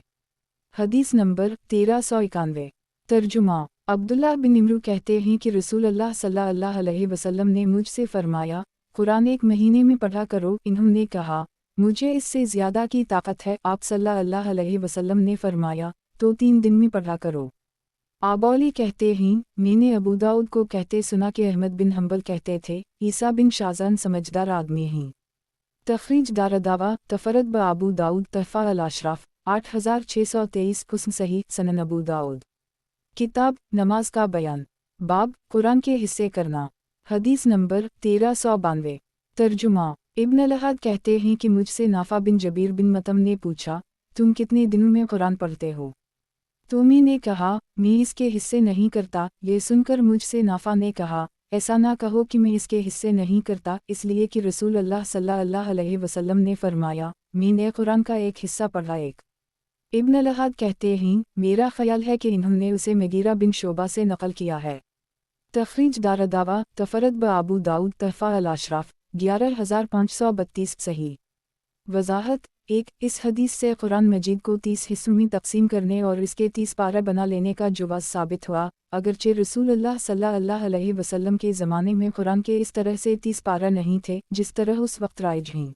हदीस नंबर 1391। तर्जुमा। अब्दुल्लाह बिन इमरू कहते हैं कि रसूल अल्लाह सल्लल्लाहु अलैहि वसल्लम ने मुझसे फरमाया, कुरान एक महीने में पढ़ा करो। इन्होंने कहा, मुझे इससे ज़्यादा की ताकत है। आप सल्लल्लाहु अलैहि वसल्लम ने फरमाया, तो 3 दिन में पढ़ा करो। आबौली कहते हैं, मैंने अबू दाऊद को कहते सुना कि अहमद बिन हंबल कहते थे, ईसा बिन शाज़ान समझदार आदमी हैं। तखरीज दारदावा तफरद ब अबू दाऊद तहफ़ा अल-अशराफ 8623 हुस्न सही सनन अबू दाऊद। किताब नमाज का बयान। बाब कुरान के हिस्से करना। हदीस नंबर 1392। तर्जुमा। इब्न अलहद कहते हैं कि मुझसे नाफा बिन जबीर बिन मतम ने पूछा, तुम कितने दिनों में कुरान पढ़ते हो? तो मैंने कहा, मैं इसके हिस्से नहीं करता। ये सुनकर मुझसे नाफा ने कहा, ऐसा ना कहो कि मैं इसके हिस्से नहीं करता, इसलिए कि रसूल अल्लाह सल्लल्लाहु अलैहि वसल्लम ने फरमाया, मैंने कुरान का एक हिस्सा पढ़ा। एक इब्न अलहद कहते हैं, मेरा ख्याल है कि इन्होंने उसे मगीरा बिन शोबा से नकल किया है। तखरीज दारदावा तफरद ब अबू दाऊद तहफ़ा अल-अशराफ 11532 सही। वजाहत। एक, इस हदीस से कुरान मजीद को 30 हिस्सों में तकसीम करने और इसके 30 पारा बना लेने का जवाज़ साबित हुआ, अगरचे रसूल अल्लाह सल्लल्लाहु अलैहि वसल्लम के ज़माने में कुरान के इस तरह से 30 पारा नहीं थे जिस तरह उस वक्त राइज हैं।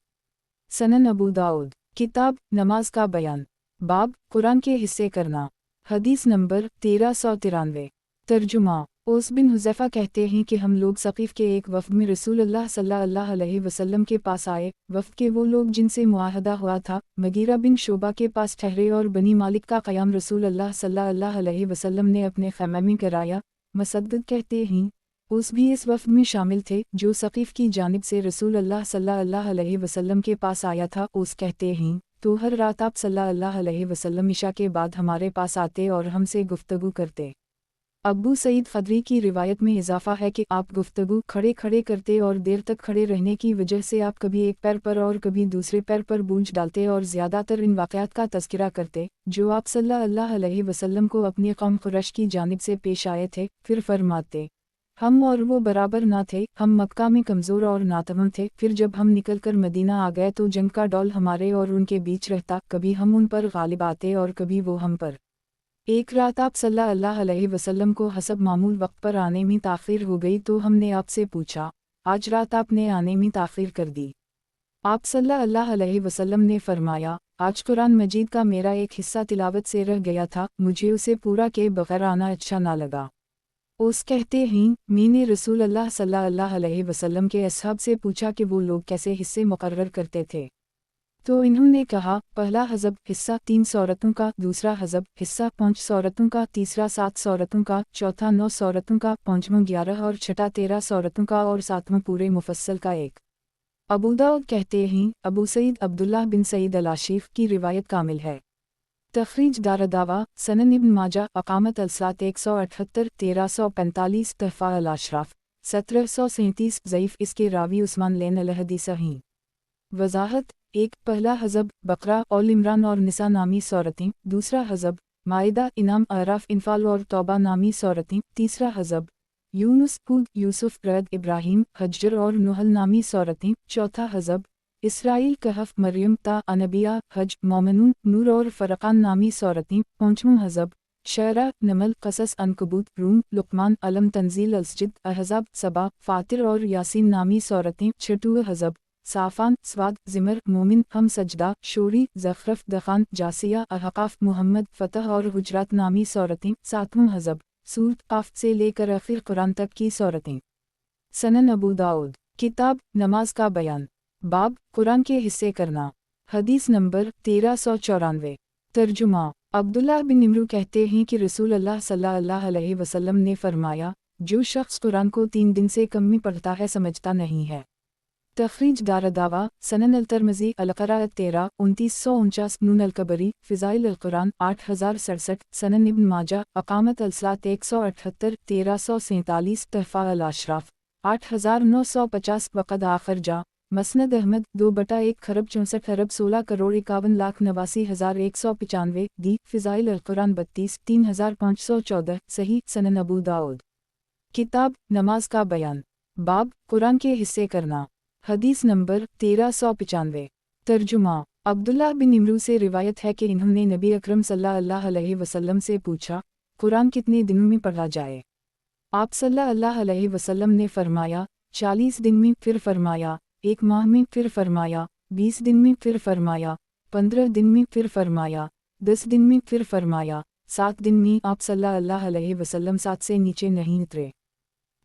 सनन अबू दाऊद। किताब नमाज का बयान। बाब कुरान के हिस्से करना। हदीस नंबर 1393। तर्जुमा। ओस बिन हुज़ैफ़ा कहते हैं कि हम लोग सक़ीफ़ के एक वफ़द में रसूल अल्लाह सल्लल्लाहु अलैहि वसल्लम के पास आए। वफ़द के वो लोग जिनसे मुआहदा हुआ था मगीरा बिन शोबा के पास ठहरे और बनी मालिक का क़याम रसूल अल्लाह सल्लल्लाहु अलैहि वसल्लम ने अपने ख़ैमे में कराया। मसद्दद कहते हैं, ओस भी इस वफ़द में शामिल थे जो सक़ीफ़ की जानिब से रसूल अल्लाह सल्लल्लाहु अलैहि वसल्लम के पास आया था। ओस कहते हैं, तो हर रात आप सल्लल्लाहु अलैहि वसल्लम इशा के बाद हमारे पास आते और हमसे गुफ्तगू करते। अबू सईद ख़दरी की रिवायत में इजाफ़ा है कि आप गुफ्तगू खड़े खड़े करते और देर तक खड़े रहने की वजह से आप कभी एक पैर पर और कभी दूसरे पैर पर बूझ डालते और ज़्यादातर इन वाक़यात का तज़किरा करते जो आप सल्लल्लाहु अलैहि वसल्लम को अपनी कौम कुरैश की जानिब से पेश आए थे। फिर फरमाते, हम और वो बराबर ना थे, हम मक्का में कमज़ोर और नातवन थे। फिर जब हम निकल कर मदीना आ गए तो जंग का डौल हमारे और उनके बीच रहता, कभी हम उन पर गालिब आते और कभी वो हम पर। एक रात आप सल्लल्लाहु अलैहि वसल्लम को हसब मामूल वक्त पर आने में ताख़ीर हो गई तो हमने आपसे पूछा, आज रात आपने आने में ताख़ीर कर दी। आप सल्लल्लाहु अलैहि वसल्लम ने फरमाया, आज कुरान मजीद का मेरा एक हिस्सा तिलावत से रह गया था, मुझे उसे पूरा के बगैर आना अच्छा ना लगा। उस कहते हैं, मैंने रसूल अल्लाह सल्लल्लाहु अलैहि वसल्लम के असहाब से पूछा कि वो लोग कैसे हिस्से मुकर्रर करते थे। तो इन्होंने कहा, पहला हज़ब हिस्सा 3 सूरतों का, दूसरा हज़ब हिस्सा 5 सूरतों का, तीसरा 7 सूरतों का, चौथा 9 सूरतों का, पांचवां 11 और छठा 13 सूरतों का और सातवां पूरे मुफस्सल का एक। अबू दाऊद कहते हैं, अबू सईद अब्दुल्लाह बिन सईद अल-आशिफ की रिवायत कामिल है। तखरीज दारदावा सनन इब्न माजा अकामत अलसात 178 1345 तहफ़ा अल-अशराफ 1737 ज़ईफ़। इसके रावी उस्मान लेन अल-हदीस हैं। वजाहत। एक, पहला हज़ब बकरा और इमरान और निसा नामी सूरतें, दूसरा हज़ब माइदा इनाम अराफ इनफाल और तौबा नामी सूरतें, तीसरा हज़ब यूनुस हूद यूसुफ रद इब्राहीम हज्र और नुहल नामी सूरतें, चौथा हज़ब इसराइल कहफ मरियम ता अनबिया हज मोमिनून नूर और फ़रक़ान नामी सूरतें, पांचवां हज़ब शरा नमल क़सस अनकबूत रूम लुक़मान अलम तंजील अलसजिद अहज़ाब सबा फ़ातिर और यासीन नामी सूरतें, छठवां हज़ब साफ़ान स्वाद ज़िमर मोमिन हम सजदा शोरी ज़ख़रफ़ दखान जासिया अहक़ाफ़ मुहम्मद फ़तह और हुजरात नामी सूरतें, सातवां हज़ब सूरत क़ाफ़ से लेकर आखिर कुरान तक की सूरतें। सनन अबू दाऊद। किताब नमाज का बयान। बाब कुरान के हिस्से करना। हदीस नंबर 1394। तर्जुमा। अब्दुल्लाह बिन इमरू कहते हैं कि रसूल अल्लाह सल्लल्लाहु अलैहि वसल्लम ने फरमाया, जो शख्स कुरान को 3 दिन से कम में पढ़ता है समझता नहीं है। तखरीज दारदावा सनन अल-तिरमिज़ी अल-क़राअत 13 2949 नून अल-कबरी फ़िज़ाइल अल-कुरान 8067 सनन इब्न माजा अकामत अलसात 178 1347 तहफ़ा अल-अशराफ 8950 वक़द आखिर जा मसनद अहमद 2/1 खरब 64 अरब 16 करोड़ 51,89,195 दी फ़िज़ाइल अल-कुरान 32 3514 सही सनन अबू दाऊद। किताब नमाज का बयान। बाब कुरान के हिस्से करना। हदीस नंबर 1395। तर्जुमा। अब्दुल्लाह बिन इमरू से रिवायत है कि इन्होंने नबी अकरम सल्लल्लाहु अलैहि वसल्लम से पूछा, कुरान कितने दिनों में पढ़ा जाए? आप सल्लल्लाहु अलैहि वसल्लम ने फरमाया, 40 दिन में, फिर फरमाया 1 माह में, फिर फरमाया 20 दिन में, फिर फरमाया 15 दिन में, फिर फरमाया 10 दिन में, फिर फरमाया 7 दिन में। आप सल्लल्लाहु अलैहि वसल्लम 7 से नीचे नहीं उतरे।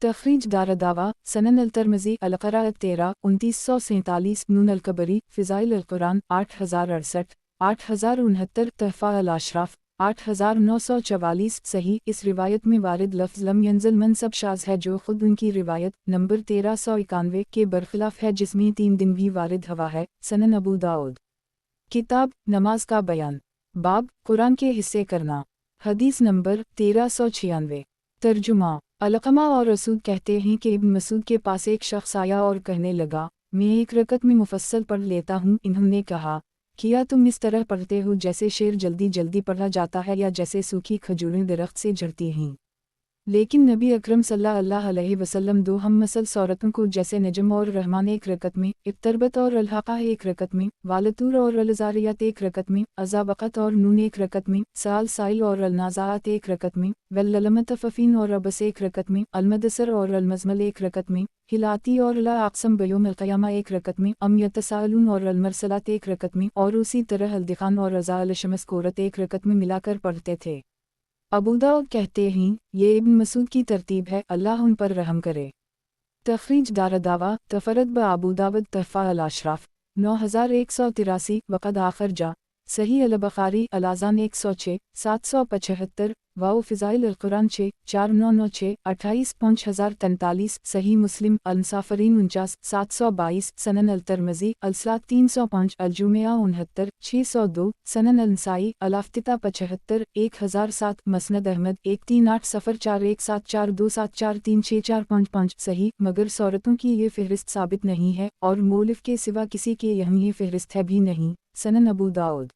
तखरीज दारदावा, सनन अल-तिरमिज़ी, अल-क़राअत 13, 2947, नून अल-कबरी, फ़िज़ाइल अल-कुरान, 8068, 8069, तहफ़ा अल-अशराफ़, 8944, सही। इस रिवायत में वारिद लफ्ज़ लम यंज़िल मनसब शाज़ है, जो ख़ुद उनकी रिवायत नंबर 1391 के बरखिलाफ़ है, जिसमें 3 दिन भी वारिद हवा है। सनन अबू दाऊद। किताब नमाज का बयान, बाब कुरान के हिस्से करना। हदीस नंबर 1396। तर्जुमा। अलक़मा और रसूद कहते हैं कि इब्न मसूद के पास एक शख्स आया और कहने लगा, मैं एक रकत में मुफस्सल पढ़ लेता हूँ। इन्होंने कहा, क्या तुम इस तरह पढ़ते हो जैसे शेर जल्दी जल्दी पढ़ा जाता है या जैसे सूखी खजूरें दरख्त से झड़ती हैं? लेकिन नबी अकरम सल्लल्लाहु अलैहि वसल्लम दो हम मसल सूरतों को जैसे नजम और रहमान एक रकत में, इब्तरबत और अलहाक़ा एक रकत में, वालतूर और अलजारियात एक रकत में, अज़ाबक़त और नून एक रकत में, साल साइल और अलनाज़ात एक रकत में, वल्लमतफ़फ़ीन और अबस एक रकत में, अलमदसर और अलमज़मल एक रकत में, हिलाती और ला अक़सम बियौमिल क़ियामा एक रकत में, अम यतसाअलून और अलमरसलात एक रकत में, और उसी तरह अलदिखान और रज़ा अलशमस कोरत एक रकत में मिलाकर पढ़ते थे। अबू दाऊद कहते हैं, ये इब्न मसूद की तरतीब है, अल्लाह उन पर रहम करे। तखरीज दारदावा, तफरद ब अबू दाऊद, तहफ़ा अल-अशराफ़, 9183, वक़द आखर जा, सही अल-बुख़ारी, अल-अज़ान 106, 775, वाओ फ़िज़ाइल अल-कुरान 6, 4996, 28, 5043, सही मुस्लिम, अल-मुसाफ़िरीन 49, 722, सनन अल-तिरमिज़ी, अल-सलात 305, अल-जुमिआ 69, 602, सनन अल-नसाई, अल-इफ्तिताह 75, 1007, मसनद अहमद 138, सफ़र 417274236455, सही। मगर सूरतों की ये फ़हरिस्त साबित नहीं है और मौलिफ़ के सिवा किसी के यहाँ ये फ़हरिस्त है भी नहीं। सनन अबू दाऊद।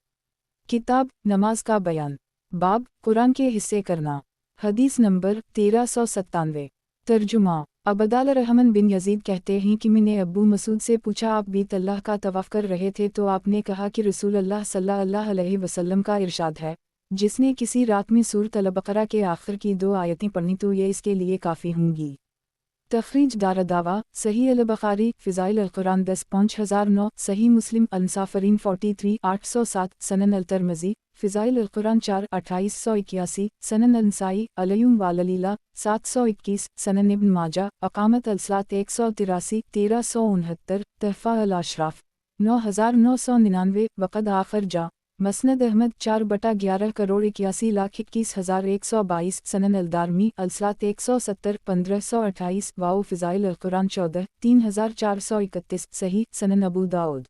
किताब नमाज का बयान, बाब कुरान के हिस्से करना। हदीस नंबर 1397। तर्जुमा। अबदाल रहमान बिन यजीद कहते हैं कि मैंने अब्बू मसूद से पूछा, आप बीत अल्लाह का तवाफ़ कर रहे थे तो आपने कहा कि रसूल अल्लाह सल्लल्लाहु अलैहि वसल्लम का इरशाद है, जिसने किसी रात में सूरत अल-बक़रा के आखिर की 2 आयतें पढ़ी तो ये इसके लिए काफ़ी होंगी। तखरीज दारदावा, सही अल-बुख़ारी, फ़िज़ाइल अल-कुरान 10, 5009, सही मुस्लिम, अल-मुसाफ़िरीन 43, 807, सनन अल-तिरमिज़ी, फ़िज़ाइल अल-कुरान 4, 2881, सनन अल-नसाई, अलय्युम वाललीला 721, सनन इब्न माजा, अक़ामत अल-सलात 183, 1369, तहफ़ा अल-अशराफ़ 9999, वक़द आखर जा, मसनद अहमद 4/11,81,21,122, सनन अल-दारमी, अल-सलात 170, 1528, वाओ फ़िज़ाइल अल-कुरान 14, 3431, सही। सनन अबू दाऊद।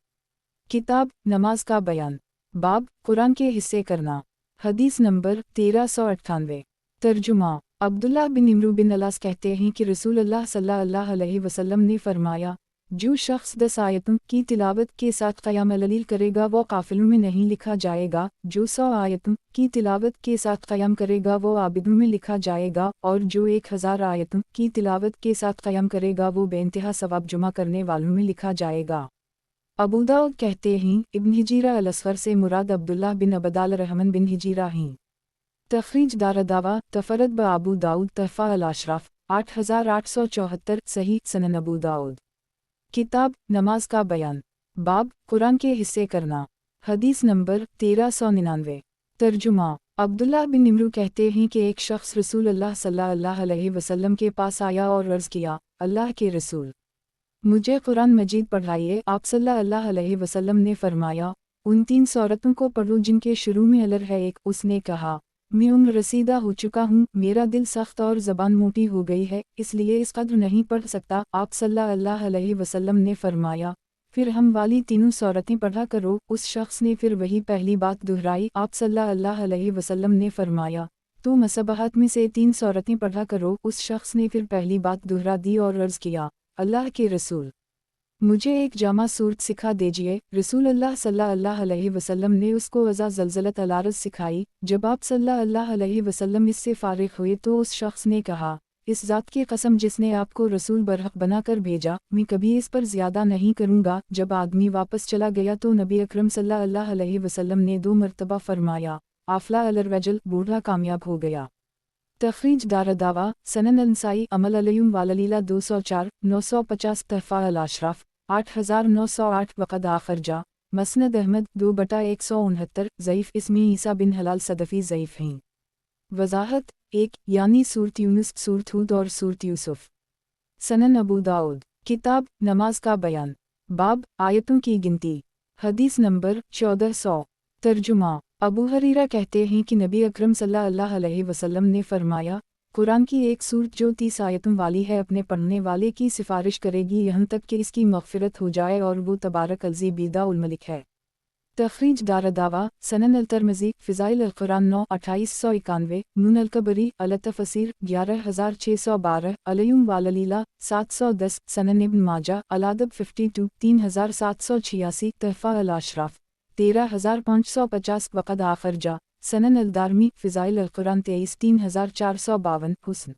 किताब नमाज का बयान, बाब कुरान के हिस्से करना। हदीस नंबर 1398। तर्जुमा। अब्दुल्लाह बिन इमरू बिन अलास कहते हैं कि रसूल अल्लाह सल्लल्लाहु अलैहि वसल्लम ने फरमाया, जो शख्स 10 आयतों की तिलावत के साथ क़याम लैल करेगा वो काफ़िलों में नहीं लिखा जाएगा, जो 100 आयतों की तिलावत के साथ क़याम करेगा वो आबिदों में लिखा जाएगा, और जो 1000 आयतों की तिलावत के साथ क़याम करेगा वो बेइंतहा सवाब जमा करने वालों में लिखा जाएगा। अबू दाऊद कहते हैं, इब्न हिजीरा अल-असग़र से मुराद अब्दुल्लाह बिन अबदाल रहमान बिन हिजीरा हैं। तखरीज दारदावा, तफरद ब अबू दाऊद, तहफ़ा अल-अशराफ़, 8874, सही। सनन अबू दाऊद। किताब नमाज का बयान, बाब कुरान के हिस्से करना। हदीस नंबर 1399। तर्जुमा। अब्दुल्लाह बिन इमरू कहते हैं कि एक शख्स रसूल अल्लाह सल्लल्लाहु अलैहि वसल्लम के पास आया और अर्ज़ किया, अल्लाह के रसूल, मुझे कुरान मजीद पढ़ाइए। आप सल्लल्लाहु अलैहि वसल्लम ने फरमाया, उन 3 सूरतों को पढ़ो जिनके शुरू में अलर है एक। उसने कहा, मैं उम्र रसीदा हो चुका हूँ, मेरा दिल सख्त और ज़बान मोटी हो गई है, इसलिए इस कद्र नहीं पढ़ सकता। आप सल्लल्लाहु अलैहि वसल्लम ने फरमाया, फिर हम वाली 3 सूरतें पढ़ा करो। उस शख्स ने फिर वही पहली बात दोहराई। आप सल्लल्लाहु अलैहि वसल्लम ने फरमाया, तो मसबहत में से 3 सूरतें पढ़ा करो। उस शख्स ने फिर पहली बात दोहरा दी और अर्ज़ किया, अल्लाह के रसूल, मुझे एक जामा सूरत सिखा दीजिए। रसूल अल्लाह सल्लल्लाहु अलैहि वसल्लम ने उसको वज़ा ज़लज़लत अल-अर्ज़ सिखाई। जब आप सल्लल्लाहु अलैहि वसल्लम इससे फ़ारिग़ हुए तो उस शख्स ने कहा, اس ذات کی قسم جس نے آپ کو رسول برحق بنا کر بھیجا، میں کبھی اس پر زیادہ نہیں کروں گا۔ جب آدمی واپس چلا گیا تو نبی اکرم صلی اللہ علیہ وسلم نے 2 مرتبہ فرمایا، آفلا الرجل، بوڑھا کامیاب ہو گیا۔ تخریج دارالدعویٰ، سنن النسائی، عمل علیہم واللیلہ 204، 950، تحفہ الاشراف 8908، وقد آخرجا، مسند احمد 2/169، ضعیف۔ اس میں عیسیٰ بن حلال صدفی ضعیف ہیں۔ وضاحت 1، یعنی سورۃ یونس، سورۃ ہود اور سورۃ یوسف۔ سنن ابو داؤد، کتاب نماز کا بیان، باب آیتوں کی گنتی، حدیث نمبر 1400۔ ترجمہ: ابو ہریرہ کہتے ہیں کہ نبی اکرم صلی اللہ علیہ وسلم نے فرمایا، قرآن کی ایک سورت جو 30 آیتوں والی ہے اپنے پڑھنے والے کی سفارش کرے گی یہاں تک کہ اس کی مغفرت ہو جائے، اور وہ تبارک الذی بیدہ الملک ہے۔ تخریج دارالدعویٰ، سنن الترمذی، فضائل القرآن 9، 2891، نون الکبری، التفسیر 11612، علیہم واللیلہ 710، سنن ابن ماجہ، الادب 52، 3786، تحفہ الاشراف 13550، وقد آخرجا، سنن الدارمی، فضائل القرآن 23، 3452، حسن۔